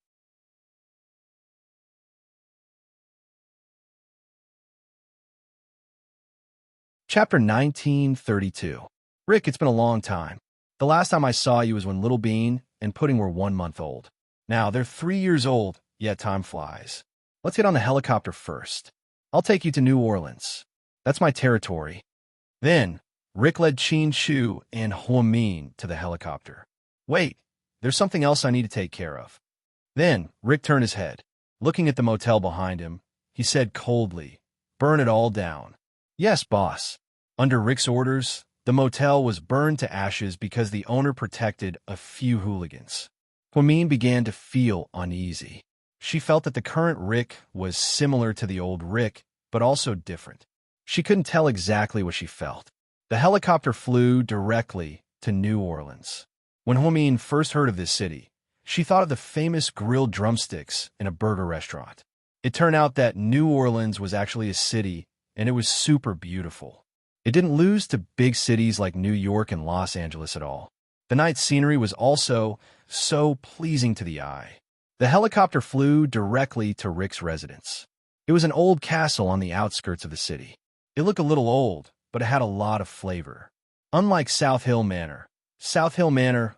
Chapter 1932. "Rick, it's been a long time. The last time I saw you was when Little Bean and Pudding were 1 month old. Now they're 3 years old, yet time flies. Let's get on the helicopter first. I'll take you to New Orleans. That's my territory." Then, Rick led Chin Chu and Huamin to the helicopter. "Wait, there's something else I need to take care of." Then, Rick turned his head. Looking at the motel behind him, he said coldly, "Burn it all down." "Yes, boss." Under Rick's orders, the motel was burned to ashes because the owner protected a few hooligans. Huamin began to feel uneasy. She felt that the current Rick was similar to the old Rick, but also different. She couldn't tell exactly what she felt. The helicopter flew directly to New Orleans. When Huamin first heard of this city, she thought of the famous grilled drumsticks in a burger restaurant. It turned out that New Orleans was actually a city, and it was super beautiful. It didn't lose to big cities like New York and Los Angeles at all. The night scenery was also so pleasing to the eye. The helicopter flew directly to Rick's residence. It was an old castle on the outskirts of the city. It looked a little old, but it had a lot of flavor. Unlike South Hill Manor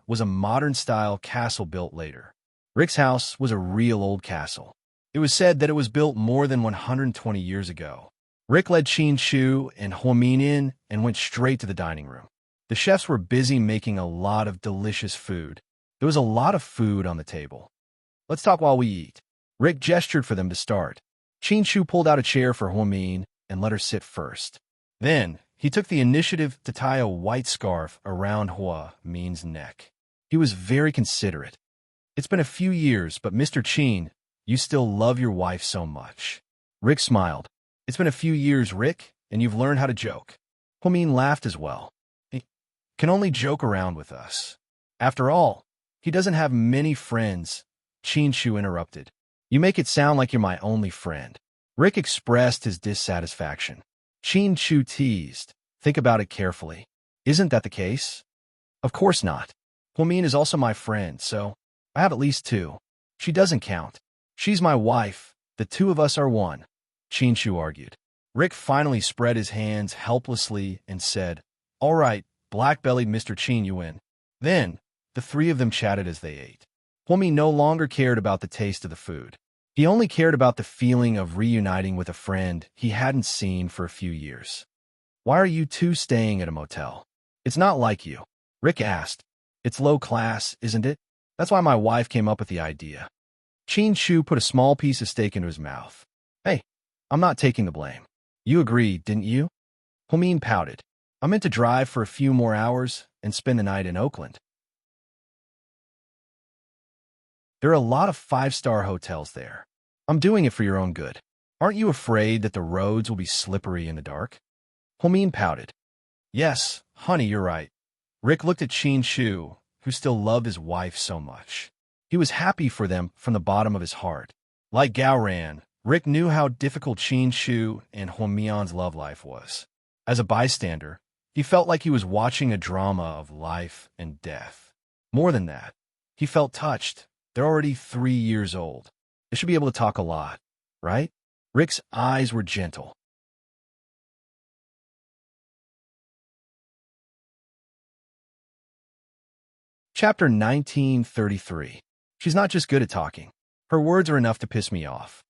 was a modern-style castle built later. Rick's house was a real old castle. It was said that it was built more than 120 years ago. Rick led Chin Chu and Huamin in and went straight to the dining room. The chefs were busy making a lot of delicious food. There was a lot of food on the table. "Let's talk while we eat." Rick gestured for them to start. Chin Chu pulled out a chair for Huamin and let her sit first. Then, he took the initiative to tie a white scarf around Huamin's neck. He was very considerate. "It's been a few years, but Mr. Chin, you still love your wife so much." Rick smiled. "It's been a few years, Rick, and you've learned how to joke." Huamin laughed as well. "He can only joke around with us. After all, he doesn't have many friends," Chin Chu interrupted. "You make it sound like you're my only friend." Rick expressed his dissatisfaction. Chin Chu teased, "Think about it carefully. Isn't that the case?" "Of course not. Huamin is also my friend, so I have at least 2. She doesn't count. She's my wife. The 2 of us are one," Chin Chu argued. Rick finally spread his hands helplessly and said, "All right, black-bellied Mr. Chin, you win." Then, the 3 of them chatted as they ate. Huamin no longer cared about the taste of the food. He only cared about the feeling of reuniting with a friend he hadn't seen for a few years. "Why are you 2 staying at a motel?" "It's not like you," Rick asked. "It's low class, isn't it? That's why my wife came up with the idea." Chin Chu put a small piece of steak into his mouth. "Hey, I'm not taking the blame. You agreed, didn't you?" Huamin pouted. "I meant to drive for a few more hours and spend the night in Oakland. There are a lot of 5-star hotels there. I'm doing it for your own good. Aren't you afraid that the roads will be slippery in the dark?" Huamin pouted. "Yes, honey, you're right." Rick looked at Chin Chu, who still loved his wife so much. He was happy for them from the bottom of his heart. Like Gaoran, Rick knew how difficult Chin Chu and Huamin's love life was. As a bystander, he felt like he was watching a drama of life and death. More than that, he felt touched. They're already 3 years old. They should be able to talk a lot, right? Rick's eyes were gentle. Chapter 1933. She's not just good at talking. Her words are enough to piss me off.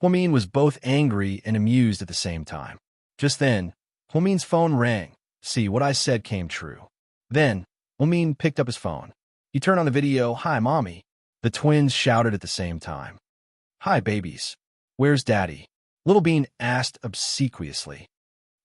Huamin was both angry and amused at the same time. Just then, Huamin's phone rang. See, what I said came true. Then, Huamin picked up his phone. He turned on the video. "Hi, Mommy." The twins shouted at the same time. "Hi, babies. Where's Daddy?" Little Bean asked obsequiously.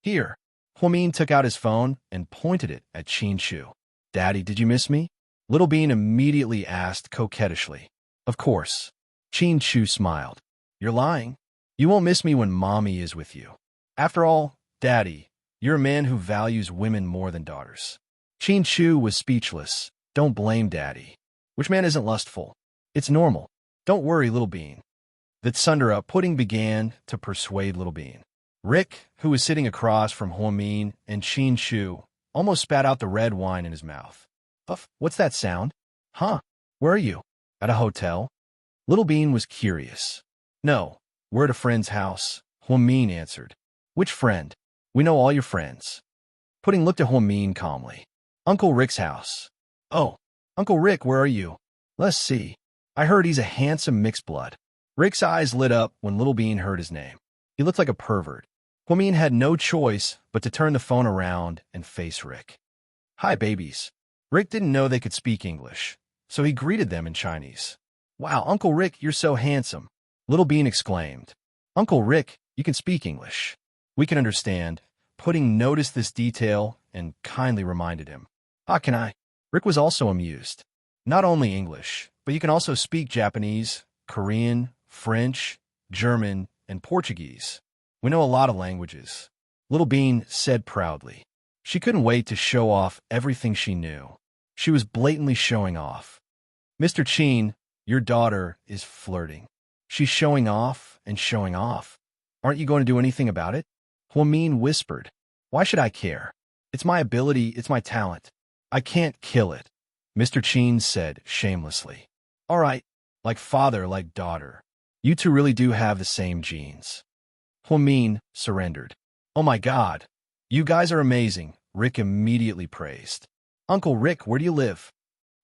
"Here." Huamin took out his phone and pointed it at Qin Shu. "Daddy, did you miss me?" Little Bean immediately asked coquettishly. "Of course." Qin Shu smiled. "You're lying. You won't miss me when Mommy is with you. After all, Daddy, you're a man who values women more than daughters." Qin Shu was speechless. "Don't blame Daddy. Which man isn't lustful? It's normal. Don't worry, Little Bean." The Tsundere pudding began to persuade Little Bean. Rick, who was sitting across from Huamin and Qin Shu, almost spat out the red wine in his mouth. "Uff, what's that sound?" "Huh? Where are you? At a hotel?" Little Bean was curious. "No, we're at a friend's house," Huamin answered. "Which friend?" "We know all your friends." Pudding looked at Huamin calmly. "Uncle Rick's house." "Oh, Uncle Rick, where are you?" "Let's see. I heard he's a handsome mixed blood." Rick's eyes lit up when Little Bean heard his name. He looked like a pervert. Huamin had no choice but to turn the phone around and face Rick. "Hi, babies." Rick didn't know they could speak English, so he greeted them in Chinese. "Wow, Uncle Rick, you're so handsome," Little Bean exclaimed. "Uncle Rick, you can speak English. We can understand." Pudding noticed this detail and kindly reminded him. "Ah, can I?" Rick was also amused. "Not only English, but you can also speak Japanese, Korean, French, German, and Portuguese. We know a lot of languages," Little Bean said proudly. She couldn't wait to show off everything she knew. She was blatantly showing off. "Mr. Qin, your daughter is flirting. She's showing off and showing off. Aren't you going to do anything about it?" Huamin whispered. "Why should I care? It's my ability, it's my talent. I can't kill it," Mr. Qin said shamelessly. "All right, like father, like daughter. You two really do have the same genes." Huamin surrendered. "Oh my God, you guys are amazing," Rick immediately praised. "Uncle Rick, where do you live?"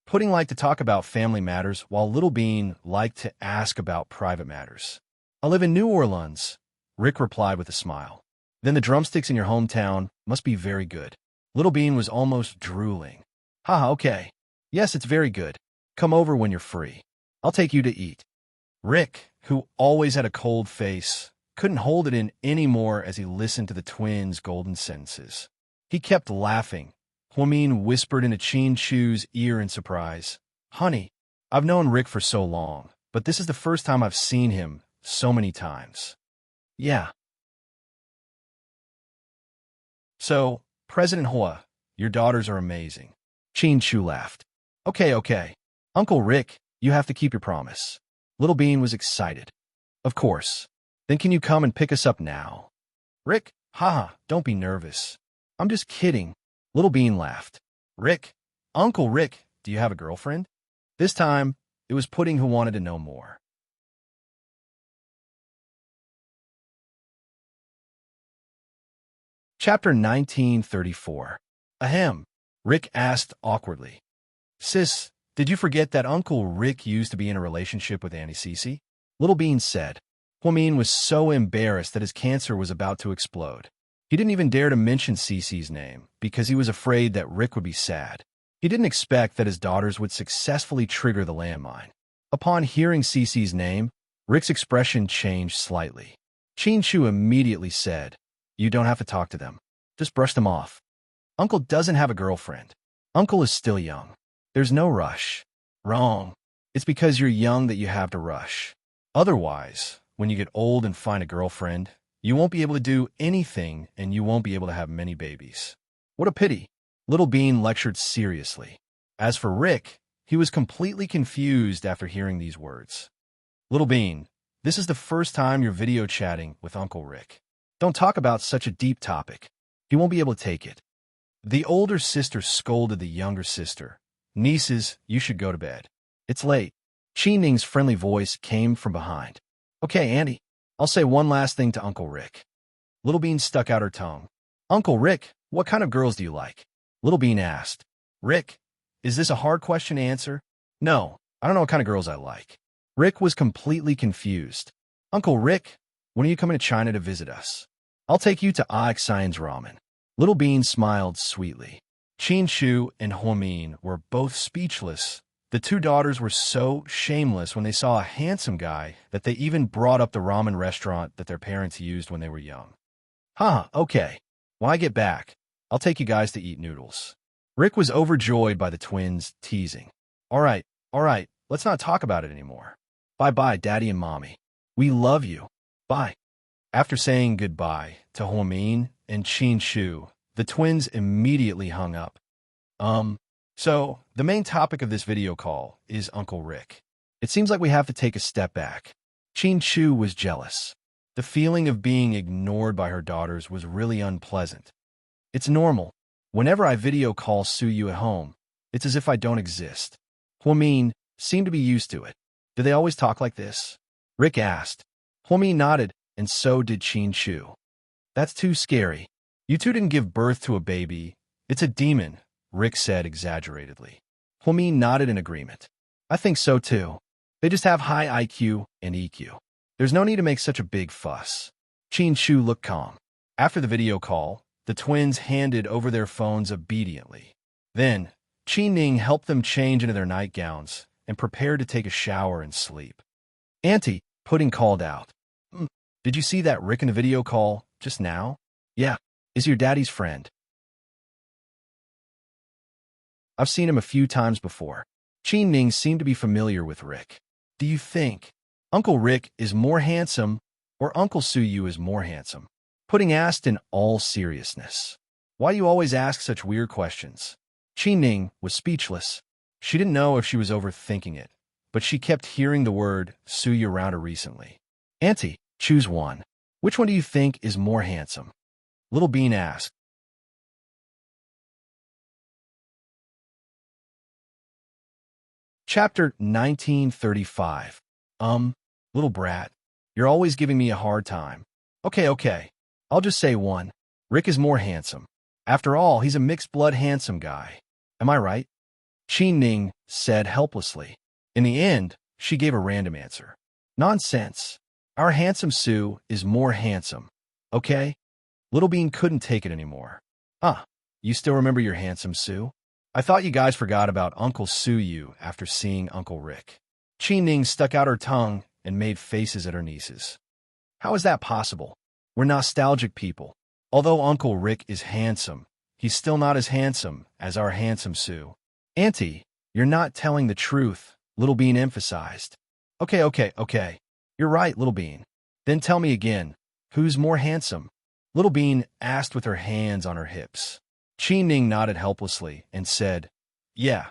Pudding liked to talk about family matters, while Little Bean liked to ask about private matters. "I live in New Orleans," Rick replied with a smile. "Then the drumsticks in your hometown must be very good." Little Bean was almost drooling. "Haha, okay. Yes, it's very good. Come over when you're free. I'll take you to eat." Rick, who always had a cold face, couldn't hold it in anymore as he listened to the twins' golden sentences. He kept laughing. Huamin whispered into Qin Shu's ear in surprise. "Honey, I've known Rick for so long, but this is the first time I've seen him so many times." "Yeah." "So, President Hua, your daughters are amazing." Qin Shu laughed. Okay. Uncle Rick, you have to keep your promise." Little Bean was excited. "Of course. Then can you come and pick us up now?" "Rick, haha, don't be nervous. I'm just kidding." Little Bean laughed. "Rick, Uncle Rick, do you have a girlfriend?" This time, it was Pudding who wanted to know more. Chapter 1934. Ahem, Rick asked awkwardly. "Sis, did you forget that Uncle Rick used to be in a relationship with Auntie Cece?" Little Bean said. Huamin was so embarrassed that his cancer was about to explode. He didn't even dare to mention Cece's name because he was afraid that Rick would be sad. He didn't expect that his daughters would successfully trigger the landmine. Upon hearing Cece's name, Rick's expression changed slightly. Qin Shu immediately said, "You don't have to talk to them. Just brush them off. Uncle doesn't have a girlfriend. Uncle is still young. There's no rush." "Wrong. It's because you're young that you have to rush. Otherwise, when you get old and find a girlfriend, you won't be able to do anything and you won't be able to have many babies." "What a pity," Little Bean lectured seriously. As for Rick, he was completely confused after hearing these words. "Little Bean, this is the first time you're video chatting with Uncle Rick. Don't talk about such a deep topic. He won't be able to take it." The older sister scolded the younger sister. "Nieces, you should go to bed. It's late." Qi Ning's friendly voice came from behind. "Okay, Auntie, I'll say one last thing to Uncle Rick." Little Bean stuck out her tongue. "Uncle Rick, what kind of girls do you like?" Little Bean asked. "Rick, Is this a hard question to answer? No, I don't know what kind of girls I like. Rick was completely confused. Uncle Rick, when are you coming to China to visit us? I'll take you to Xian's ramen. Little Bean smiled sweetly. Qin Shu and Huamin were both speechless. The two daughters were so shameless when they saw a handsome guy that they even brought up the ramen restaurant that their parents used when they were young. Okay. When I get back, I'll take you guys to eat noodles. Rick was overjoyed by the twins' teasing. All right, let's not talk about it anymore. Bye-bye, Daddy and Mommy. We love you. Bye. After saying goodbye to Huamin and Qin Shu, the twins immediately hung up. So, the main topic of this video call is Uncle Rick. It seems like we have to take a step back. Qin Shu was jealous. The feeling of being ignored by her daughters was really unpleasant. It's normal. Whenever I video call Suyu at home, it's as if I don't exist. Huamin seemed to be used to it. Do they always talk like this? Rick asked. Huamin nodded, and so did Qin Shu. That's too scary. You two didn't give birth to a baby. It's a demon, Rick said exaggeratedly. Huamin nodded in agreement. I think so too. They just have high IQ and EQ. There's no need to make such a big fuss. Qin Shu looked calm. After the video call, the twins handed over their phones obediently. Then, Qin Ning helped them change into their nightgowns and prepared to take a shower and sleep. Auntie, Pudding called out. Did you see that Rick in the video call just now? Yeah, is your daddy's friend. I've seen him a few times before. Qin Ning seemed to be familiar with Rick. Do you think Uncle Rick is more handsome or Uncle Suyu is more handsome? Pudding asked in all seriousness. Why do you always ask such weird questions? Qin Ning was speechless. She didn't know if she was overthinking it, but she kept hearing the word Suyu around her recently. Auntie, choose one. Which one do you think is more handsome? Little Bean asked. Chapter 1935. Little brat, you're always giving me a hard time. Okay. I'll just say one. Rick is more handsome. After all, he's a mixed-blood handsome guy. Am I right? Qin Ning said helplessly. In the end, she gave a random answer. Nonsense. Our handsome Sue is more handsome. Okay? Little Bean couldn't take it anymore. You still remember your handsome Sue? I thought you guys forgot about Uncle Suyu after seeing Uncle Rick. Qin Ning stuck out her tongue and made faces at her nieces. How is that possible? We're nostalgic people. Although Uncle Rick is handsome, he's still not as handsome as our handsome Sue. Auntie, you're not telling the truth, Little Bean emphasized. Okay. You're right, Little Bean. Then tell me again, who's more handsome? Little Bean asked with her hands on her hips. Qin Ning nodded helplessly and said, Yeah,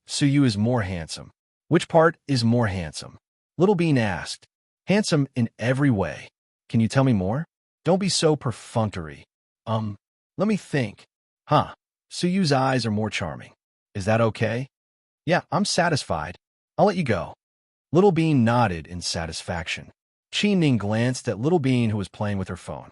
Suyu is more handsome. Which part is more handsome? Little Bean asked. Handsome in every way. Can you tell me more? Don't be so perfunctory. Let me think. Suyu's eyes are more charming. Is that okay? Yeah, I'm satisfied. I'll let you go. Little Bean nodded in satisfaction. Qin Ning glanced at Little Bean, who was playing with her phone.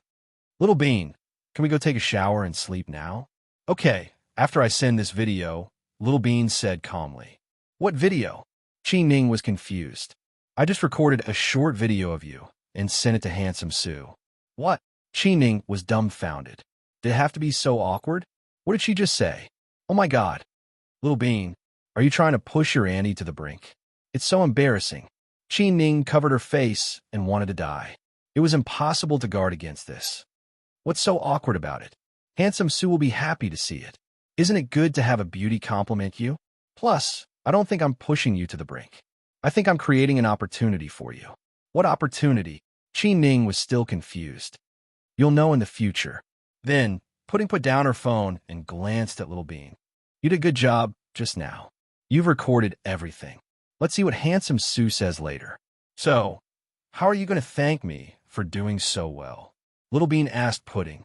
Little Bean, can we go take a shower and sleep now? Okay, after I send this video, Little Bean said calmly. What video? Qin Ning was confused. I just recorded a short video of you and sent it to Handsome Sue. What? Qin Ning was dumbfounded. Did it have to be so awkward? What did she just say? Oh my God. Little Bean, are you trying to push your auntie to the brink? It's so embarrassing. Qin Ning covered her face and wanted to die. It was impossible to guard against this. What's so awkward about it? Handsome Sue will be happy to see it. Isn't it good to have a beauty compliment you? Plus, I don't think I'm pushing you to the brink. I think I'm creating an opportunity for you. What opportunity? Qin Ning was still confused. You'll know in the future. Then, Pudding put down her phone and glanced at Little Bean. You did a good job just now. You've recorded everything. Let's see what Handsome Sue says later. So, how are you going to thank me for doing so well? Little Bean asked Pudding.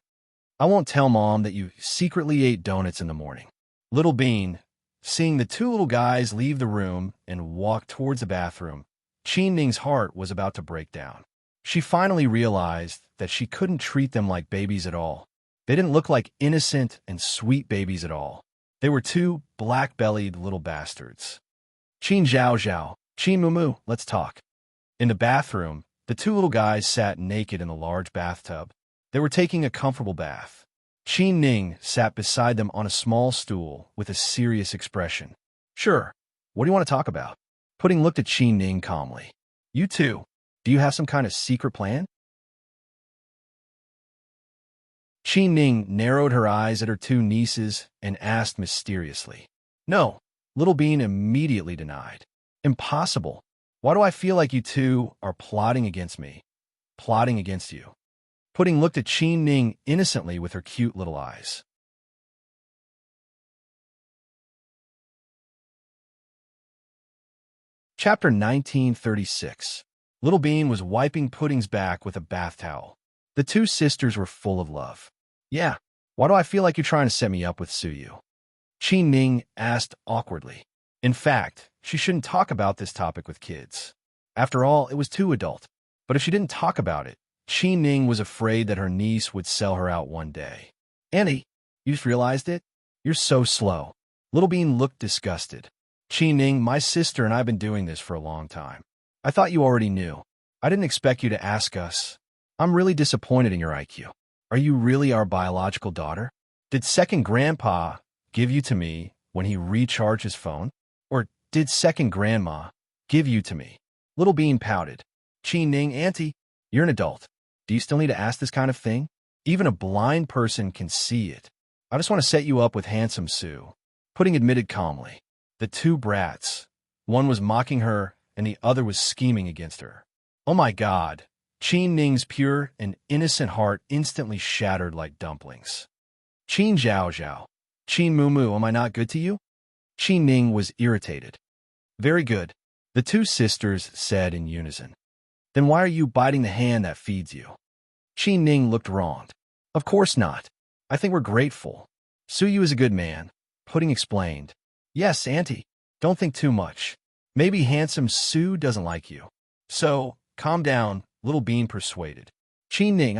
I won't tell Mom that you secretly ate donuts in the morning. Little Bean, seeing the two little guys leave the room and walk towards the bathroom, Qin Ning's heart was about to break down. She finally realized that she couldn't treat them like babies at all. They didn't look like innocent and sweet babies at all. They were two black-bellied little bastards. Qin Zhao Zhao, Qin Mumu, let's talk. In the bathroom, the two little guys sat naked in the large bathtub. They were taking a comfortable bath. Qin Ning sat beside them on a small stool with a serious expression. Sure, what do you want to talk about? Pudding looked at Qin Ning calmly. You two, do you have some kind of secret plan? Qin Ning narrowed her eyes at her two nieces and asked mysteriously. No, Little Bean immediately denied. Impossible. Why do I feel like you two are plotting against me? Plotting against you. Pudding looked at Qin Ning innocently with her cute little eyes. Chapter 1936. Little Bean was wiping Pudding's back with a bath towel. The two sisters were full of love. Yeah, why do I feel like you're trying to set me up with Suyu? Qin Ning asked awkwardly. In fact, she shouldn't talk about this topic with kids. After all, it was too adult. But if she didn't talk about it, Qin Ning was afraid that her niece would sell her out one day. Annie, you just realized it? You're so slow. Little Bean looked disgusted. Qin Ning, my sister and I have been doing this for a long time. I thought you already knew. I didn't expect you to ask us. I'm really disappointed in your IQ. Are you really our biological daughter? Did second grandpa give you to me when he recharged his phone? Or did second grandma give you to me? Little Bean pouted. Qin Ning, Auntie, you're an adult. Do you still need to ask this kind of thing? Even a blind person can see it. I just want to set you up with handsome Sue. Pudding admitted calmly. The two brats. One was mocking her, and the other was scheming against her. Oh my God. Qin Ning's pure and innocent heart instantly shattered like dumplings. Qin Zhao Zhao. Qin Mumu, am I not good to you? Qin Ning was irritated. Very good, the two sisters said in unison. Then why are you biting the hand that feeds you? Qin Ning looked wronged. Of course not. I think we're grateful. Suyu is a good man, Pudding explained. Yes, Auntie. Don't think too much. Maybe handsome Sue doesn't like you. So, calm down, Little Bean persuaded. Qin Ning,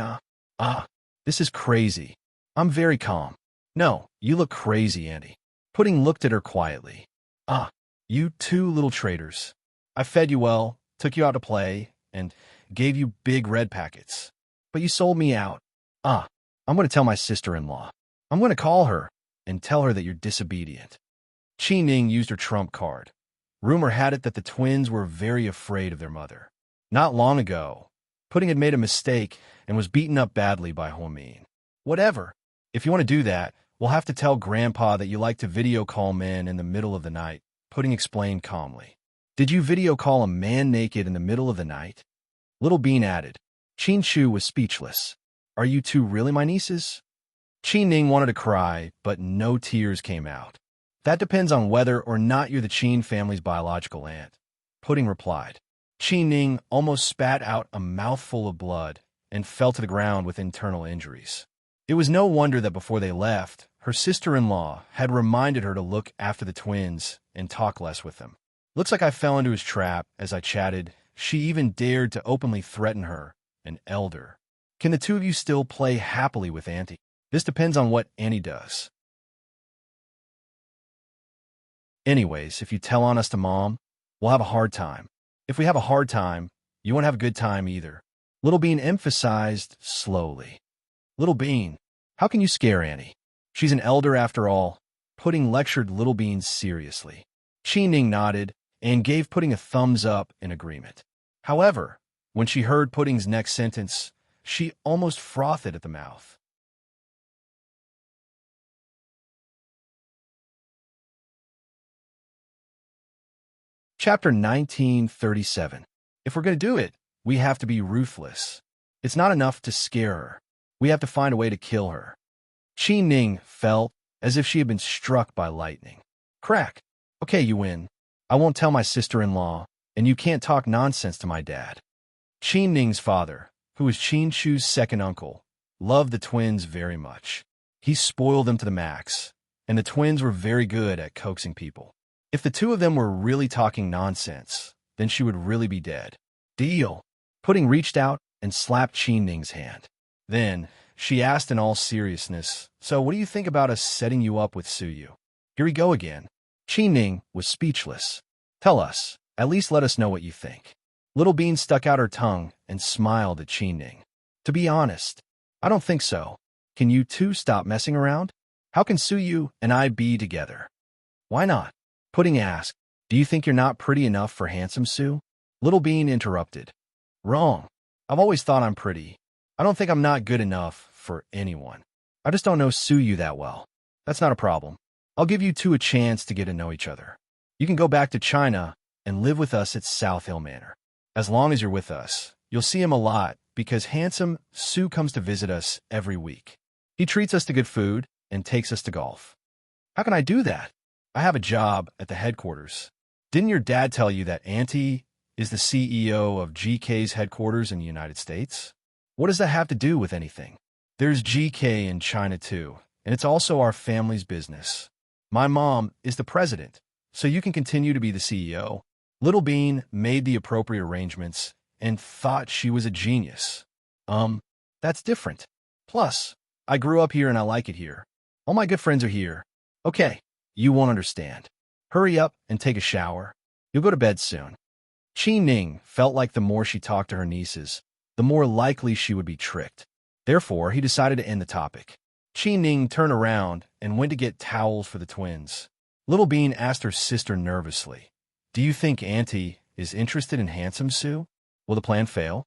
this is crazy. I'm very calm. No, you look crazy, Auntie. Pudding looked at her quietly. You two little traitors. I fed you well, took you out to play, and gave you big red packets. But you sold me out. I'm going to tell my sister-in-law. I'm going to call her and tell her that you're disobedient. Qin Ning used her trump card. Rumor had it that the twins were very afraid of their mother. Not long ago, Pudding had made a mistake and was beaten up badly by Huomin. Whatever. If you want to do that, we'll have to tell Grandpa that you like to video call men in the middle of the night, Pudding explained calmly. Did you video call a man naked in the middle of the night? Little Bean added. Qin Chu was speechless. Are you two really my nieces? Qin Ning wanted to cry, but no tears came out. That depends on whether or not you're the Qin family's biological aunt, Pudding replied. Qin Ning almost spat out a mouthful of blood and fell to the ground with internal injuries. It was no wonder that before they left, her sister-in-law had reminded her to look after the twins and talk less with them. Looks like I fell into his trap as I chatted. She even dared to openly threaten her, an elder. Can the two of you still play happily with Auntie? This depends on what Annie does. Anyways, if you tell on us to Mom, we'll have a hard time. If we have a hard time, you won't have a good time either. Little Bean emphasized slowly. Little Bean, how can you scare Annie? She's an elder after all. Pudding lectured Little Bean seriously. Qin Ning nodded and gave Pudding a thumbs up in agreement. However, when she heard Pudding's next sentence, she almost frothed at the mouth. Chapter 1937. If we're going to do it, we have to be ruthless. It's not enough to scare her. We have to find a way to kill her. Qin Ning felt as if she had been struck by lightning. Crack. Okay, you win. I won't tell my sister-in-law, and you can't talk nonsense to my dad. Qin Ning's father, who was Qin Chu's second uncle, loved the twins very much. He spoiled them to the max, and the twins were very good at coaxing people. If the two of them were really talking nonsense, then she would really be dead. Deal. Pudding reached out and slapped Qin Ning's hand. Then, she asked in all seriousness, so what do you think about us setting you up with Suyu? Here we go again. Qi Ning was speechless. Tell us, at least let us know what you think. Little Bean stuck out her tongue and smiled at Qi Ning. To be honest, I don't think so. Can you two stop messing around? How can Suyu and I be together? Why not? Pudding asked, do you think you're not pretty enough for handsome Su? Little Bean interrupted. Wrong. I've always thought I'm pretty. I don't think I'm not good enough for anyone. I just don't know Suyu that well. That's not a problem. I'll give you two a chance to get to know each other. You can go back to China and live with us at South Hill Manor. As long as you're with us, you'll see him a lot because handsome Su comes to visit us every week. He treats us to good food and takes us to golf. How can I do that? I have a job at the headquarters. Didn't your dad tell you that Auntie is the CEO of GK's headquarters in the United States? What does that have to do with anything? There's GK in China too, and it's also our family's business. My mom is the president, so you can continue to be the CEO. Little Bean made the appropriate arrangements and thought she was a genius. That's different. Plus, I grew up here and I like it here. All my good friends are here. Okay, you won't understand. Hurry up and take a shower. You'll go to bed soon. Qi Ning felt like the more she talked to her nieces, the more likely she would be tricked. Therefore, he decided to end the topic. Qi Ning turned around and went to get towels for the twins. Little Bean asked her sister nervously, do you think Auntie is interested in handsome Su? Will the plan fail?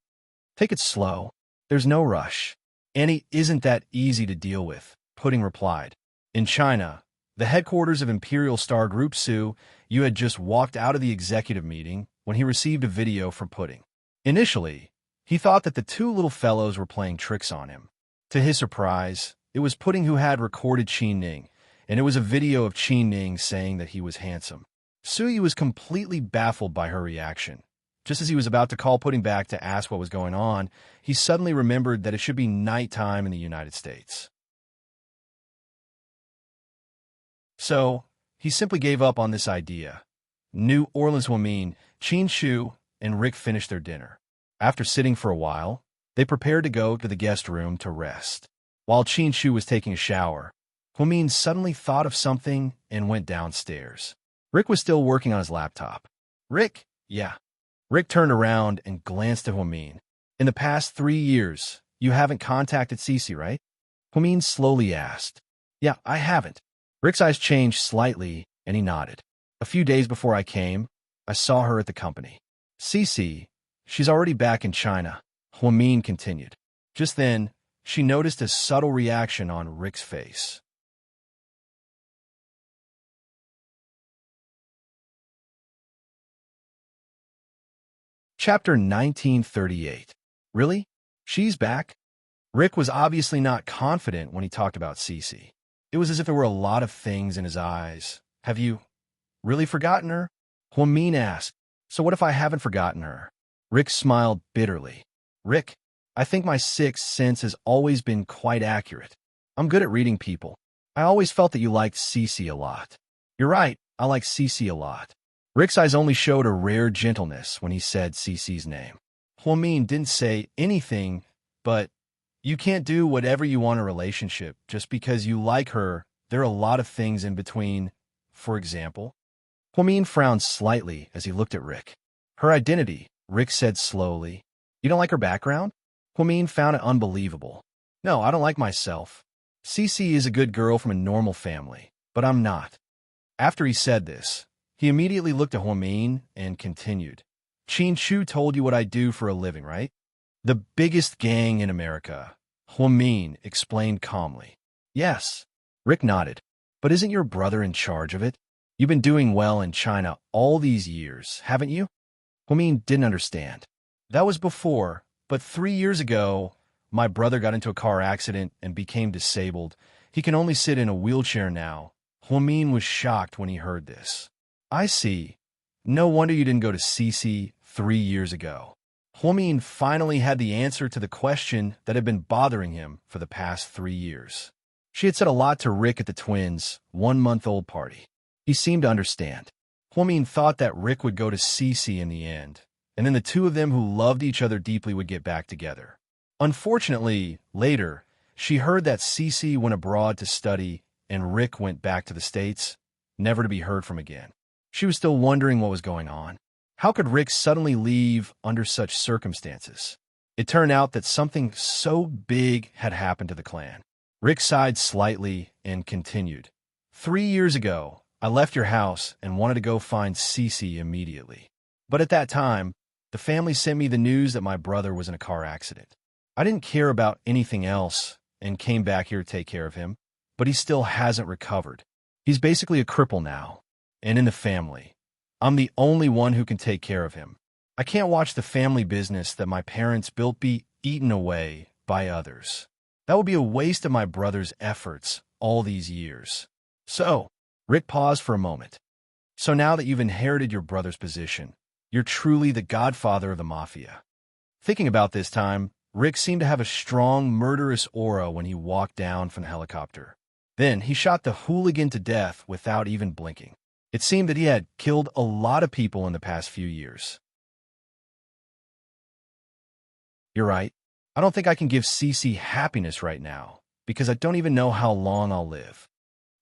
Take it slow. There's no rush. Annie isn't that easy to deal with, Pudding replied. In China, the headquarters of Imperial Star Group Su, you had just walked out of the executive meeting when he received a video from Pudding. Initially, he thought that the two little fellows were playing tricks on him. To his surprise, it was Pudding who had recorded Qi Ning, and it was a video of Qi Ning saying that he was handsome. Suyu was completely baffled by her reaction. Just as he was about to call Pudding back to ask what was going on, he suddenly remembered that it should be nighttime in the United States. So, he simply gave up on this idea. New Orleans woman, Qin Shu, and Rick finished their dinner. After sitting for a while, they prepared to go to the guest room to rest. While Qin Shu was taking a shower, Huamin suddenly thought of something and went downstairs. Rick was still working on his laptop. Rick? Yeah. Rick turned around and glanced at Huamin. In the past 3 years, you haven't contacted Cece, right? Huamin slowly asked. Yeah, I haven't. Rick's eyes changed slightly, and he nodded. A few days before I came, I saw her at the company. Cece, she's already back in China, Huamin continued. Just then, she noticed a subtle reaction on Rick's face. Chapter 1938. Really? She's back? Rick was obviously not confident when he talked about Cece. It was as if there were a lot of things in his eyes. Have you really forgotten her? Huamin asked. So what if I haven't forgotten her? Rick smiled bitterly. Rick, I think my sixth sense has always been quite accurate. I'm good at reading people. I always felt that you liked Cece a lot. You're right, I like Cece a lot. Rick's eyes only showed a rare gentleness when he said Cece's name. Huamin didn't say anything, but you can't do whatever you want in a relationship just because you like her. There are a lot of things in between. For example, Huamin frowned slightly as he looked at Rick. Her identity, Rick said slowly. You don't like her background? Huamin found it unbelievable. No, I don't like myself. Cece is a good girl from a normal family, but I'm not. After he said this, he immediately looked at Huamin and continued. Qin Chu told you what I do for a living, right? The biggest gang in America, Huamin explained calmly. Yes. Rick nodded. But isn't your brother in charge of it? You've been doing well in China all these years, haven't you? Huamin didn't understand. That was before, but 3 years ago, my brother got into a car accident and became disabled. He can only sit in a wheelchair now. Huamin was shocked when he heard this. I see. No wonder you didn't go to Cece 3 years ago. Huamin finally had the answer to the question that had been bothering him for the past 3 years. She had said a lot to Rick at the twins' 1-month-old party. He seemed to understand. Huamin thought that Rick would go to Cece in the end, and then the two of them who loved each other deeply would get back together. Unfortunately, later, she heard that Cece went abroad to study and Rick went back to the States. never to be heard from again. She was still wondering what was going on. How could Rick suddenly leave under such circumstances? It turned out that something so big had happened to the clan. Rick sighed slightly and continued. 3 years ago, I left your house and wanted to go find Cece immediately. But at that time, the family sent me the news that my brother was in a car accident. I didn't care about anything else and came back here to take care of him, but he still hasn't recovered. He's basically a cripple now, and in the family. I'm the only one who can take care of him. I can't watch the family business that my parents built be eaten away by others. That would be a waste of my brother's efforts all these years. So, Rick paused for a moment. So now that you've inherited your brother's position, you're truly the godfather of the mafia. Thinking about this time, Rick seemed to have a strong, murderous aura when he walked down from the helicopter. Then he shot the hooligan to death without even blinking. It seemed that he had killed a lot of people in the past few years. You're right. I don't think I can give Cece happiness right now, because I don't even know how long I'll live.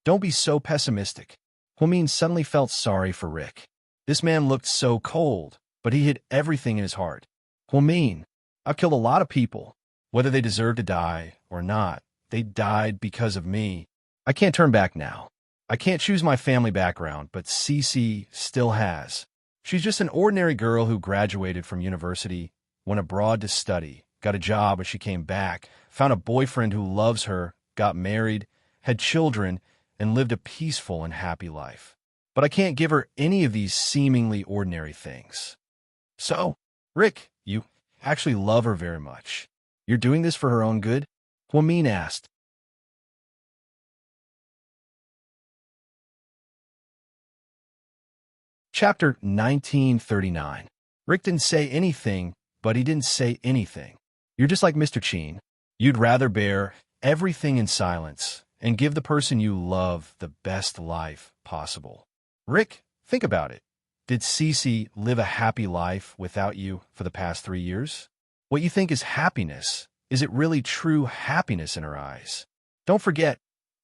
Don't be so pessimistic. Huamin suddenly felt sorry for Rick. This man looked so cold, but he hid everything in his heart. Huamin, I've killed a lot of people. Whether they deserve to die or not, they died because of me. I can't turn back now. I can't choose my family background, but Cece still has. She's just an ordinary girl who graduated from university, went abroad to study, got a job when she came back, found a boyfriend who loves her, got married, had children, and lived a peaceful and happy life. But I can't give her any of these seemingly ordinary things. So, Rick, you actually love her very much. You're doing this for her own good? Huamin asked. Chapter 1939. Rick didn't say anything, but he didn't say anything. You're just like Mr. Chin. You'd rather bear everything in silence and give the person you love the best life possible. Rick, think about it. Did Cece live a happy life without you for the past 3 years? What you think is happiness, is it really true happiness in her eyes? Don't forget,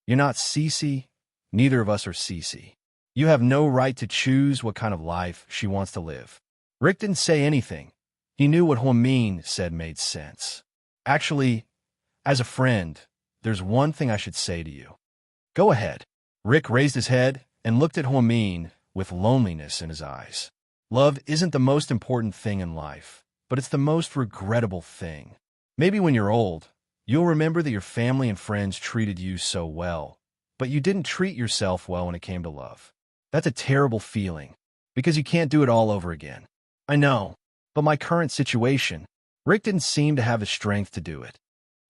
you're not Cece, neither of us are Cece. You have no right to choose what kind of life she wants to live. Rick didn't say anything. He knew what Huamin said made sense. Actually, as a friend, there's one thing I should say to you. Go ahead. Rick raised his head and looked at Huamin with loneliness in his eyes. Love isn't the most important thing in life, but it's the most regrettable thing. Maybe when you're old, you'll remember that your family and friends treated you so well, but you didn't treat yourself well when it came to love. That's a terrible feeling, because you can't do it all over again. I know, but my current situation, Rick didn't seem to have the strength to do it.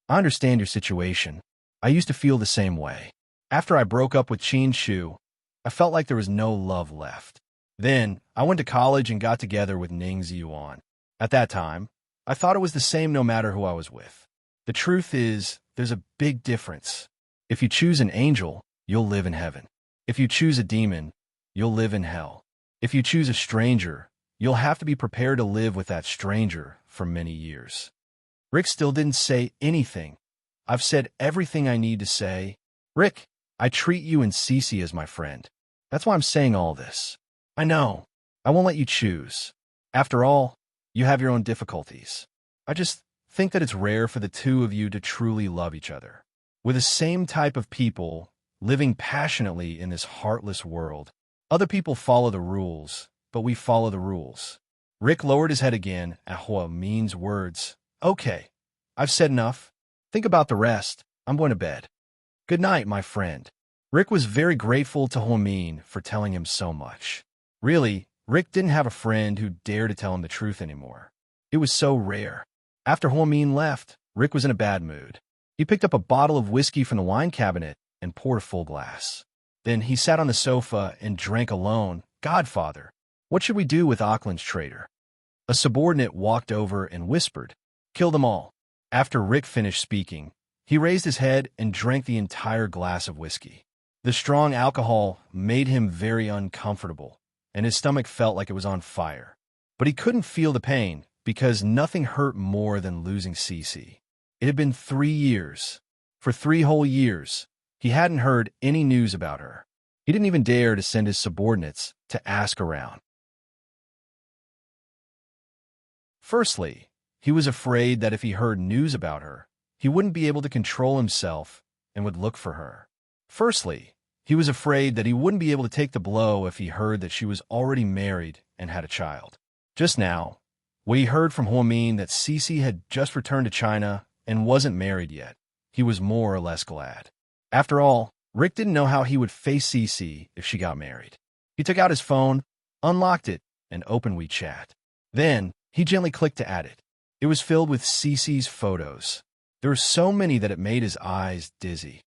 I understand your situation. I used to feel the same way. After I broke up with Chin Shu, I felt like there was no love left. Then, I went to college and got together with Ning Ziyuan. At that time, I thought it was the same no matter who I was with. The truth is, there's a big difference. If you choose an angel, you'll live in heaven. If you choose a demon, you'll live in hell. If you choose a stranger, you'll have to be prepared to live with that stranger for many years. Rick still didn't say anything. I've said everything I need to say. Rick, I treat you and Cece as my friend. That's why I'm saying all this. I know. I won't let you choose. After all, you have your own difficulties. I just think that it's rare for the two of you to truly love each other. We're the same type of people living passionately in this heartless world. Other people follow the rules, but we follow the rules. Rick lowered his head again at Huamin's words. Okay, I've said enough. Think about the rest. I'm going to bed. Good night, my friend. Rick was very grateful to Huamin for telling him so much. Really, Rick didn't have a friend who dared to tell him the truth anymore. It was so rare. After Huamin left, Rick was in a bad mood. He picked up a bottle of whiskey from the wine cabinet and poured a full glass. Then he sat on the sofa and drank alone. Godfather, what should we do with Auckland's traitor? A subordinate walked over and whispered, kill them all. After Rick finished speaking, he raised his head and drank the entire glass of whiskey. The strong alcohol made him very uncomfortable, and his stomach felt like it was on fire. But he couldn't feel the pain, because nothing hurt more than losing Cece. It had been 3 years. For 3 whole years, he hadn't heard any news about her. He didn't even dare to send his subordinates to ask around. Firstly, he was afraid that if he heard news about her, he wouldn't be able to control himself and would look for her. Firstly, he was afraid that he wouldn't be able to take the blow if he heard that she was already married and had a child. Just now, when he heard from Huamin that Cece had just returned to China and wasn't married yet, he was more or less glad. After all, Rick didn't know how he would face Cece if she got married. He took out his phone, unlocked it, and opened WeChat. Then, he gently clicked to add it. It was filled with Cece's photos. There were so many that it made his eyes dizzy.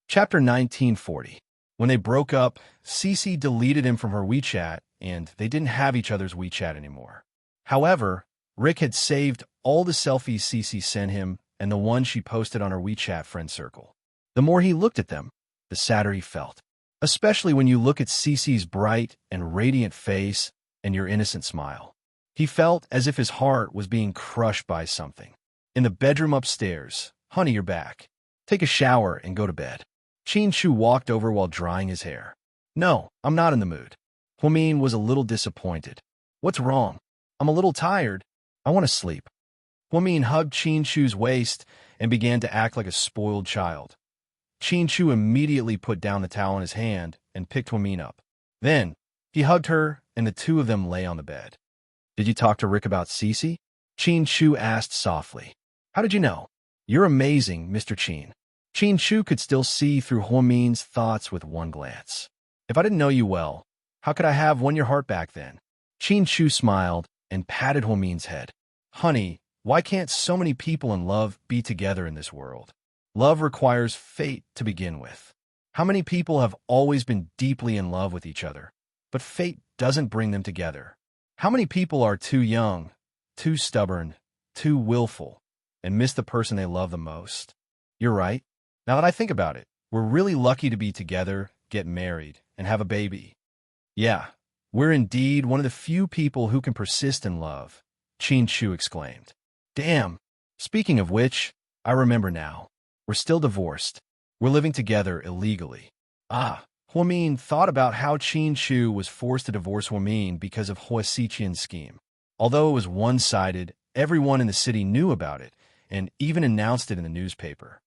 Chapter 1940. When they broke up, Cece deleted him from her WeChat, and they didn't have each other's WeChat anymore. However, Rick had saved all the selfies Cece sent him and the ones she posted on her WeChat friend circle. The more he looked at them, the sadder he felt. Especially when you look at Cece's bright and radiant face and your innocent smile. He felt as if his heart was being crushed by something. In the bedroom upstairs, "Honey, you're back. Take a shower and go to bed." Chin Shu walked over while drying his hair. "No, I'm not in the mood." Huamin was a little disappointed. "What's wrong?" "I'm a little tired. I want to sleep." Huamin hugged Chin Shu's waist and began to act like a spoiled child. Chin Shu immediately put down the towel in his hand and picked Huamin up. Then, he hugged her, and the two of them lay on the bed. "Did you talk to Rick about Cece?" Chin Shu asked softly. "How did you know?" "You're amazing, Mr. Chin." Chin Shu could still see through Huamin's thoughts with one glance. "If I didn't know you well, how could I have won your heart back then?" Chin Shu smiled and patted Huamin's head. "Honey, why can't so many people in love be together in this world? Love requires fate to begin with. How many people have always been deeply in love with each other, but fate doesn't bring them together? How many people are too young, too stubborn, too willful, and miss the person they love the most?" "You're right. Now that I think about it, we're really lucky to be together, get married, and have a baby." "Yeah, we're indeed one of the few people who can persist in love," Chin Shu exclaimed. "Damn. Speaking of which, I remember now. We're still divorced. We're living together illegally." Ah, Huamin thought about how Chin Shu was forced to divorce Huamin because of Hua Xiqian's scheme. Although it was one-sided, everyone in the city knew about it and even announced it in the newspaper.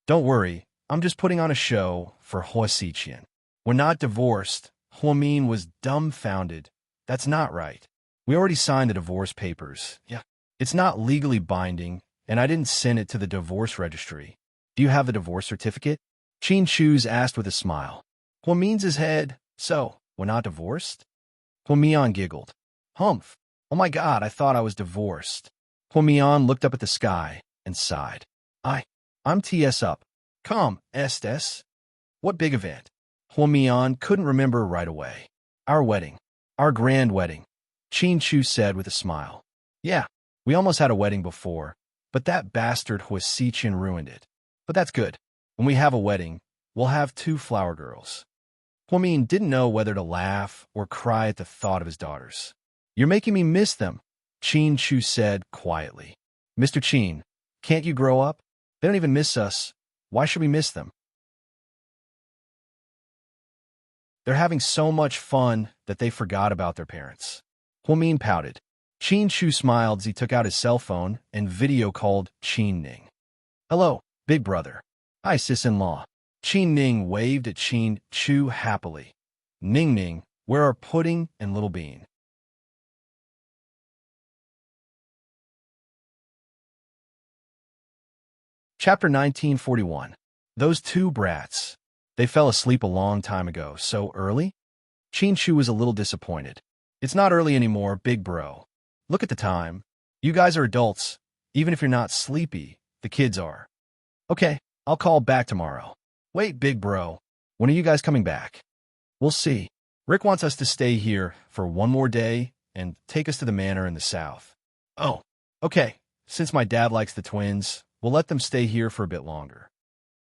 "Don't worry, I'm just putting on a show for Hua Xiqian. We're not divorced." Huamin was dumbfounded. "That's not right. We already signed the divorce papers." "Yeah. It's not legally binding, and I didn't send it to the divorce registry." "Do you have the divorce certificate?" Chin Shu's asked with a smile. Huamin's his head. "So, we're not divorced?" Huamian giggled. "Humph. Oh my God, I thought I was divorced." Huamian looked up at the sky and sighed. I'm TS up. Come, Estes. What big event?" Huamian couldn't remember right away. "Our wedding. Our grand wedding," Chin Shu said with a smile. "Yeah, we almost had a wedding before, but that bastard Hua Xiqian ruined it. But that's good. When we have a wedding, we'll have 2 flower girls." Huamin didn't know whether to laugh or cry at the thought of his daughters. "You're making me miss them," Chin Shu said quietly. "Mr. Chin, can't you grow up? They don't even miss us. Why should we miss them? They're having so much fun that they forgot about their parents." Huamin pouted. Chin Shu smiled as he took out his cell phone and video called Qin Ning. "Hello, big brother." "Hi, sis-in-law." Qin Ning waved at Qin Shu happily. "Ning Ning, where are Pudding and Little Bean?" Chapter 1941. Those 2 brats. They fell asleep a long time ago. So early? Chin Shu was a little disappointed. "It's not early anymore, big bro. Look at the time. You guys are adults. Even if you're not sleepy, the kids are." "Okay, I'll call back tomorrow." "Wait, big bro. When are you guys coming back?" "We'll see. Rick wants us to stay here for one more day and take us to the manor in the south." "Oh, okay. Since my dad likes the twins, we'll let them stay here for a bit longer."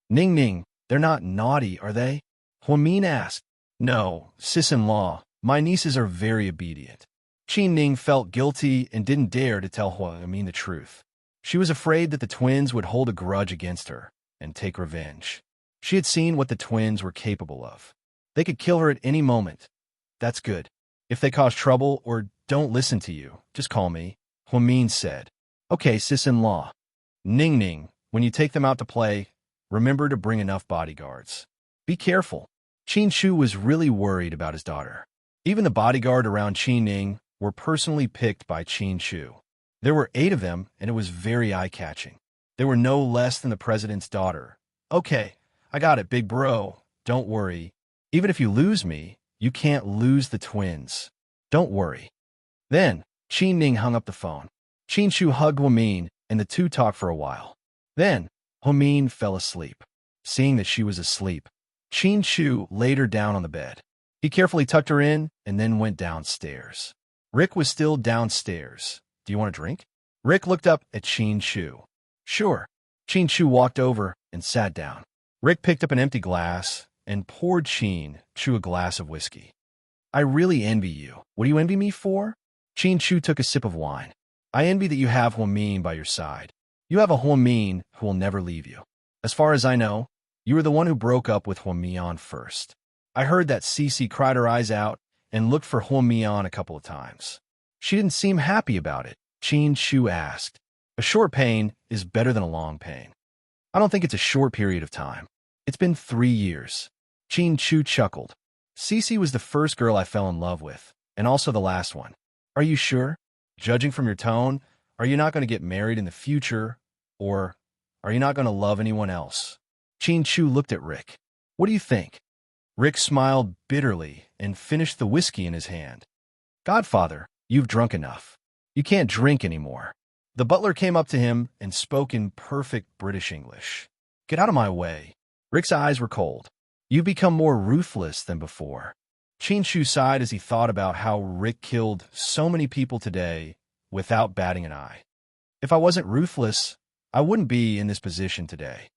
"Ning Ning, they're not naughty, are they?" Huamin asked. "No, sis-in-law, my nieces are very obedient." Qin Ning felt guilty and didn't dare to tell Huamin the truth. She was afraid that the twins would hold a grudge against her and take revenge. She had seen what the twins were capable of. They could kill her at any moment. That's good. If they cause trouble or don't listen to you, just call me, Huamin said. Okay, sis-in-law. Ning Ning, when you take them out to play, remember to bring enough bodyguards. Be careful. Qin Shu was really worried about his daughter. Even the bodyguard around Qin Ning were personally picked by Qin Shu. There were 8 of them, and it was very eye-catching. They were no less than the president's daughter. Okay, I got it, big bro. Don't worry. Even if you lose me, you can't lose the twins. Don't worry. Then, Qin Ning hung up the phone. Qin Shu hugged Huamin, and the two talked for a while. Then, Huamin fell asleep. Seeing that she was asleep, Qin Shu laid her down on the bed. He carefully tucked her in and then went downstairs. Rick was still downstairs. Do you want a drink? Rick looked up at Qin Shu. Sure. Qin Shu walked over and sat down. Rick picked up an empty glass and poured Qin Shu a glass of whiskey. I really envy you. What do you envy me for? Qin Shu took a sip of wine. I envy that you have Huamin by your side. You have a Huamin who will never leave you. As far as I know, you were the one who broke up with Huamian first. I heard that Cece cried her eyes out and looked for Huamian a couple of times. She didn't seem happy about it. Qin Shu asked. A short pain is better than a long pain. I don't think it's a short period of time. It's been 3 years. Qin Shu chuckled. Cece was the first girl I fell in love with, and also the last one. Are you sure? Judging from your tone, are you not going to get married in the future, or are you not going to love anyone else? Qin Shu looked at Rick. What do you think? Rick smiled bitterly and finished the whiskey in his hand. Godfather, you've drunk enough. You can't drink anymore. The butler came up to him and spoke in perfect British English. Get out of my way. Rick's eyes were cold. You've become more ruthless than before. Qin Shu sighed as he thought about how Rick killed so many people today without batting an eye. If I wasn't ruthless, I wouldn't be in this position today.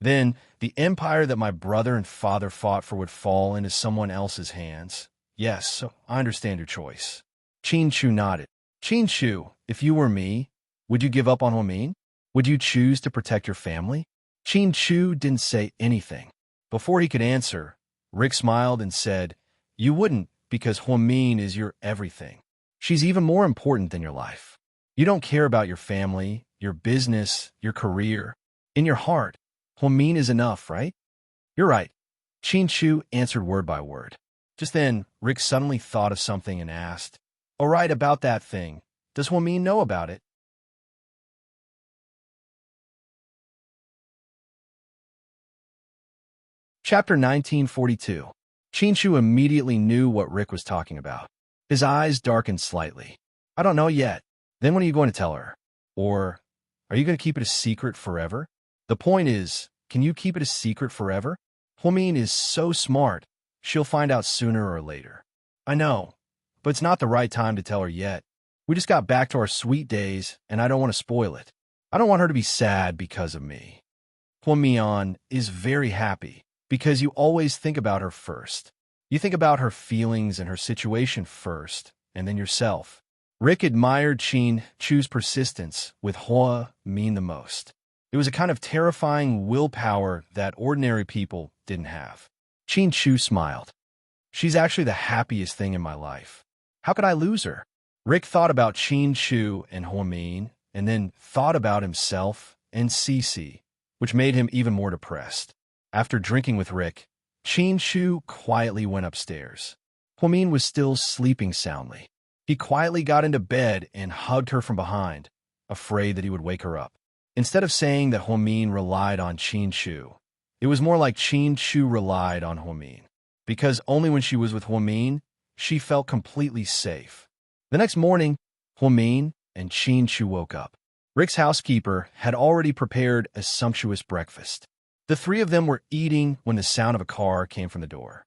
Then, the empire that my brother and father fought for would fall into someone else's hands. Yes, so I understand your choice. Qin Shu nodded. Qin Shu, if you were me, would you give up on Huamin? Would you choose to protect your family? Qin Shu didn't say anything. Before he could answer, Rick smiled and said, You wouldn't, because Huamin is your everything. She's even more important than your life. You don't care about your family, your business, your career. In your heart, Huamin is enough, right? You're right. Qin Shu answered word by word. Just then, Rick suddenly thought of something and asked, All right, about that thing. Does Huamin know about it? Chapter 1942. Qin Shu immediately knew what Rick was talking about. His eyes darkened slightly. I don't know yet. Then when are you going to tell her? Or, are you going to keep it a secret forever? The point is, can you keep it a secret forever? Huamin is so smart, she'll find out sooner or later. I know, but it's not the right time to tell her yet. We just got back to our sweet days, and I don't want to spoil it. I don't want her to be sad because of me. Huamian is very happy, because you always think about her first. You think about her feelings and her situation first, and then yourself. Rick admired Qin Shu's persistence with Huamin the most. It was a kind of terrifying willpower that ordinary people didn't have. Qin Shu smiled. She's actually the happiest thing in my life. How could I lose her? Rick thought about Qin Shu and Huamin, and then thought about himself and Cece, which made him even more depressed. After drinking with Rick, Qin Shu quietly went upstairs. Huamin was still sleeping soundly. He quietly got into bed and hugged her from behind, afraid that he would wake her up. Instead of saying that Huamin relied on Qin Shu, it was more like Qin Shu relied on Huamin, because only when she was with Huamin, she felt completely safe. The next morning, Huamin and Qin Shu woke up. Rick's housekeeper had already prepared a sumptuous breakfast. The three of them were eating when the sound of a car came from the door.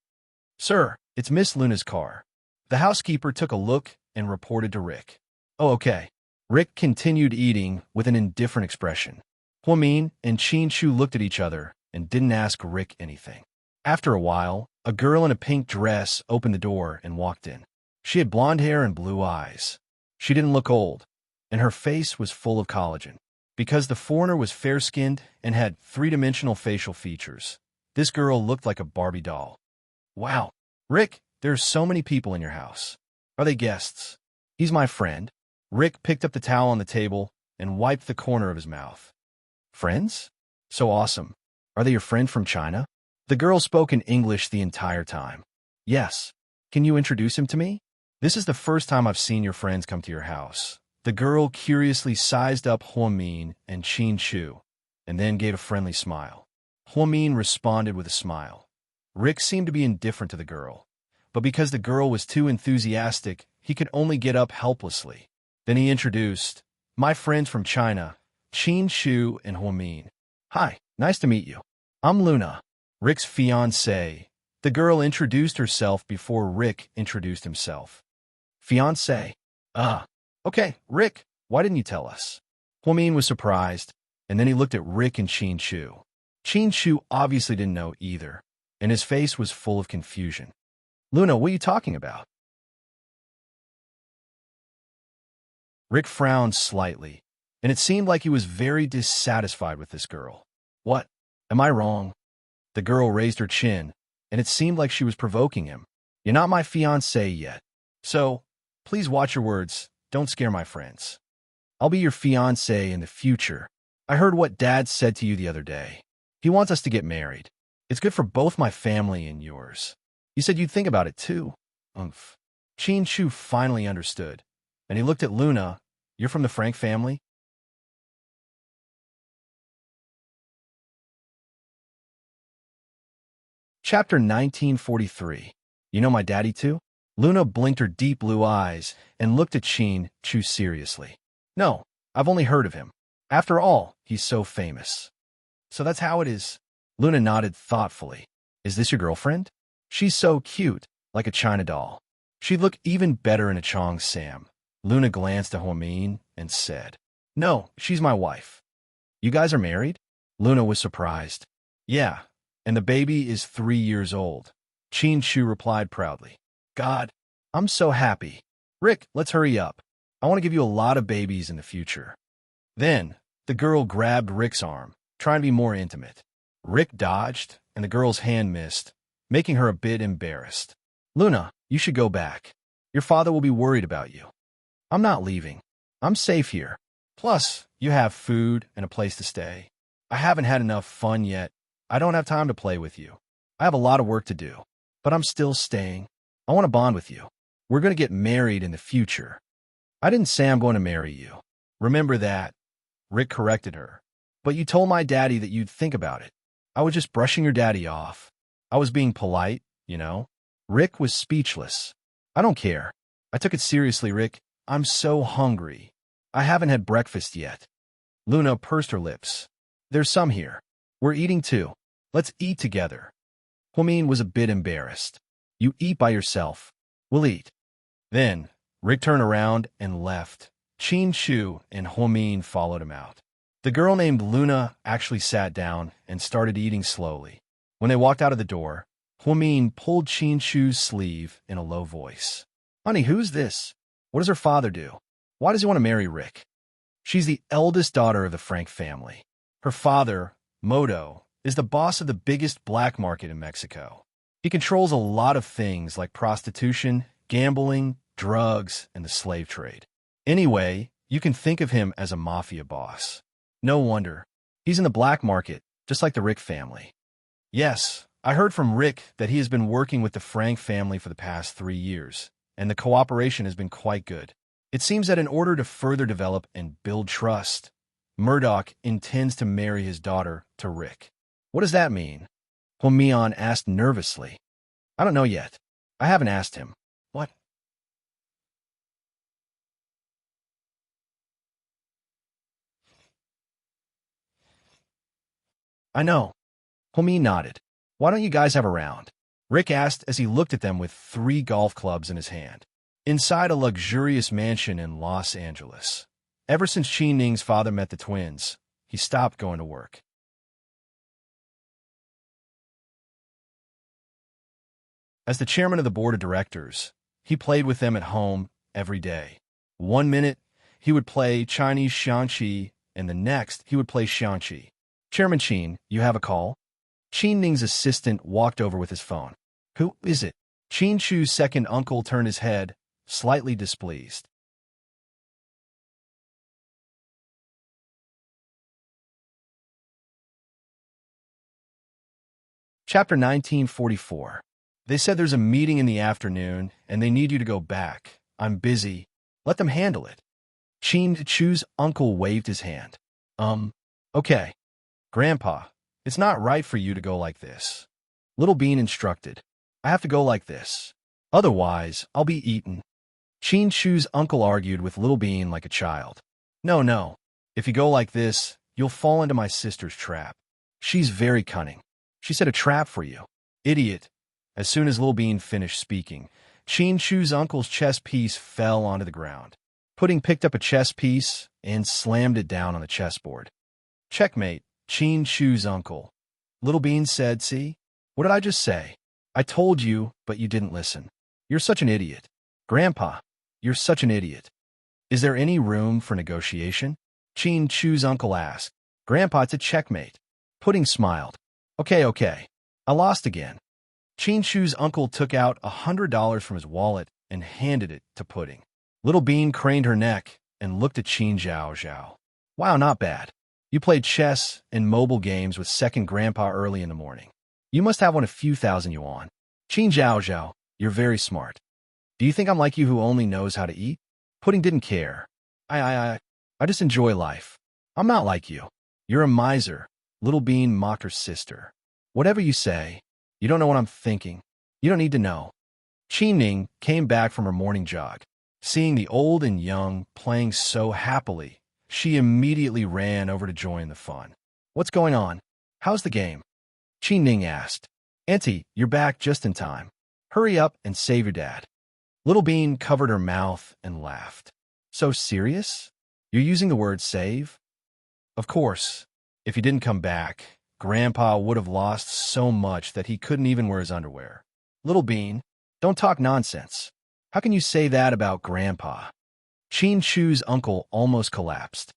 Sir, it's Miss Luna's car. The housekeeper took a look and reported to Rick. Oh, okay. Rick continued eating with an indifferent expression. Huamin and Qin Shu looked at each other and didn't ask Rick anything. After a while, a girl in a pink dress opened the door and walked in. She had blonde hair and blue eyes. She didn't look old, and her face was full of collagen. Because the foreigner was fair-skinned and had three-dimensional facial features, this girl looked like a Barbie doll. Wow, Rick, there's so many people in your house. Are they guests? He's my friend. Rick picked up the towel on the table and wiped the corner of his mouth. Friends? So awesome. Are they your friend from China? The girl spoke in English the entire time. Yes. Can you introduce him to me? This is the first time I've seen your friends come to your house. The girl curiously sized up Huamin and Qin Chu, and then gave a friendly smile. Huamin responded with a smile. Rick seemed to be indifferent to the girl, but because the girl was too enthusiastic, he could only get up helplessly. Then he introduced, my friends from China, Qin Chu and Huamin. Hi, nice to meet you. I'm Luna, Rick's fiancée. The girl introduced herself before Rick introduced himself. Fiancée? Okay, Rick, why didn't you tell us? Huamin was surprised, and then he looked at Rick and Qin Chu. Qin Chu obviously didn't know either, and his face was full of confusion. Luna, what are you talking about? Rick frowned slightly, and it seemed like he was very dissatisfied with this girl. What? Am I wrong? The girl raised her chin, and it seemed like she was provoking him. You're not my fiancé yet, so please watch your words. Don't scare my friends. I'll be your fiancé in the future. I heard what Dad said to you the other day. He wants us to get married. It's good for both my family and yours. You said you'd think about it too. Umph. Qin Chu finally understood, and he looked at Luna. You're from the Frank family? Chapter 1943. You know my daddy too? Luna blinked her deep blue eyes and looked at Qin Chu seriously. No, I've only heard of him. After all, he's so famous. So that's how it is. Luna nodded thoughtfully. Is this your girlfriend? She's so cute, like a China doll. She'd look even better in a Chong Sam. Luna glanced at Huamin and said, No, she's my wife. You guys are married? Luna was surprised. Yeah, and the baby is 3 years old. Qin Chu replied proudly. God, I'm so happy. Rick, let's hurry up. I want to give you a lot of babies in the future. Then, the girl grabbed Rick's arm, trying to be more intimate. Rick dodged, and the girl's hand missed, making her a bit embarrassed. Luna, you should go back. Your father will be worried about you. I'm not leaving. I'm safe here. Plus, you have food and a place to stay. I haven't had enough fun yet. I don't have time to play with you. I have a lot of work to do, but I'm still staying. I want to bond with you. We're going to get married in the future. I didn't say I'm going to marry you. Remember that. Rick corrected her. But you told my daddy that you'd think about it. I was just brushing your daddy off. I was being polite, you know. Rick was speechless. I don't care. I took it seriously, Rick. I'm so hungry. I haven't had breakfast yet. Luna pursed her lips. There's some here. We're eating too. Let's eat together. Huamin was a bit embarrassed. You eat by yourself. We'll eat. Then, Rick turned around and left. Qin Chu and Huamin followed him out. The girl named Luna actually sat down and started eating slowly. When they walked out of the door, Huamin pulled Qin Chu's sleeve in a low voice. Honey, who's this? What does her father do? Why does he want to marry Rick? She's the eldest daughter of the Frank family. Her father, Moto, is the boss of the biggest black market in Mexico. He controls a lot of things like prostitution, gambling, drugs, and the slave trade. Anyway, you can think of him as a mafia boss. No wonder. He's in the black market, just like the Rick family. Yes, I heard from Rick that he has been working with the Frank family for the past 3 years, and the cooperation has been quite good. It seems that in order to further develop and build trust, Murdoch intends to marry his daughter to Rick. What does that mean? Huamian asked nervously. I don't know yet. I haven't asked him. What? I know. Huami nodded. Why don't you guys have a round? Rick asked as he looked at them with 3 golf clubs in his hand. Inside a luxurious mansion in Los Angeles. Ever since Qin Ning's father met the twins, he stopped going to work. As the chairman of the board of directors, he played with them at home every day. One minute, he would play Chinese Xiangqi, and the next, he would play Xiangqi. Chairman Qin, you have a call? Qin Ning's assistant walked over with his phone. Who is it? Qin Chu's second uncle turned his head, slightly displeased. Chapter 1944. They said there's a meeting in the afternoon, and they need you to go back. I'm busy. Let them handle it. Qin Chu's uncle waved his hand. Okay. Grandpa, it's not right for you to go like this. Little Bean instructed. I have to go like this. Otherwise, I'll be eaten. Qin Chu's uncle argued with Little Bean like a child. No. If you go like this, you'll fall into my sister's trap. She's very cunning. She set a trap for you. Idiot. As soon as Little Bean finished speaking, Qin Chu's uncle's chess piece fell onto the ground. Pudding picked up a chess piece and slammed it down on the chessboard. Checkmate, Qin Chu's uncle. Little Bean said, see? What did I just say? I told you, but you didn't listen. You're such an idiot. Grandpa, you're such an idiot. Is there any room for negotiation? Qin Chu's uncle asked. Grandpa, it's a checkmate. Pudding smiled. Okay. I lost again. Qin Chu's uncle took out $100 from his wallet and handed it to Pudding. Little Bean craned her neck and looked at Qin Zhao. Wow, not bad. You played chess and mobile games with second grandpa early in the morning. You must have won a few thousand yuan. Qin Zhao, you're very smart. Do you think I'm like you who only knows how to eat? Pudding didn't care. I just enjoy life. I'm not like you. You're a miser. Little Bean mocked her sister. Whatever you say, you don't know what I'm thinking. You don't need to know. Qin Ning came back from her morning jog. Seeing the old and young playing so happily, she immediately ran over to join the fun. What's going on? How's the game? Qin Ning asked. Auntie, you're back just in time. Hurry up and save your dad. Little Bean covered her mouth and laughed. So serious? You're using the word save? Of course. If he didn't come back, Grandpa would have lost so much that he couldn't even wear his underwear. Little Bean, don't talk nonsense. How can you say that about Grandpa? Qin Chu's uncle almost collapsed.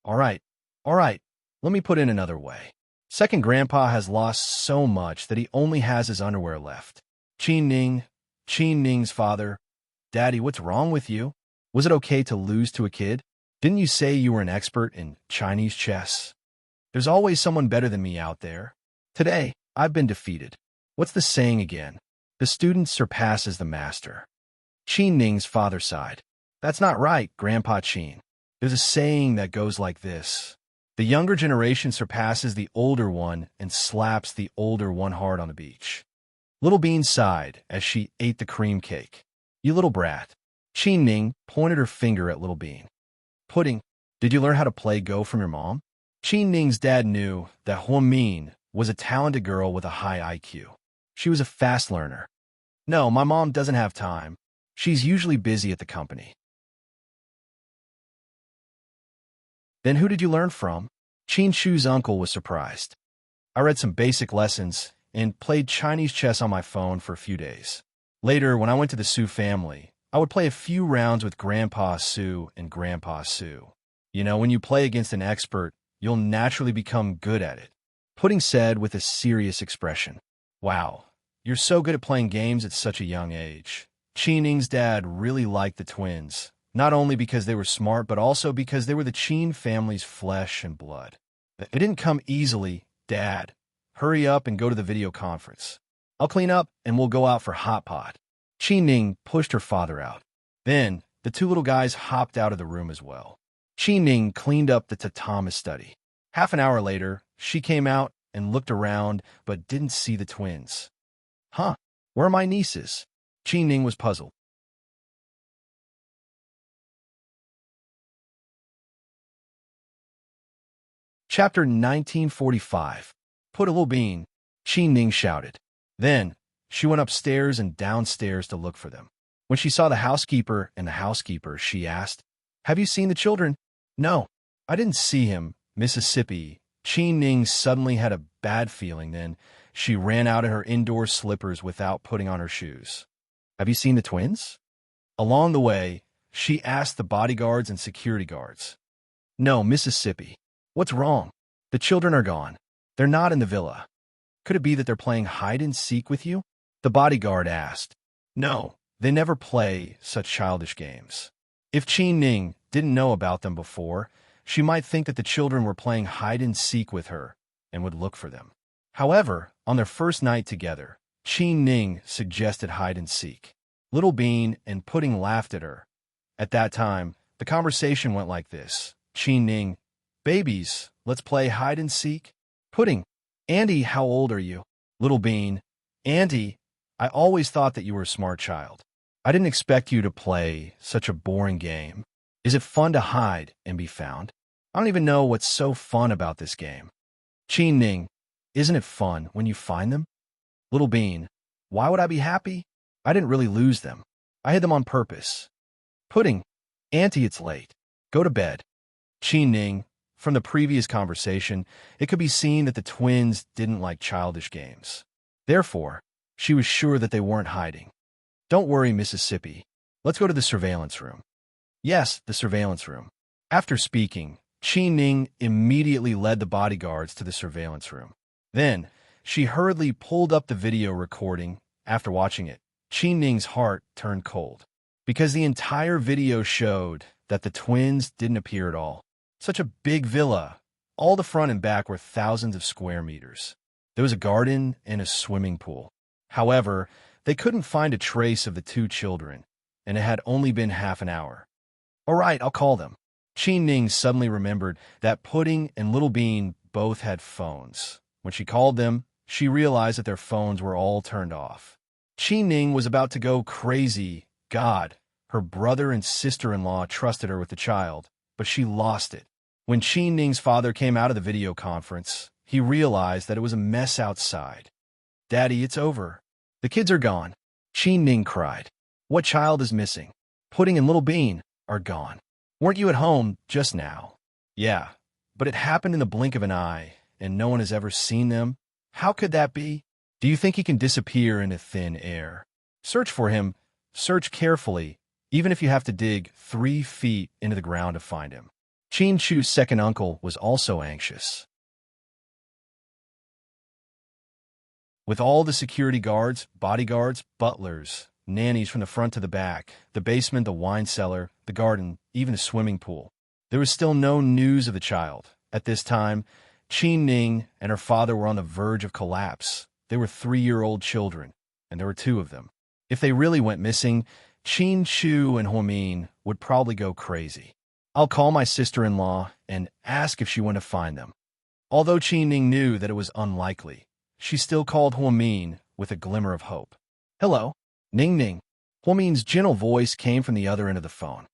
All right. Let me put it another way. Second Grandpa has lost so much that he only has his underwear left. Qin Ning's father. Daddy, what's wrong with you? Was it okay to lose to a kid? Didn't you say you were an expert in Chinese chess? There's always someone better than me out there. Today, I've been defeated. What's the saying again? The student surpasses the master. Qin Ning's father sighed. That's not right, Grandpa Qin. There's a saying that goes like this. The younger generation surpasses the older one and slaps the older one hard on the beach. Little Bean sighed as she ate the cream cake. You little brat. Qin Ning pointed her finger at Little Bean. Pudding, did you learn how to play Go from your mom? Qin Ning's dad knew that Huo Min was a talented girl with a high IQ. She was a fast learner. No, my mom doesn't have time. She's usually busy at the company. Then who did you learn from? Qin Chu's uncle was surprised. I read some basic lessons and played Chinese chess on my phone for a few days. Later, when I went to the Su family, I would play a few rounds with Grandpa Su and Grandpa Su. You know, when you play against an expert, you'll naturally become good at it. Pudding said with a serious expression. Wow, you're so good at playing games at such a young age. Qin Ning's dad really liked the twins, not only because they were smart, but also because they were the Qin family's flesh and blood. It didn't come easily. Dad, hurry up and go to the video conference. I'll clean up and we'll go out for hot pot. Qin Ning pushed her father out. Then, the two little guys hopped out of the room as well. Qin Ning cleaned up the tatami study. Half an hour later, she came out and looked around, but didn't see the twins. Huh, where are my nieces? Qin Ning was puzzled. Chapter 1945. Put a little bean, Qin Ning shouted. Then, she went upstairs and downstairs to look for them. When she saw the housekeeper and the housekeeper, she asked, Have you seen the children? No, I didn't see him, Mississippi. Qin Ning suddenly had a bad feeling. Then she ran out in her indoor slippers without putting on her shoes. Have you seen the twins? Along the way, she asked the bodyguards and security guards. No, Mississippi. What's wrong? The children are gone. They're not in the villa. Could it be that they're playing hide-and-seek with you? The bodyguard asked. No, they never play such childish games. If Qin Ning didn't know about them before, she might think that the children were playing hide-and-seek with her and would look for them. However, on their first night together, Qin Ning suggested hide-and-seek. Little Bean and Pudding laughed at her. At that time, the conversation went like this. Qin Ning, babies, let's play hide-and-seek. Pudding, Auntie, how old are you? Little Bean, Auntie, I always thought that you were a smart child. I didn't expect you to play such a boring game. Is it fun to hide and be found? I don't even know what's so fun about this game. Qin Ning, isn't it fun when you find them? Little Bean, why would I be happy? I didn't really lose them. I hid them on purpose. Pudding, Auntie, it's late. Go to bed. Qin Ning, from the previous conversation, it could be seen that the twins didn't like childish games. Therefore, she was sure that they weren't hiding. Don't worry, Mississippi. Let's go to the surveillance room. Yes, the surveillance room. After speaking, Qin Ning immediately led the bodyguards to the surveillance room. Then, she hurriedly pulled up the video recording. After watching it, Qin Ning's heart turned cold, because the entire video showed that the twins didn't appear at all. Such a big villa. All the front and back were thousands of square meters. There was a garden and a swimming pool. However, they couldn't find a trace of the two children, and it had only been half an hour. All right, I'll call them. Qin Ning suddenly remembered that Pudding and Little Bean both had phones. When she called them, she realized that their phones were all turned off. Qin Ning was about to go crazy. God, her brother and sister-in-law trusted her with the child, but she lost it. When Qin Ning's father came out of the video conference, he realized that it was a mess outside. Daddy, it's over. The kids are gone. Qin Ning cried. What child is missing? Pudding and Little Bean are gone. Weren't you at home just now? Yeah, but it happened in the blink of an eye, and no one has ever seen them. How could that be? Do you think he can disappear into thin air? Search for him. Search carefully, even if you have to dig 3 feet into the ground to find him. Qin Chu's second uncle was also anxious. With all the security guards, bodyguards, butlers, nannies from the front to the back, the basement, the wine cellar, the garden, even the swimming pool, there was still no news of the child. At this time, Qin Ning and her father were on the verge of collapse. They were 3-year-old children, and there were 2 of them. If they really went missing, Qin Chu and Huomin would probably go crazy. I'll call my sister-in-law and ask if she went to find them. Although Qin Ning knew that it was unlikely, she still called Huomin with a glimmer of hope. Hello, Ning Ning. Huomin's gentle voice came from the other end of the phone.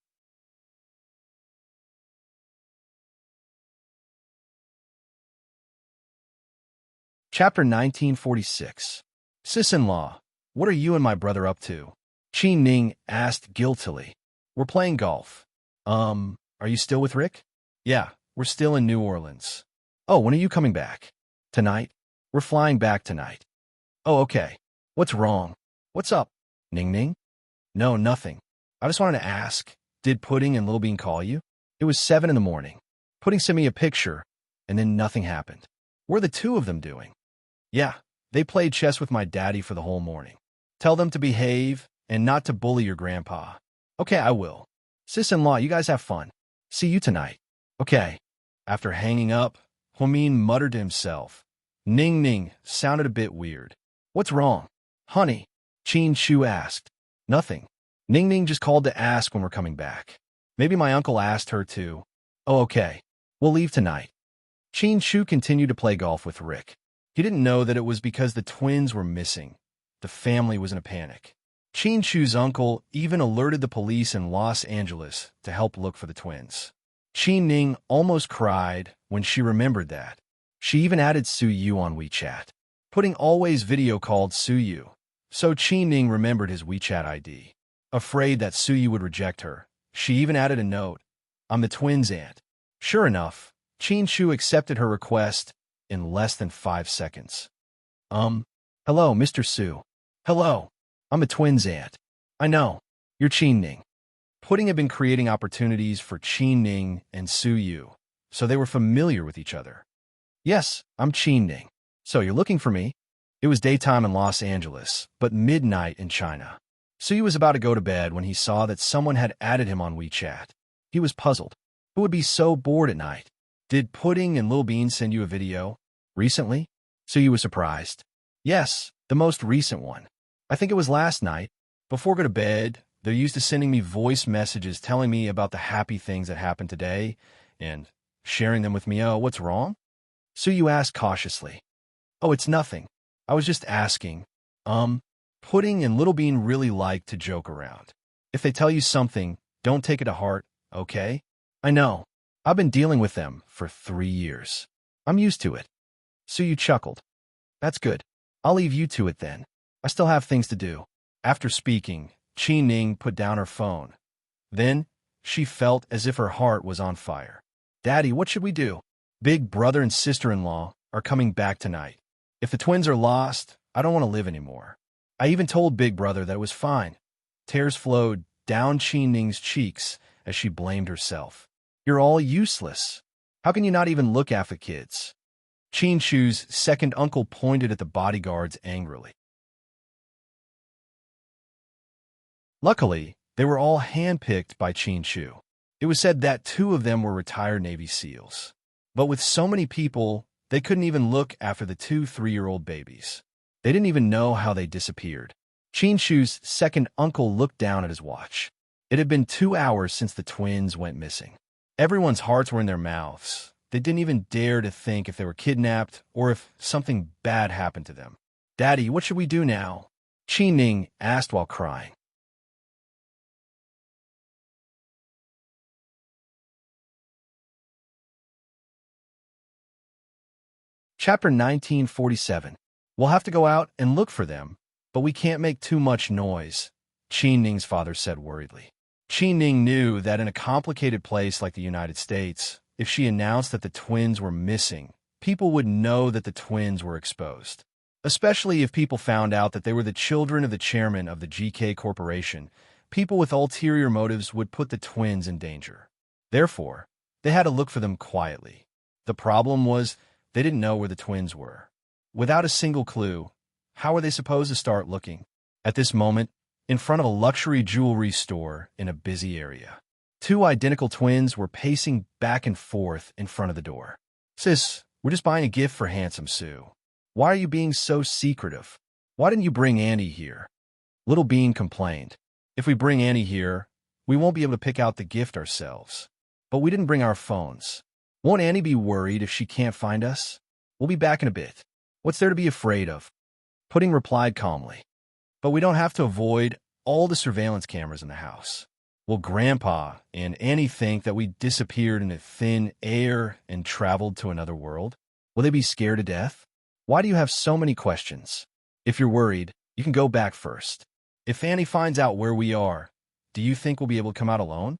Chapter 1946. Sis-in-law, what are you and my brother up to? Qin Ning asked guiltily. We're playing golf. Are you still with Rick? Yeah, we're still in New Orleans. Oh, when are you coming back? Tonight? We're flying back tonight. Oh, okay. What's wrong? What's up? Ning Ning? No, nothing. I just wanted to ask, did Pudding and Little Bean call you? It was 7 in the morning. Pudding sent me a picture, and then nothing happened. What are the 2 of them doing? Yeah, they played chess with my daddy for the whole morning. Tell them to behave and not to bully your grandpa. Okay, I will. Sis-in-law, you guys have fun. See you tonight. Okay. After hanging up, Huomin muttered to himself. Ning Ning sounded a bit weird. What's wrong? Honey, Qin Chu asked. Nothing. Ning Ning just called to ask when we're coming back. Maybe my uncle asked her to. Oh, okay. We'll leave tonight. Qin Chu continued to play golf with Rick. He didn't know that it was because the twins were missing. The family was in a panic. Qin Chu's uncle even alerted the police in Los Angeles to help look for the twins. Qin Ning almost cried when she remembered that. She even added Su Yu on WeChat. Pudding always video called Su Yu, so Qin Ning remembered his WeChat ID. Afraid that Su Yu would reject her, she even added a note. I'm the twins' aunt. Sure enough, Qin Chu accepted her request in less than 5 seconds. Hello, Mr. Su. Hello. I'm a twins' aunt. I know. You're Qin Ning. Pudding had been creating opportunities for Qin Ning and Su Yu, so they were familiar with each other. Yes, I'm Qin Ning. So you're looking for me? It was daytime in Los Angeles, but midnight in China. Su Yu was about to go to bed when he saw that someone had added him on WeChat. He was puzzled. Who would be so bored at night? Did Pudding and Lil Bean send you a video? Recently? Su Yu was surprised. Yes, the most recent one. I think it was last night. Before I go to bed, they're used to sending me voice messages telling me about the happy things that happened today and sharing them with me. Oh, what's wrong? Su Yu asked cautiously. Oh, it's nothing. I was just asking. Pudding and Little Bean really like to joke around. If they tell you something, don't take it to heart, okay? I know. I've been dealing with them for 3 years. I'm used to it. Su Yu chuckled. That's good. I'll leave you to it then. I still have things to do. After speaking, Qin Ning put down her phone. Then, she felt as if her heart was on fire. Daddy, what should we do? Big brother and sister-in-law are coming back tonight. If the twins are lost, I don't want to live anymore. I even told Big Brother that it was fine. Tears flowed down Qin Ning's cheeks as she blamed herself. You're all useless. How can you not even look after kids? Qin Shu's second uncle pointed at the bodyguards angrily. Luckily, they were all handpicked by Qin Shu. It was said that 2 of them were retired Navy SEALs. But with so many people, they couldn't even look after the 2 3-year-old babies. They didn't even know how they disappeared. Qin Shu's second uncle looked down at his watch. It had been 2 hours since the twins went missing. Everyone's hearts were in their mouths. They didn't even dare to think if they were kidnapped or if something bad happened to them. Daddy, what should we do now? Qin Ning asked while crying. Chapter 1947. We'll have to go out and look for them, but we can't make too much noise, Qin Ning's father said worriedly. Qin Ning knew that in a complicated place like the United States, if she announced that the twins were missing, people would know that the twins were exposed. Especially if people found out that they were the children of the chairman of the GK Corporation, people with ulterior motives would put the twins in danger. Therefore, they had to look for them quietly. The problem was they didn't know where the twins were. Without a single clue, how were they supposed to start looking? At this moment, in front of a luxury jewelry store in a busy area, 2 identical twins were pacing back and forth in front of the door. Sis, we're just buying a gift for handsome Sue. Why are you being so secretive? Why didn't you bring Annie here? Little Bean complained. If we bring Annie here, we won't be able to pick out the gift ourselves. But we didn't bring our phones. Won't Annie be worried if she can't find us? We'll be back in a bit. What's there to be afraid of? Pudding replied calmly. But we don't have to avoid all the surveillance cameras in the house. Will Grandpa and Annie think that we disappeared into thin air and traveled to another world? Will they be scared to death? Why do you have so many questions? If you're worried, you can go back first. If Annie finds out where we are, do you think we'll be able to come out alone?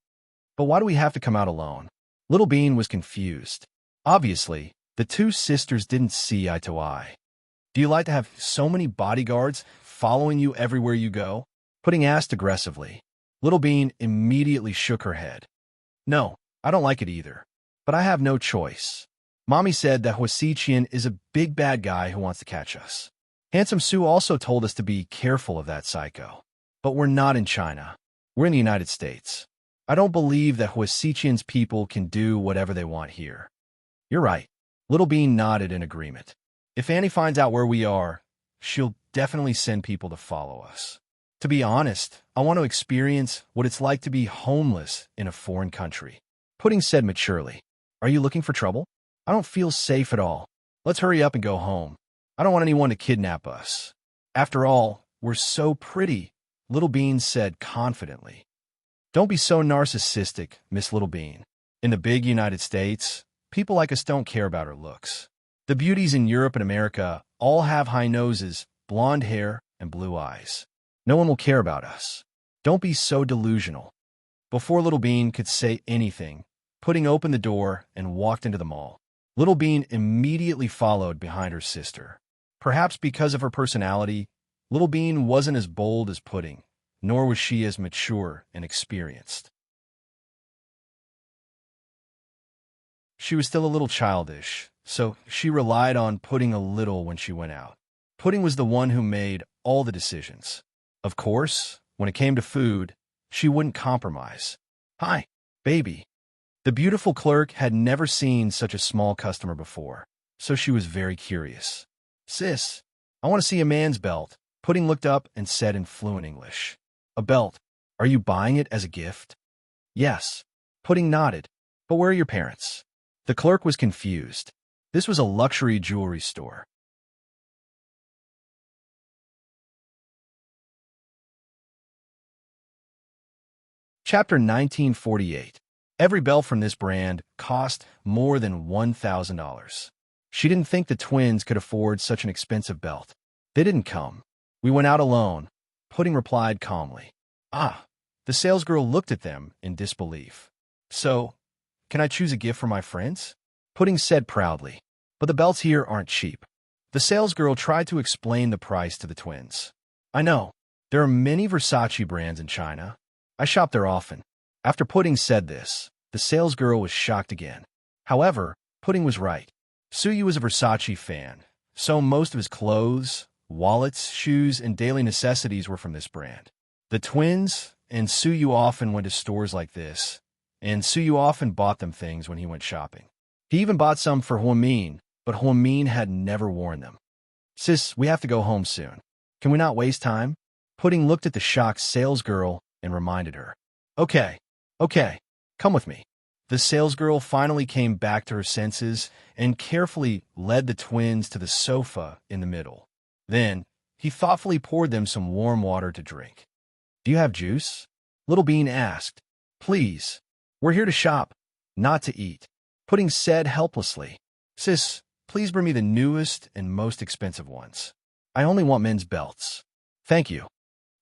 But why do we have to come out alone? Little Bean was confused. Obviously, the 2 sisters didn't see eye to eye. Do you like to have so many bodyguards following you everywhere you go? Pudding asked aggressively. Little Bean immediately shook her head. No, I don't like it either. But I have no choice. Mommy said that Huasiqian is a big bad guy who wants to catch us. Handsome Sue also told us to be careful of that psycho. But we're not in China. We're in the United States. I don't believe that Huasiqian's people can do whatever they want here. You're right. Little Bean nodded in agreement. If Annie finds out where we are, she'll definitely send people to follow us. To be honest, I want to experience what it's like to be homeless in a foreign country. Pudding said maturely. Are you looking for trouble? I don't feel safe at all. Let's hurry up and go home. I don't want anyone to kidnap us. After all, we're so pretty, Little Bean said confidently. Don't be so narcissistic, Miss Little Bean. In the big United States, people like us don't care about our looks. The beauties in Europe and America all have high noses, blonde hair, and blue eyes. No one will care about us. Don't be so delusional. Before Little Bean could say anything, Pudding opened the door and walked into the mall. Little Bean immediately followed behind her sister. Perhaps because of her personality, Little Bean wasn't as bold as Pudding, nor was she as mature and experienced. She was still a little childish, so she relied on Pudding a little when she went out. Pudding was the one who made all the decisions. Of course, when it came to food, she wouldn't compromise. "Hi, baby." The beautiful clerk had never seen such a small customer before, so she was very curious. "Sis, I want to see a man's belt." Pudding looked up and said in fluent English. "A belt? Are you buying it as a gift?" "Yes." Pudding nodded. "But where are your parents?" The clerk was confused. This was a luxury jewelry store. Chapter 1948. Every belt from this brand cost more than $1,000. She didn't think the twins could afford such an expensive belt. They didn't come. "We went out alone," Pudding replied calmly. "Ah." The salesgirl looked at them in disbelief. "So, can I choose a gift for my friends?" Pudding said proudly. "But the belts here aren't cheap." The salesgirl tried to explain the price to the twins. "I know. There are many Versace brands in China. I shop there often." After Pudding said this, the salesgirl was shocked again. However, Pudding was right. Suyu was a Versace fan, so most of his clothes, wallets, shoes, and daily necessities were from this brand. The twins and Suyu often went to stores like this, and Suyu often bought them things when he went shopping. He even bought some for Huamin, but Huamin had never worn them. "Sis, we have to go home soon. Can we not waste time?" Pudding looked at the shocked salesgirl and reminded her. Okay, come with me." The salesgirl finally came back to her senses and carefully led the twins to the sofa in the middle. Then, he thoughtfully poured them some warm water to drink. "Do you have juice?" Little Bean asked. "Please. We're here to shop, not to eat," Pudding said helplessly. "Sis, please bring me the newest and most expensive ones. I only want men's belts." "Thank you."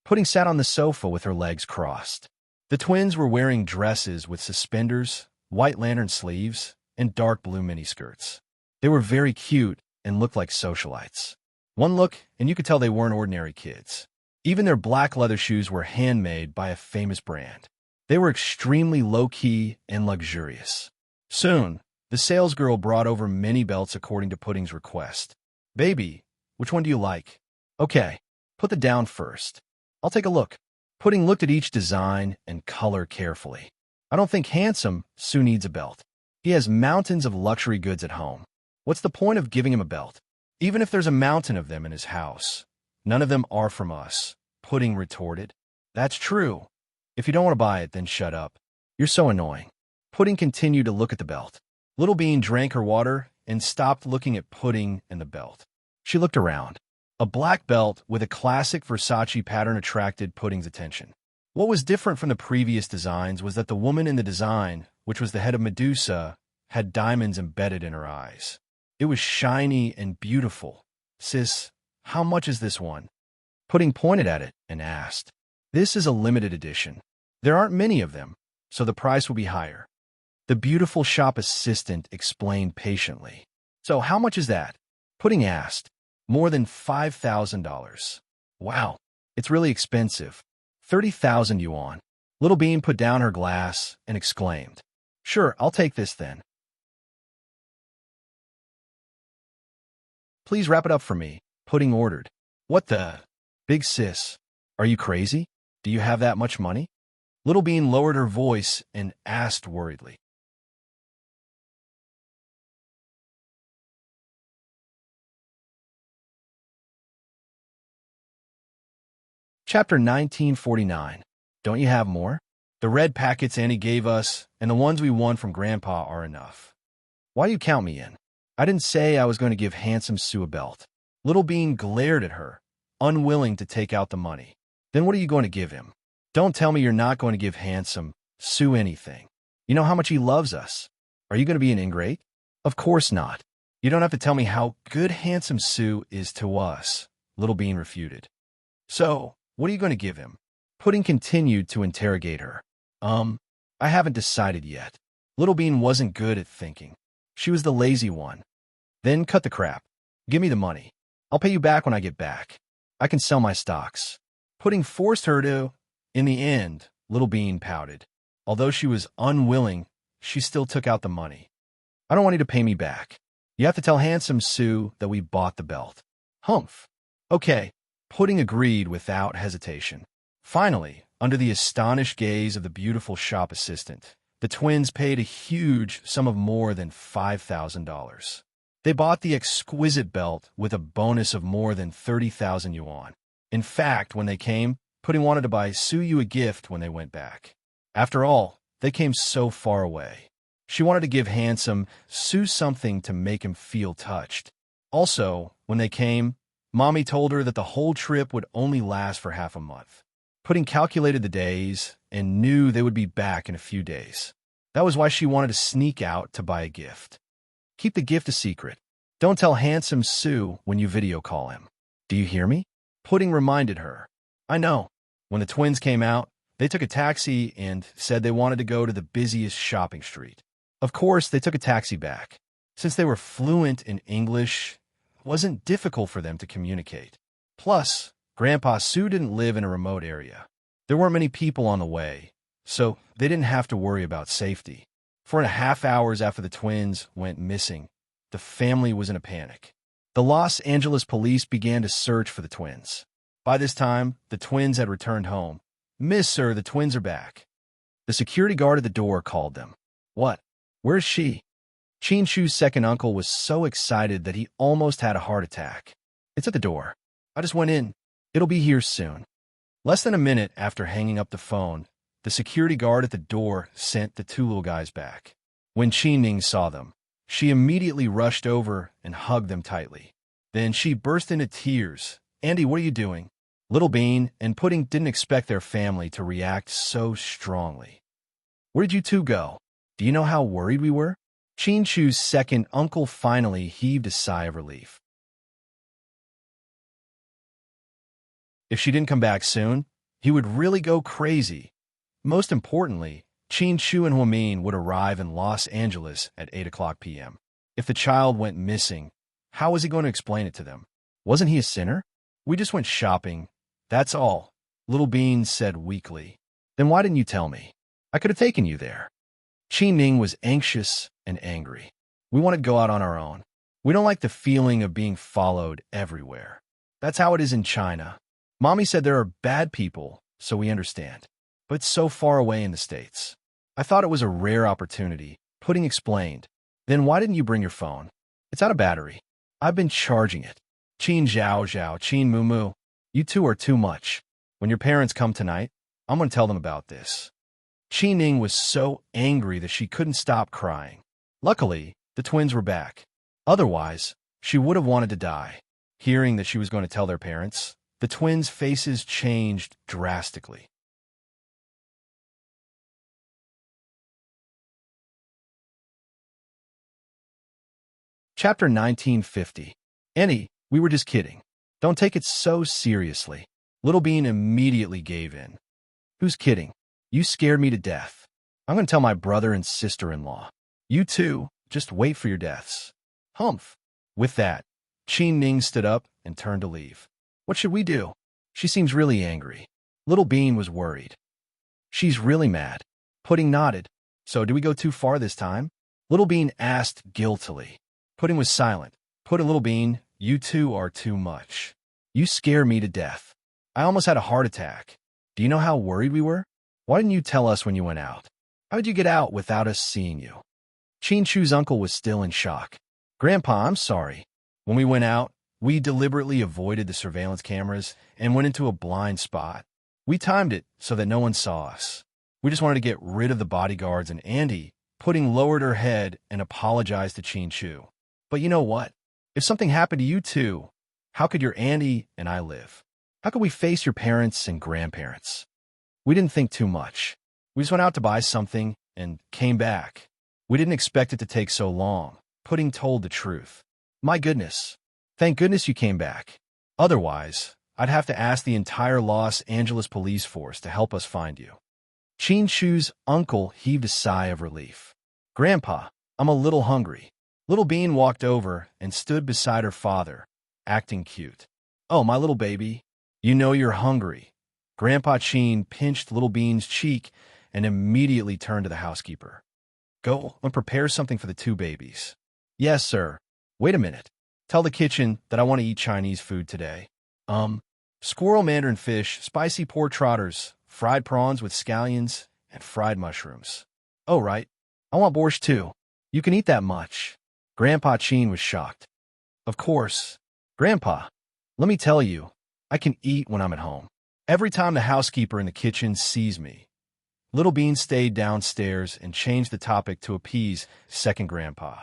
Pudding sat on the sofa with her legs crossed. The twins were wearing dresses with suspenders, white lantern sleeves, and dark blue miniskirts. They were very cute and looked like socialites. One look, and you could tell they weren't ordinary kids. Even their black leather shoes were handmade by a famous brand. They were extremely low-key and luxurious. Soon, the salesgirl brought over many belts according to Pudding's request. "Baby, which one do you like?" "Okay, put the down first. I'll take a look." Pudding looked at each design and color carefully. "I don't think handsome Sue needs a belt. He has mountains of luxury goods at home. What's the point of giving him a belt? Even if there's a mountain of them in his house, none of them are from us," Pudding retorted. "That's true. If you don't want to buy it, then shut up. You're so annoying." Pudding continued to look at the belt. Little Bean drank her water and stopped looking at Pudding and the belt. She looked around. A black belt with a classic Versace pattern attracted Pudding's attention. What was different from the previous designs was that the woman in the design, which was the head of Medusa, had diamonds embedded in her eyes. It was shiny and beautiful. "Sis, how much is this one?" Pudding pointed at it and asked. "This is a limited edition. There aren't many of them, so the price will be higher." The beautiful shop assistant explained patiently. "So how much is that?" Pudding asked. "More than $5,000. "Wow, it's really expensive. 30,000 yuan. Little Bean put down her glass and exclaimed. "Sure, I'll take this then." "Please wrap it up for me," Pudding ordered. "What the? Big sis, are you crazy? Do you have that much money?" Little Bean lowered her voice and asked worriedly. Chapter 1949. Don't you have more? The red packets Annie gave us and the ones we won from Grandpa are enough. Why do you count me in? I didn't say I was going to give Handsome Sue a belt. Little Bean glared at her, unwilling to take out the money. Then what are you going to give him? Don't tell me you're not going to give Handsome Sue anything. You know how much he loves us. Are you going to be an ingrate? Of course not. You don't have to tell me how good Handsome Sue is to us, Little Bean refuted. So, what are you going to give him? Pudding continued to interrogate her. I haven't decided yet. Little Bean wasn't good at thinking. She was the lazy one. Then cut the crap. Give me the money. I'll pay you back when I get back. I can sell my stocks. Pudding forced her to. In the end, Little Bean pouted. Although she was unwilling, she still took out the money. I don't want you to pay me back. You have to tell Handsome Sue that we bought the belt. Humph. Okay. Pudding agreed without hesitation. Finally, under the astonished gaze of the beautiful shop assistant, the twins paid a huge sum of more than $5,000. They bought the exquisite belt with a bonus of more than 30,000 yuan. In fact, when they came, Pudding wanted to buy Suyu a gift when they went back. After all, they came so far away. She wanted to give Handsome Sue something to make him feel touched. Also, when they came, Mommy told her that the whole trip would only last for half a month. Pudding calculated the days and knew they would be back in a few days. That was why she wanted to sneak out to buy a gift. Keep the gift a secret. Don't tell Handsome Sue when you video call him. Do you hear me? Pudding reminded her. I know. When the twins came out, they took a taxi and said they wanted to go to the busiest shopping street. Of course, they took a taxi back. Since they were fluent in English, it wasn't difficult for them to communicate. Plus, Grandpa Sue didn't live in a remote area. There weren't many people on the way, so they didn't have to worry about safety. 4.5 hours after the twins went missing, the family was in a panic. The Los Angeles police began to search for the twins. By this time, the twins had returned home. Miss, sir, the twins are back. The security guard at the door called them. What? Where's she? Qin Shu's second uncle was so excited that he almost had a heart attack. It's at the door. I just went in. It'll be here soon. Less than a minute after hanging up the phone, the security guard at the door sent the two little guys back. When Qin Ning saw them, she immediately rushed over and hugged them tightly. Then she burst into tears. Andy, what are you doing? Little Bean and Pudding didn't expect their family to react so strongly. Where did you two go? Do you know how worried we were? Qin Shu's second uncle finally heaved a sigh of relief. If she didn't come back soon, he would really go crazy. Most importantly, Qin Shu and Huamin would arrive in Los Angeles at 8 p.m. If the child went missing, how was he going to explain it to them? Wasn't he a sinner? We just went shopping. That's all, Little Bean said weakly. Then why didn't you tell me? I could have taken you there. Qin Ning was anxious and angry. We want to go out on our own. We don't like the feeling of being followed everywhere. That's how it is in China. Mommy said there are bad people, so we understand. But it's so far away in the States. I thought it was a rare opportunity, Pudding explained. Then why didn't you bring your phone? It's out of battery. I've been charging it. Qin Zhao Zhao, Qin Mu Mu. You two are too much. When your parents come tonight, I'm going to tell them about this. Qin Ning was so angry that she couldn't stop crying. Luckily, the twins were back. Otherwise, she would have wanted to die. Hearing that she was going to tell their parents, the twins' faces changed drastically. Chapter 1950. Annie, we were just kidding. Don't take it so seriously. Little Bean immediately gave in. Who's kidding? You scared me to death. I'm going to tell my brother and sister-in-law. You two, just wait for your deaths. Humph. With that, Qin Ning stood up and turned to leave. What should we do? She seems really angry. Little Bean was worried. She's really mad. Pudding nodded. So do we go too far this time? Little Bean asked guiltily. Pudding was silent. Little Bean, you two are too much. You scare me to death. I almost had a heart attack. Do you know how worried we were? Why didn't you tell us when you went out? How did you get out without us seeing you? Qin Shu's uncle was still in shock. Grandpa, I'm sorry. When we went out, we deliberately avoided the surveillance cameras and went into a blind spot. We timed it so that no one saw us. We just wanted to get rid of the bodyguards, and Andy, Pudding lowered her head and apologized to Qin Shu. But you know what? If something happened to you two, how could your Andy and I live? How could we face your parents and grandparents? We didn't think too much. We just went out to buy something and came back. We didn't expect it to take so long. Pudding told the truth. My goodness. Thank goodness you came back. Otherwise, I'd have to ask the entire Los Angeles police force to help us find you. Qin Shu's uncle heaved a sigh of relief. Grandpa, I'm a little hungry. Little Bean walked over and stood beside her father, acting cute. Oh, my little baby, you know you're hungry. Grandpa Qin pinched Little Bean's cheek and immediately turned to the housekeeper. Go and prepare something for the two babies. Yes, sir. Wait a minute. Tell the kitchen that I want to eat Chinese food today. Squirrel mandarin fish, spicy pork trotters, fried prawns with scallions, and fried mushrooms. Oh, right. I want borscht too. You can eat that much. Grandpa Chin was shocked. Of course. Grandpa, let me tell you, I can eat when I'm at home. Every time the housekeeper in the kitchen sees me. Little Bean stayed downstairs and changed the topic to appease second grandpa.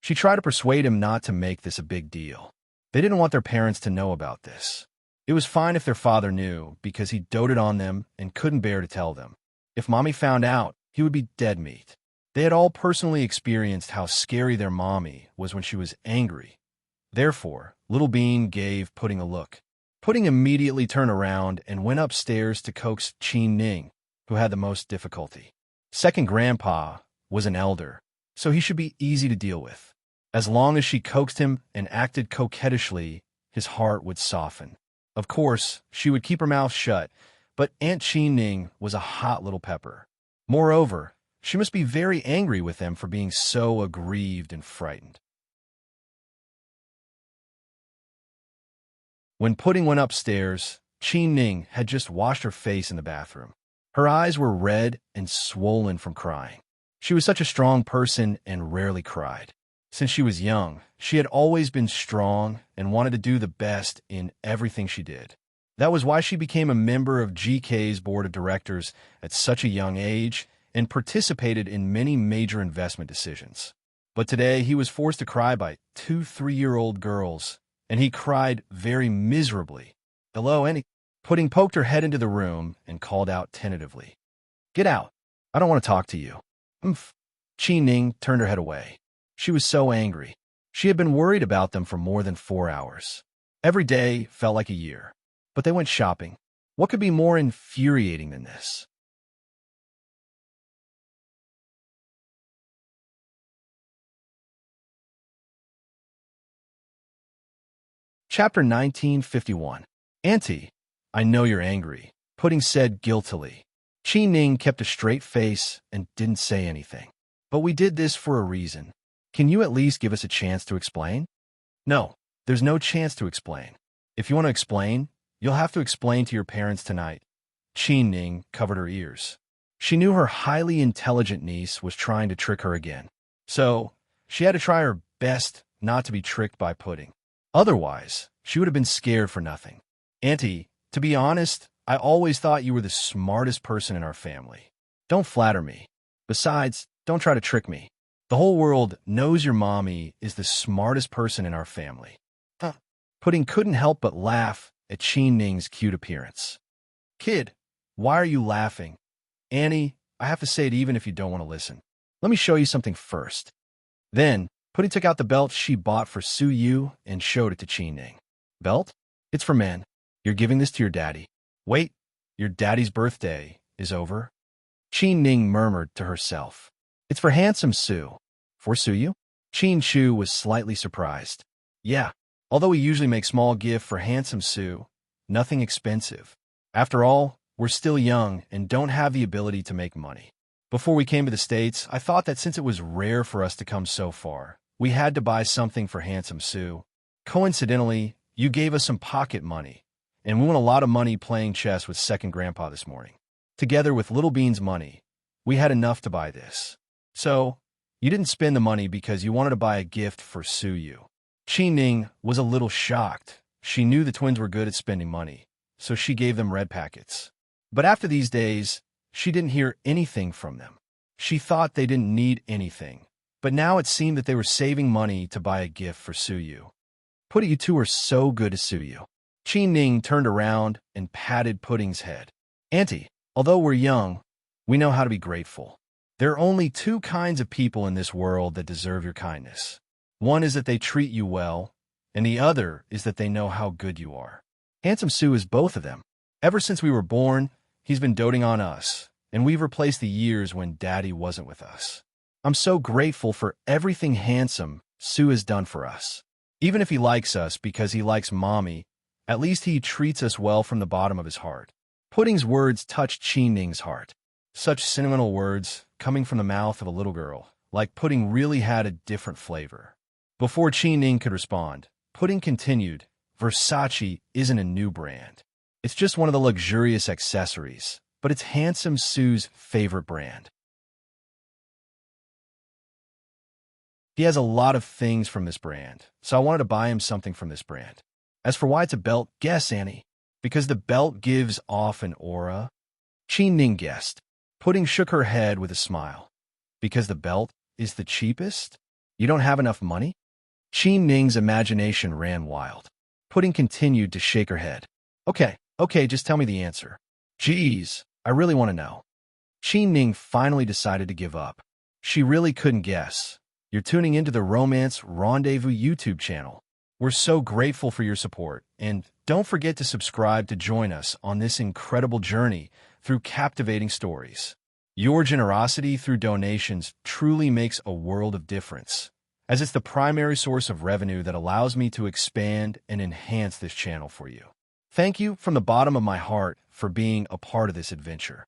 She tried to persuade him not to make this a big deal. They didn't want their parents to know about this. It was fine if their father knew, because he doted on them and couldn't bear to tell them. If Mommy found out, he would be dead meat. They had all personally experienced how scary their mommy was when she was angry. Therefore, Little Bean gave Pudding a look. Pudding immediately turned around and went upstairs to coax Chin Ning, who had the most difficulty. Second grandpa was an elder, so he should be easy to deal with. As long as she coaxed him and acted coquettishly, his heart would soften. Of course, she would keep her mouth shut, but Aunt Chin Ning was a hot little pepper. Moreover, she must be very angry with them for being so aggrieved and frightened. When Pudding went upstairs, Chin Ning had just washed her face in the bathroom. Her eyes were red and swollen from crying. She was such a strong person and rarely cried. Since she was young, she had always been strong and wanted to do the best in everything she did. That was why she became a member of GK's board of directors at such a young age and participated in many major investment decisions. But today he was forced to cry by 2 3-year-old girls, and he cried very miserably. Hello, Annie. Pudding poked her head into the room and called out tentatively. Get out. I don't want to talk to you. Umph. Chin Ning turned her head away. She was so angry. She had been worried about them for more than 4 hours. Every day felt like a year. But they went shopping. What could be more infuriating than this? Chapter 1951. Auntie, I know you're angry, Pudding said guiltily. Chin Ning kept a straight face and didn't say anything. But we did this for a reason. Can you at least give us a chance to explain? No, there's no chance to explain. If you want to explain, you'll have to explain to your parents tonight. Chin Ning covered her ears. She knew her highly intelligent niece was trying to trick her again. So, she had to try her best not to be tricked by Pudding. Otherwise, she would have been scared for nothing. Auntie, to be honest, I always thought you were the smartest person in our family. Don't flatter me. Besides, don't try to trick me. The whole world knows your mommy is the smartest person in our family. Huh. Pudding couldn't help but laugh at Chin Ning's cute appearance. Kid, why are you laughing? Annie, I have to say it even if you don't want to listen. Let me show you something first. Then, Pudding took out the belt she bought for Su Yu and showed it to Chin Ning. Belt? It's for men. You're giving this to your daddy. Wait, your daddy's birthday is over? Chin Ning murmured to herself. It's for handsome Su. For Su Yu? Chin Chu was slightly surprised. Yeah, although we usually make small gift for handsome Su, nothing expensive. After all, we're still young and don't have the ability to make money. Before we came to the States, I thought that since it was rare for us to come so far, we had to buy something for handsome Su. Coincidentally, you gave us some pocket money, and we won a lot of money playing chess with second grandpa this morning. Together with Little Bean's money, we had enough to buy this. So, you didn't spend the money because you wanted to buy a gift for Su Yu. Chin Ning was a little shocked. She knew the twins were good at spending money, so she gave them red packets. But after these days, she didn't hear anything from them. She thought they didn't need anything, but now it seemed that they were saving money to buy a gift for Su Yu. Pudding, you two are so good at Su Yu. Chin Ning turned around and patted Pudding's head. Auntie, although we're young, we know how to be grateful. There are only 2 kinds of people in this world that deserve your kindness. One is that they treat you well, and the other is that they know how good you are. Handsome Su is both of them. Ever since we were born, he's been doting on us, and we've replaced the years when Daddy wasn't with us. I'm so grateful for everything handsome Su has done for us. Even if he likes us because he likes Mommy, at least he treats us well from the bottom of his heart. Pudding's words touched Chin Ning's heart. Such sentimental words, coming from the mouth of a little girl, like pudding really had a different flavor. Before Qi Ning could respond, Pudding continued, Versace isn't a new brand. It's just one of the luxurious accessories, but it's Handsome Sue's favorite brand. He has a lot of things from this brand, so I wanted to buy him something from this brand. As for why it's a belt, guess, Annie. Because the belt gives off an aura? Qi Ning guessed. Pudding shook her head with a smile. Because the belt is the cheapest? You don't have enough money? Qi Ning's imagination ran wild. Pudding continued to shake her head. Okay, just tell me the answer. Geez, I really want to know. Qi Ning finally decided to give up. She really couldn't guess. You're tuning into the Romance Rendezvous YouTube channel. We're so grateful for your support, and don't forget to subscribe to join us on this incredible journey through captivating stories. Your generosity through donations truly makes a world of difference, as it's the primary source of revenue that allows me to expand and enhance this channel for you. Thank you from the bottom of my heart for being a part of this adventure.